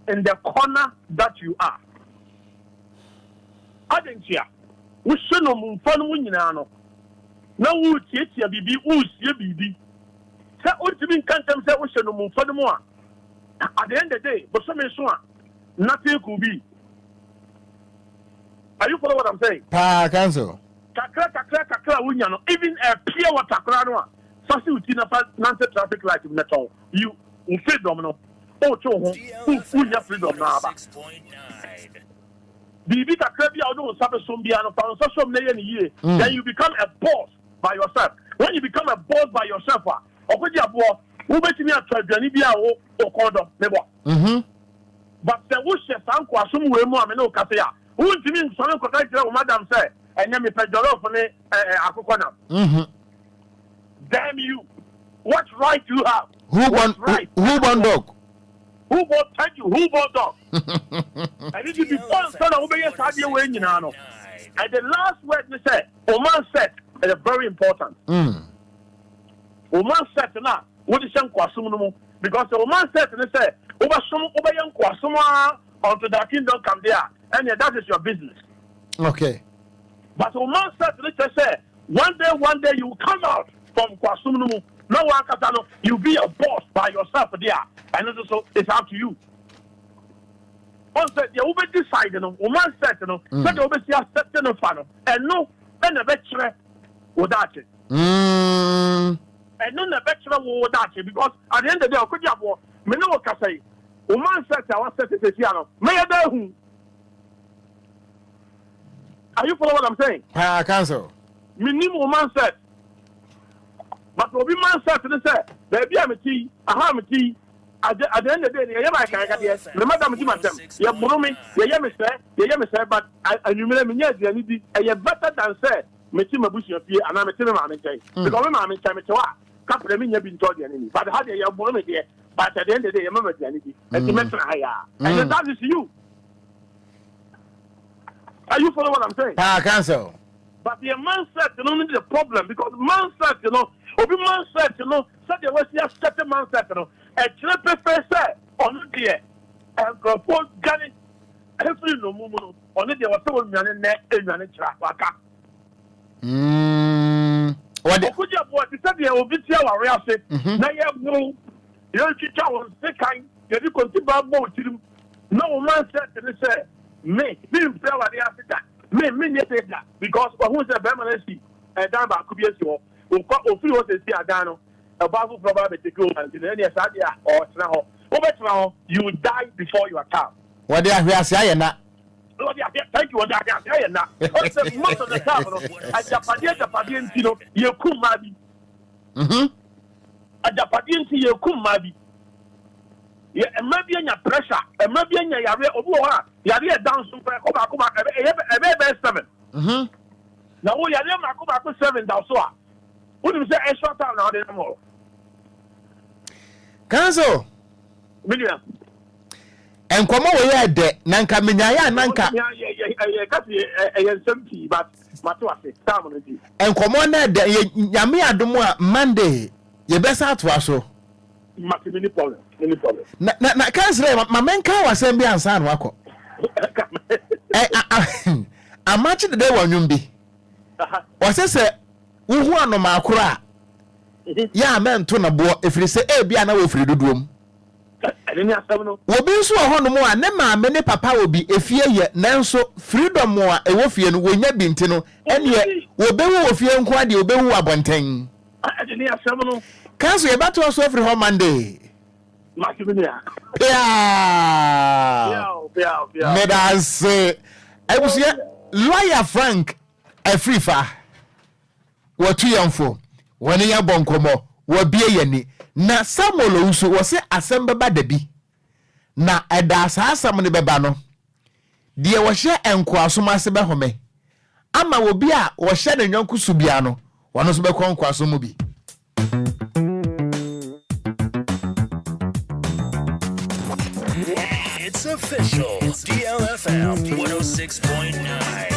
in the corner that you are. I didn't hear. We should know fun winning. No, we teach you, BB, who's your BB. Say, what you mean? Can't say we should know fun more. At the end of the day, but some is one, nothing could be. Are you following what I'm saying? Council. Kakra, even a pure water crano. Something with non traffic light in the town. You feel domino. Oh, who your freedom now? Bibi kakrebi audo sabe sombia no fa so som na ye then you become a boss by yourself. When you become a boss by yourself, Okogyeabour, wo betimi atwadwani bia wo okodo nebo. But the wo she sanko asum we mu ame na okase ya. Wo ntimi nsome kokka kire wo madam say enya me pejoro for ne akokọ na. Damn you. What right do you have? Who born dog? Who bought thank you? Who bought dog? I need to be fun, son of Obia Sadia way, you know. And the last word they said, Oman said, is very important. Oman said, now, what is some Kwasumu? Because the Oman said, they said, Over some Obayan Kwasuma unto the kingdom come there, and that is your business. Okay. But Oman said, they said, one day you will come out from Kwasumu. No one can you be a boss by yourself there. And so it's up to you. Once you will decide, you know, woman said, you know, that you will see a certain fan, and no, and a veteran without it. And no, the veteran without it, because at the end of the day, Okogyeabour, me know what I say. Woman said, I want to say, may I know who? Are you following what I'm saying? Council. Minimum woman said. But Obi man said to say, baby, I'm a tea, I have a tea. At the end of the day, I can't get the madam to myself. You have me, you but I remember me, yes, you are better than said, Machima Bush of fear, and I'm a cinema. Because I'm in time to couple of me have been told the enemy. But how do you have me there? But at the end of the day, remember the enemy, and you mention higher. And that is you. Are you following what I'm saying? Council. But the man said, you know, the problem because man said, you know, Obi man said, you know, said there was a certain man said, you know, a trip professor on the day, and propose Ghana, every no moment on the day was so many net in an traffic. What the Okogyeabour said, there will be our real say, now you have no, you don't teach our second, you do continue about him. No man said, to say, me, being fair at the Africa. Me take that because who's a permanency and down by Kubias or free was a Dano, a Bible probably take over and any Sadia or now. Over now, you will die before you are come. What they are saying that Thank you. Most of the time, a Japanese, you come, maybe. A Japanese, you come, maybe. Yeah, and maybe in your pressure, and maybe in your area of war, you are down somewhere, come back, a very 7. Now, we are never come back to 7 down so. What do you say extra time now? They more. Council. William. And come over here, Nanka Minaya, Nanka. And come on, Yamia Dumwa Monday. You best out to us so. Many problem. Na can't say my man car was sent me and San Wako. I'm much the day when you be. Was I say, who are no macra? Yeah, man, to na boy if you say, eh, be an away free to room. Will be so a hundred more, never many papa will be a fear yet, Nanso, freedom more, a wolfian will not be intino, and yet will be with you and quite you be who are wanting. Can't say about to us every home Monday. Yeah, may I say, I was here, lawyer Frank, a free far. What 2 young for? When you are bonkomo, what be any. Na Samuel Usu was assemble by the bee. Na edas has some the bebano. Dear was share Enquires so massive home. Ama Obia was sharing young Kusubiano, one of the conquest movie. It's official. DLFM 106.9.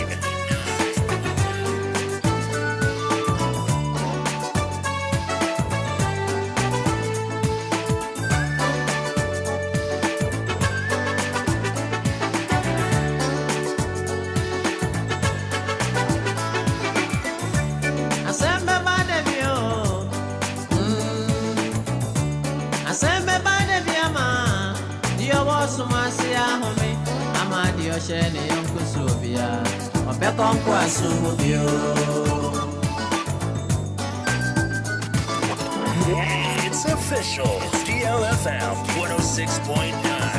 It's official. DLFM 106.9.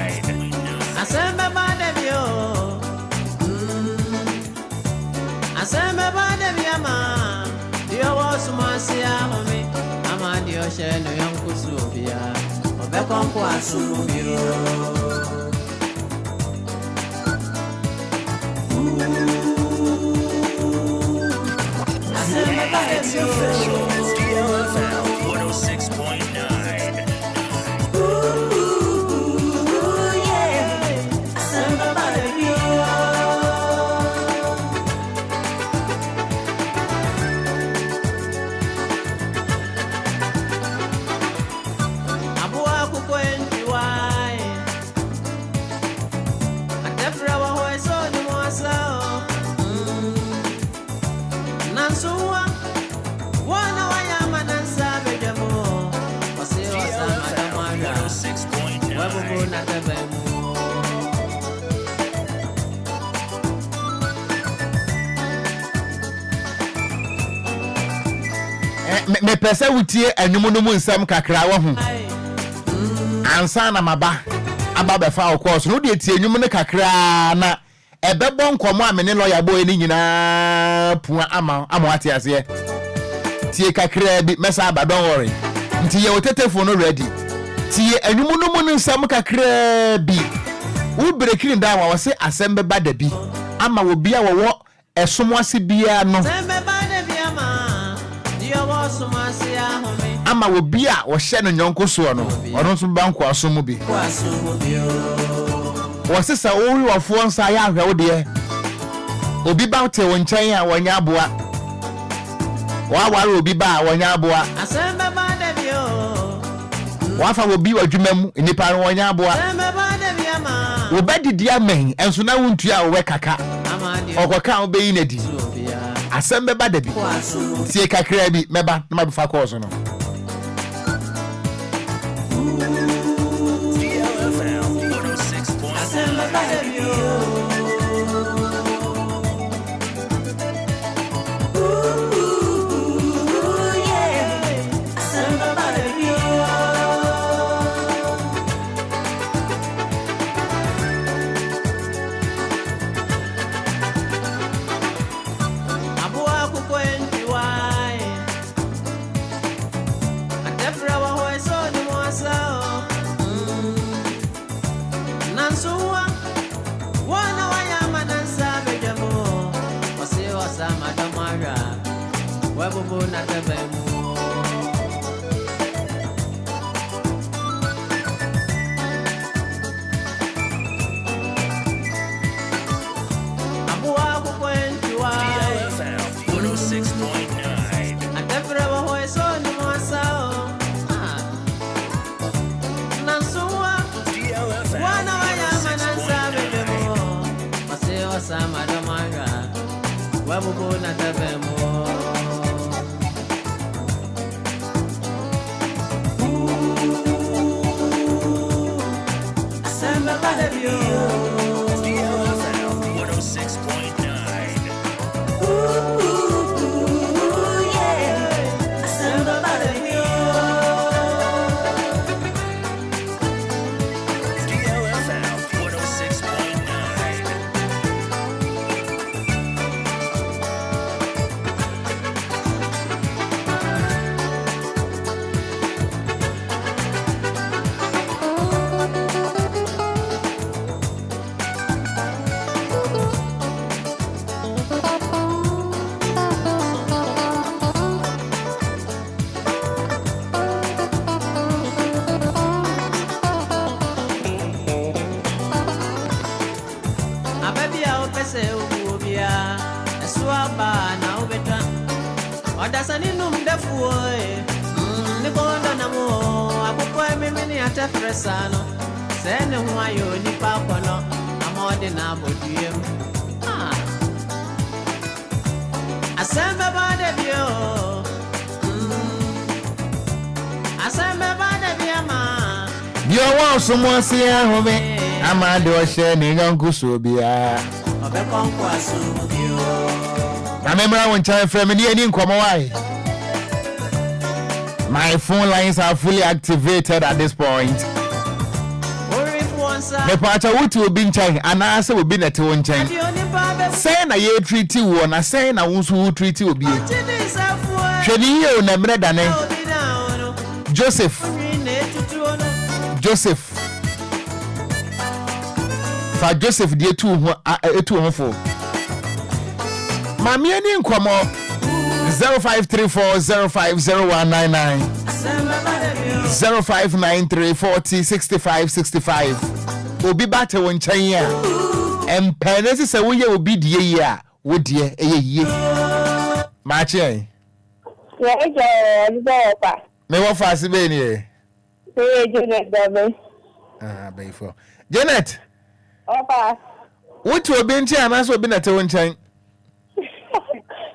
It's official. DLFM 106.9. Ooh, yeah. Somebody Abua kukwendi wai. Atefra wa hoeso ni mwasao. Nansuwa. Wana wayama nansa bejamo. Wasiwa sama damara. Wabubu na tebemu. Me pese wutie enumunumu nsam kakra wo hu. Ansa na maba. Aba be fa course no de tie enum ne kakra na ebebo nkomo amene lawyer boy ni nyina pua ama ate ase. Tie kakra bi mesa aba don't worry. Nti ye otete no ready. Tie enumunumu nsam kakra bi. Wo breaking down wa se asembe ba da bi. Ama obi a wo esomwase bia no. Ama obi a wo hye no nyonko so no ono so banko asomu bi wo sesa owi wafo nsa ya ahwe wo de obi ba te wo nchen a wonya aboa wa ware obi ba wonya aboa asembe ba de bio wa fa obi wadwuma mu nipa no wonya aboa asembe ba de bia ma wo badidi amen enso na wontua a wo kaka okoka wo beyi na di asembe ba de bi tie kakra bi meba na mabufa course no DLFM 106.9. Wabubu na tebemu. Abuwa kukwenchua DLFM 106.9. Atefre Wɔhɔ eso ni mwasao. Nansuwa DLFM wana wayama nansabe demo. Wase wasama damanga. Wabubu na tebemu. Asamba badabio. DLFM 106.9. Asamba badabio. DLFM 106.9. Ababia opese Obia Eswaba na obeta Odasani numdefu oe Nikondo na mo Akukwe mimini atefresano Sene huayo nipa kono Amode na bodiem Asembe bade bio Asembe bade biama Bio wa somo se ahobe amade o hye ni nyanku so bia Obekonko asu bio na memra won chan frame ni ani nkomo wai. My phone lines are fully activated at this point. Me pacha wuti obi nchan ana se obi nete won nchan. Say na ye treat wo na say na won so treat obi. Hwedi ye o na mre dane. Joseph fa Joseph die tu ho fo. Mami ani nkomo 0534050199 0593406565 obi bate won chan ya empenesi se wo ye obi die ya wo die eyeye ma che Yeah, me wo fa se be ni e Janet Dabe. Bayfo Janet Opa. what you been to and also been at one time?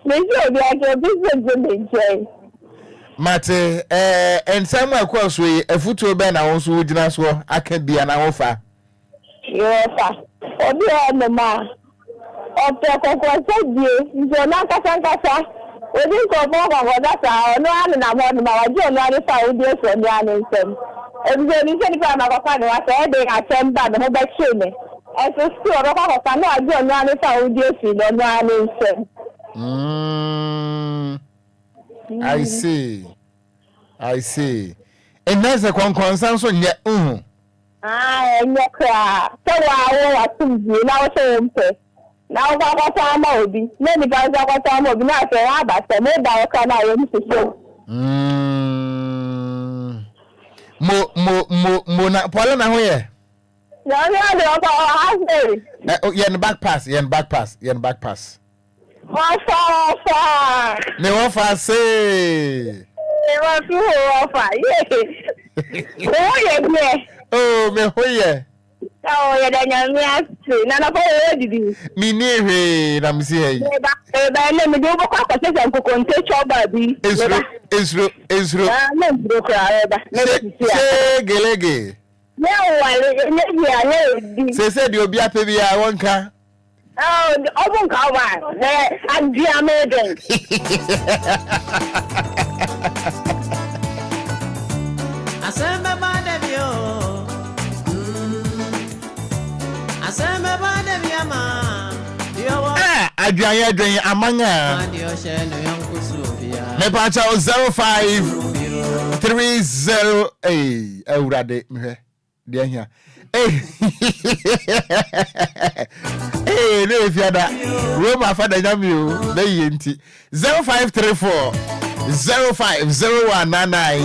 Maybe I business. Mate, and somewhere across way, a foot to Ben, I also would not so I can be an offer. Yes, Obia no ma. Opa Kokwa you are not a Sankasa. We didn't go over that. No one na my journal found this on the answer. Everybody said, I'm a fan of they attend by the mobile chain. As a store of our fan, I don't know if I would use it on the I see. And there's a consensus yet. And your cry. So I will you now so now what time will be. Many guys are what time will be not say, but I made that can I am to show. Mo na Paula na ho ye. Yen back pass. Me wo fa say. Oh, me ho ye. Oh, yeah, then you none of all did. Me near na me see. Let me do what I contain your body. Israel. Say gelege. No, Say said you be happy be I won't car. Oh, I won't come and be amazing. Asamba badabio. Asamba badabia Adrian amanga. Me pacha 0530 urade me dia hia. Hey, Hey, no, if you're that Roma father, you 0534 050199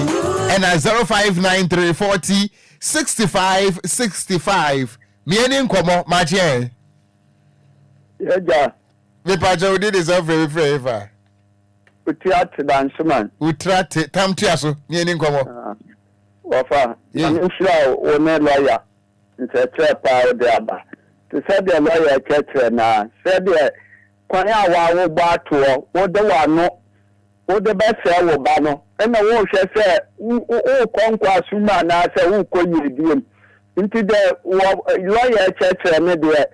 and 059340 6565. Me and Nkomo, Martin. Yeah, me pacho did this every favor. Utriate dance man. Utriate tam tiaso. Me and Nkomo. Wafa. I'm sure one lawyer. It's a trap out there. To say the lawyer catcher now. Said the Kwanya wa battle. What the one no. What the best say wo ba no. And the wo say o konkwa suma na say wo konyi diem. Into the lawyer catcher me there.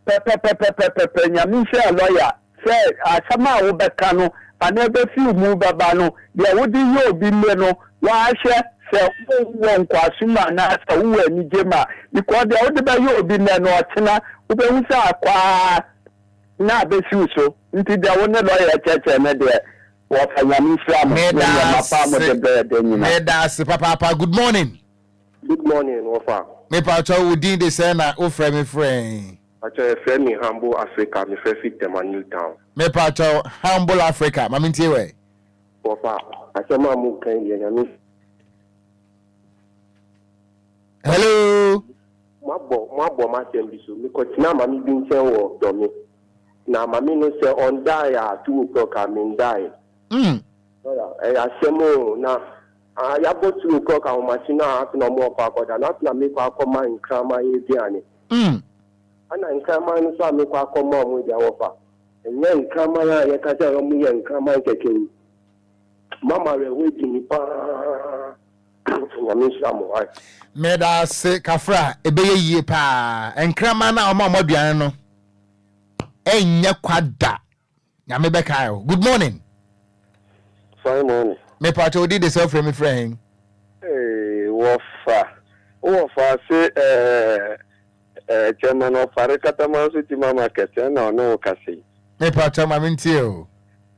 Pepe nyame hwe lawyer say asama wo beka no ana be fi mu baba no ye wodi ye obi le no wa hwe say wo nkwasuma na say wo ani gema because the wodi be ye obi le no otena wo be hu say akwa na be fi so nti the wo ne lawyer cheche me de wo fa nyame hwe am me da se papa good morning wo fa me pa cho wodi de say na o frame me friend Pacho friend in Humble Africa, me friend fit them a new town. Me pacho Humble Africa, mami ntiwe. Ofa, asema mu kan ye nyame. Hello. Mabo ma sembiso. Me ko tina mami bi nchen wo do me. Na mami no say on die at 2 o'clock I mean die. Asemo na ya go 2 o'clock a machina at no more kwa koda na me kwa koma nkrama ye biane. Ana nkama no so amekwa akoma mu dia wofa enye nkama ya ye ka ja mu ye nkama keke mama we wait ni pa na me samu ai me da se kafra ebeye yie pa enkrama na o ma duane no enye kwada nyame be kai good morning fine morning me pacho did the self from friend wofa se chairman of Farikataman City Market, no, no, Cassie. Me pacha mamintio.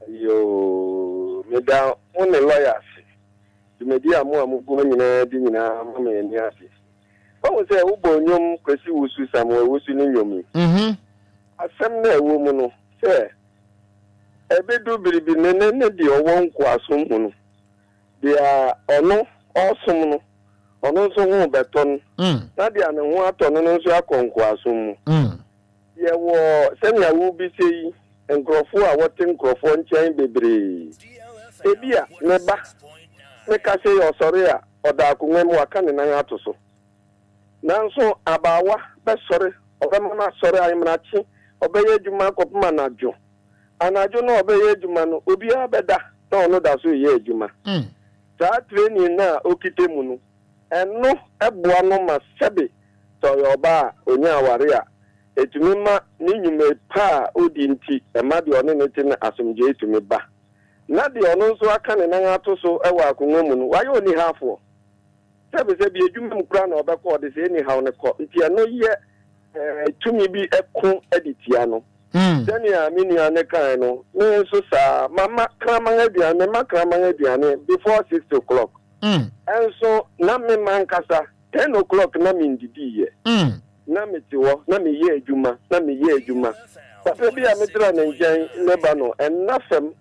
Yo, me down only lawyers. The media more Mugumina, Dina, Mamma, and Yassi. What was a Ubonium, Chrissy Wusu somewhere, Wusu Yomi? A seminar woman, sir. A bit do be the one quasum. They are no awesome. Ono so hu beton na dia ne hu ato no nso akonkwa so mu ye wo senya wo bi sei enkrofo a wote enkrofo nchen bebre ebia ne ba me ka se yo sori a oda akunwe mu aka ne nan ato so nanso abawa be sori obema sori ayimrachi obeye adwuma kopma najo anajo no obeye adwuma no obi abeda na ono da so ye adwuma ta training na okite mu no eno eboa no ma sebe to yoba onya aware a etumi ma ni nyume pa odi nti e ma de ono neti na asomje etumi ba na de ono nso aka ne nan ato so ewa akonwa mu no waye oni hafo sebe bi edwuma mu kra na obekọ de se ni hawo ne kọ nti eno ye tumi bi ekun editia no Dania minia ne kan no me nso sa mama kraman aduane before 6 o'clock and so na me man kasa 10 o'clock na me ndidi ye na me tiwo na me ye adwuma papa bi a me tra na njan neba no en na fem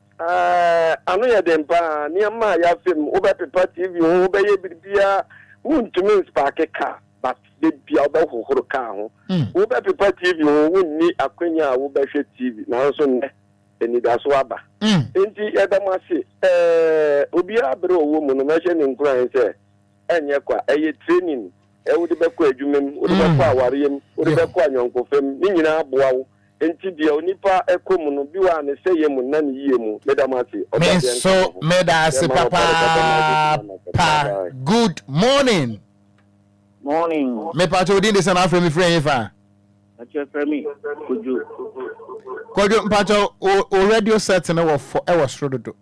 ano ye dem pa ni ma ya fem wo be pepa tv wo be ye bibia wuntumi spark car but the bia wo hohoro car ho wo be pepa tv wo wunni akwanya wo be hwe tv na so ne Anidaso aba enti edamase Obia bere owo mu no ma hye ne Enquires say enye kwa eye training wodi be kwa adwumem wodi be kwa awareyem wodi be kwa anyonkofem ni nyina aboa wo enti dia onipa ekomu no bi wa ne seye mu na ne yie mu medamase so medase papa good morning me pato odi de sana afre mi friend fa Achefemi Kojo mpacho o radio set na wo srododo.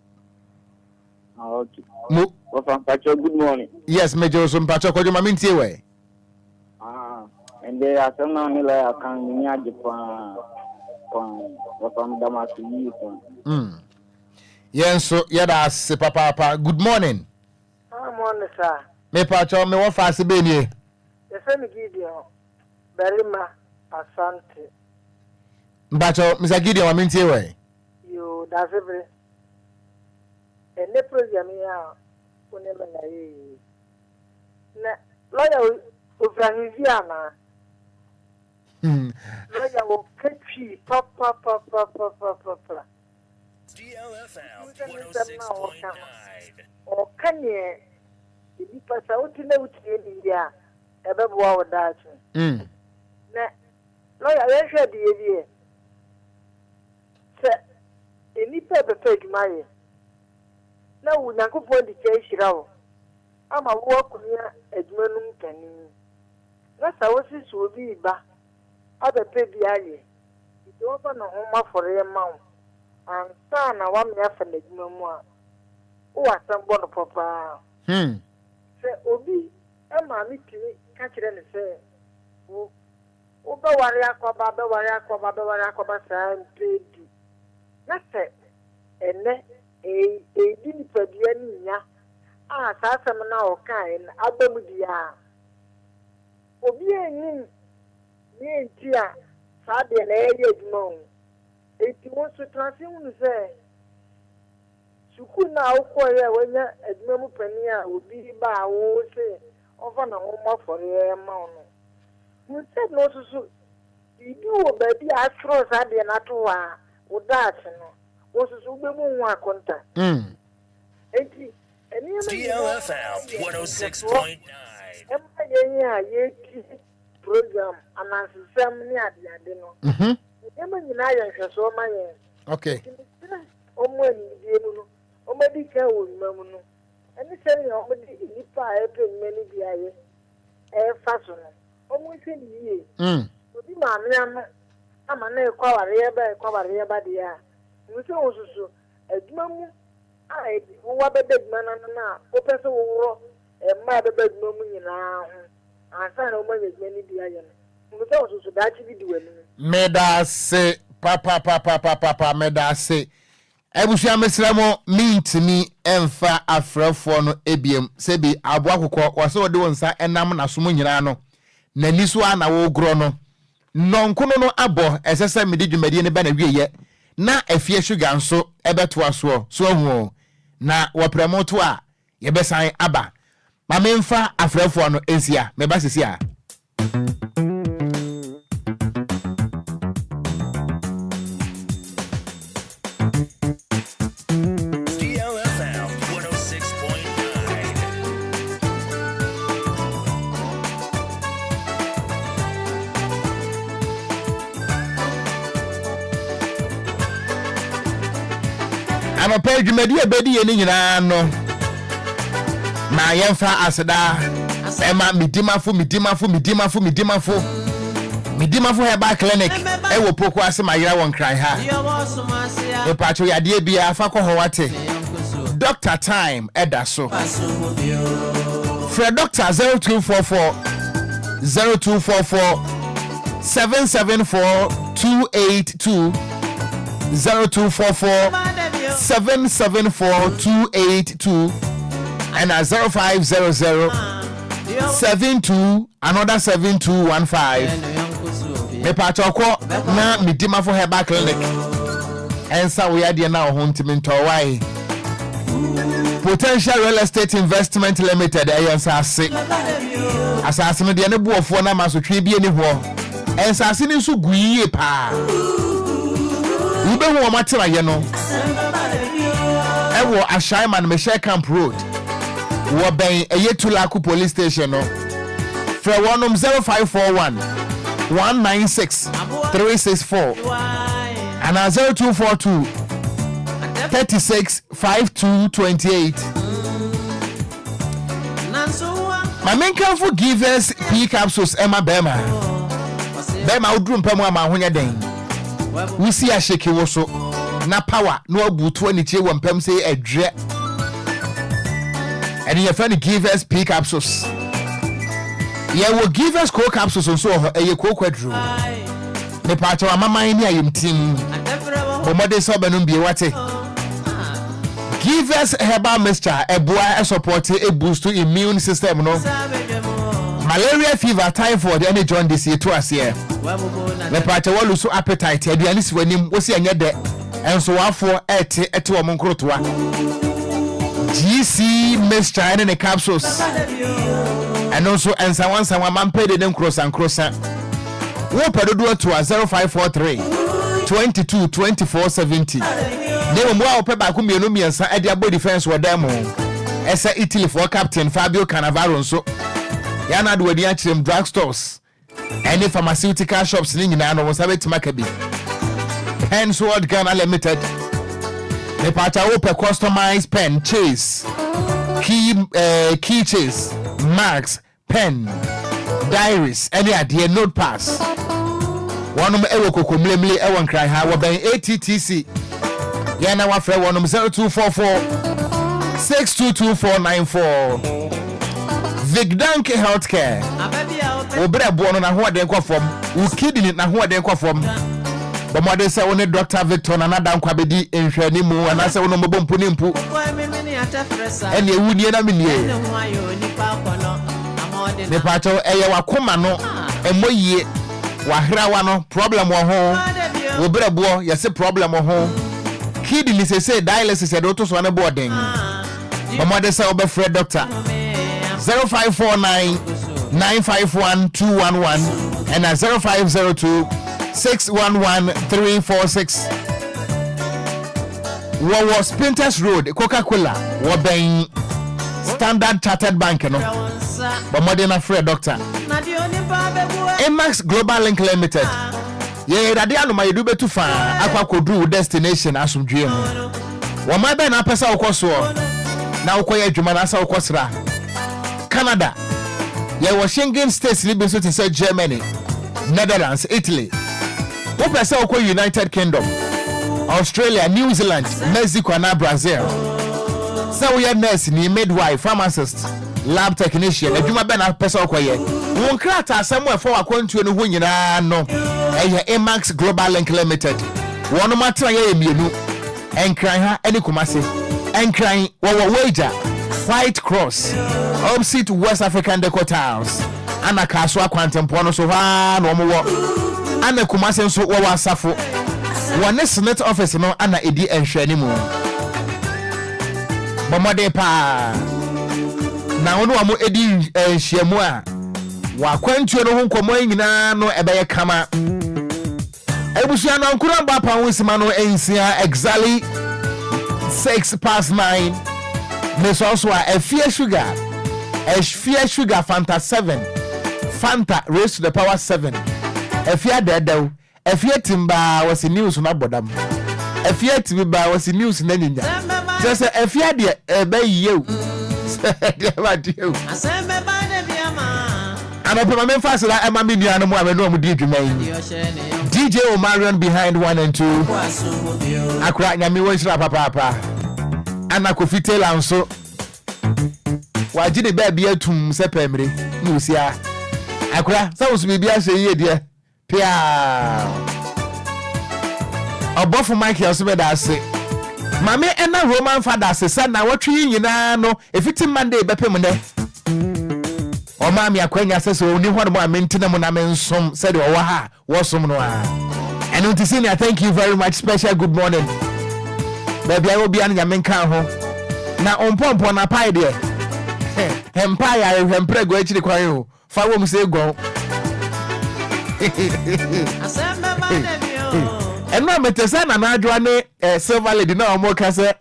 Okay. Mpacho good morning. Yes, Major so mpacho kojo mami ntie we. And they are some na la kan ni aje pa damasi yi pa. Yenso yada se papa good morning. Morning sir. Me pacho me wo fa se be ni e. Efemi Gideon Berima Asante. Mbacho Mr. Gideon wa mintie we. Yo, that's every. And the program here, whenever I na lawyer Ufraniziana. Lawyer will catchy, papa. DLFM 106.9. Or can you? If you pass out to know India, a baby war that. Lawyer, I shall be here. Sir, any paper page my. Now, we not go for the case. I'm a walk near a German penny. That's how it will be back. Other baby, you don't know home for a mount. And son, I want me after the memoir. Oh, I some one of papa. Say, Obi, and mammy, catch it and say, oh, Waria, San, paid. That's it. And then a didn't for the enya. Ah, Sasam now kind, Abamudia. Obia, me, dear, Sabi and Elliot Moon. If you want to transform, say, Sukuna, when you're at Memu Penia would be by all say, over no more for the amount. You said no, so you do, baby, I trust I did not with that, was a super contact. DLFM 106.9. Program and as some near the Adeno. So my okay. Omedica will Mamuno. And it's saying Omedi many BIA air fashion. Almost in the year. Be mammy, I'm a name cover here by the air. We say also a mamu. I what a big man and now. Open so war and my bed moment now. I sign over many BIA. We also that you be doing. Meda say papa meda say ebusua mesramo mintimi emfa afrafo no ebiem sebi abo akokọ wase wode wonsa enam na somo nyina no nani so ana wo gro no nonkono no abo esese mede dwumadi ne ba na wieye na afie sugar nso ebeto aso so hu na wopremo to a yebesan aba ma memfa afrafo no ensia meba sisi a I'm page media bedi eni nyina no ma yemfa aseda ema midimafo heba clinic e wo poko ase mayira won kran ha e pacho yade bia fa ko howate doctor time edaso Fred doctor 0244 774 282 0244 774-282 and 0500 72 another 7215. Me patoko na midima for heba clinic. Ensa we are now home to Why Potential Real Estate Investment Limited asase me de ne buofo na masotwe bi eni ho. Ensa ase ni so guiye pa. Ube wo matira ye no. Ewo Ashaiman Meshe Camp Road. Wo ben Eyetulaku Police Station no. Fra 0541 196 364 and 0242 36 5228. My main careful givers P capsules Emma Bema udrum pemu ama honya den. We see a shake woso na power no abutu ani che wampam say edre. And your friend givers P capsules. Yeah, will give us cold capsules and so a cold quadru. The part of my mind here in team. Omode sobenum be wate. Give us herbal mixture, a boy a support a boost to immune system no. malaria fever typhoid any jaundice to us here me pacha wo lose appetite aduane si wanim wo si anya de enso wafo ete wo nkrotoa GC mixture and the capsules and also ensawansa mampede dem krosa wo pedodo to 0543 22 24 70 nemo mo a opeba ko mienu miensa ade abo defense wodamo esa Italy for captain Fabio Cannavaro nso ya na do adi achirem drugstores any pharmaceutical shops ni nyina no sabeti makabi Pensword Ghana Limited the pata open customized pen chase key chase marks pen diaries any idea note pass one of ewo kokomlemle ewon cry ha wo ben ATTC ya na wa frɛ one 0244 622494 Vigdank Healthcare obre bo no na ho ade nkofom wo kidney na ho ade nkofom bomode se woni Dr. Victor na nada nkwa bedi enhwani mu ana se wono mbompo ni mpu ene ewudie na menie ne pato eye wakoma no emoyie wahrawa no problem wo ho obre bo yese problem wo ho kidney se dialysis e do to so na boarding bomode se obefre doctor 0549 951 211 and 0502 611-346 Wo Spinters Road Coca-Cola wo ben Standard Chartered Bank no but modern free doctor Emax Global Link Limited ye dade anoma yedu betu fa akwa kodu destination asumdwe mu wo ma be na pesa ukoso na ukoye adwuma na asa ukosra Canada ye wo Schengen states libe so to say Germany Netherlands Italy what person call United Kingdom, Australia, New Zealand, Mexico and Brazil. So we are nurse, ni midwife, pharmacist, lab technician. If you ma ben a person call ye, won krata somewhere for akwantu no ho nyina no. Emax Global Link Limited. One matter ye mienu. Enkran ha eni kumase. Enkran wo wager. White Cross. Opposite West African Deco Towns. Ana kaswa kwantempo no so ha no mo ana kumase nso wo wasafo wone senate office no ana edi enhwani mu bomode pa na wono wa mo edi enhyiamu a wa kwantuo no ho nkomo nyina no ebeye kama ebusu na nkura mba pa ho sima no ensia exactly 6:09 this also a fear sugar Fanta 7 Fanta raised to the power 7 Efia dedo efia timba was news na bodam efia timba was news na nyinya just efia de ebe yew ba dew asembe ba de biama ana pe ma fast la e ma me nua no mu ameno mu di dwuma yi DJ Omarion behind 1 and 2 akra nyame wo shira papa ana ko fitela nso waji de ba bia tum se pemre ni usia akra sa wo so bibia hye ye de Pia Obofu Michael Subeda say Mame ena Roman father say na watwi nyina no efiti Monday bepem ne O ma me akwanya say so oni hono mo amentina mo na mensom said o wa ha wo som no a enu tisini thank you very much special good morning baby I will be an yamenka ho na ompompo na pai de empire hemprego achiri kwan ho fa wo mu say go and now metesa na adwa ne silver lady na omo ka se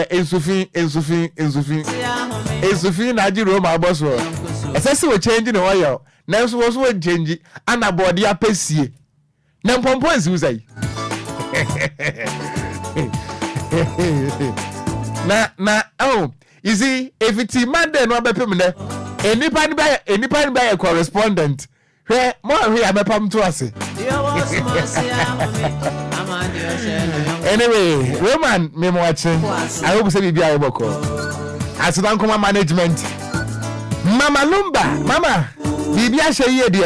ensufi na ajiro ma boss wo esese we change ne oil na so wo so change ana body apesie na mpompo nsiuzai na oh you see if it's Monday no abepem ne enipa ni ba correspondent hwe mo hwe abepam to ase anyway woman me mo watching I hope say bibia yeboko asidan koma management mama Lumba mama bibia hye ye de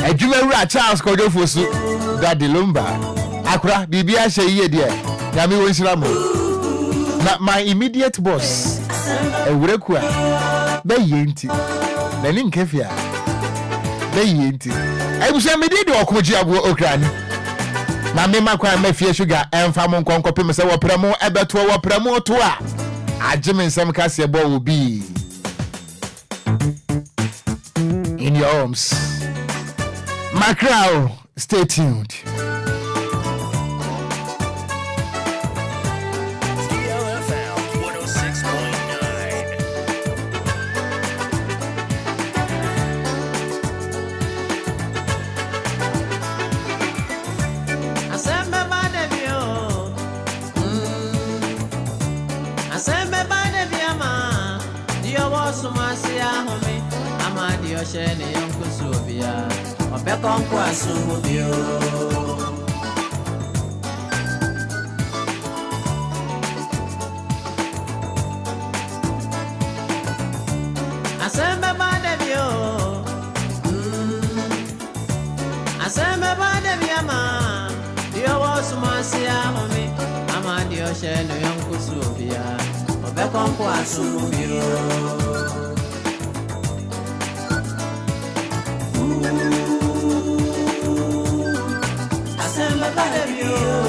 adwuma wura Charles Kojofosu daddy Lumba akura bibia hye ye de ya me wonshira mo na my immediate boss ewurekua yenti nani nkefia be yenti ebusa me de Okogyeabour Ocran na me makwa mafie sugar emfa mo nkonkope me se wo pramo ebeto wo pramo to a agye me nsem kase ebo obi in your homes. Macrao, stay tuned. DLFM 106.9. Asembe badebio. Asembe badebiama. Dio wasumasi ahome. Amadi oshene yonkusu Obia. Obekonkwasu Obia. Asembe badebio. Asembe badebiama. Dio wasumasi ahome. Amadi oshene yonkusu Obia. Obekonkwasu Obia. Asembe badebio.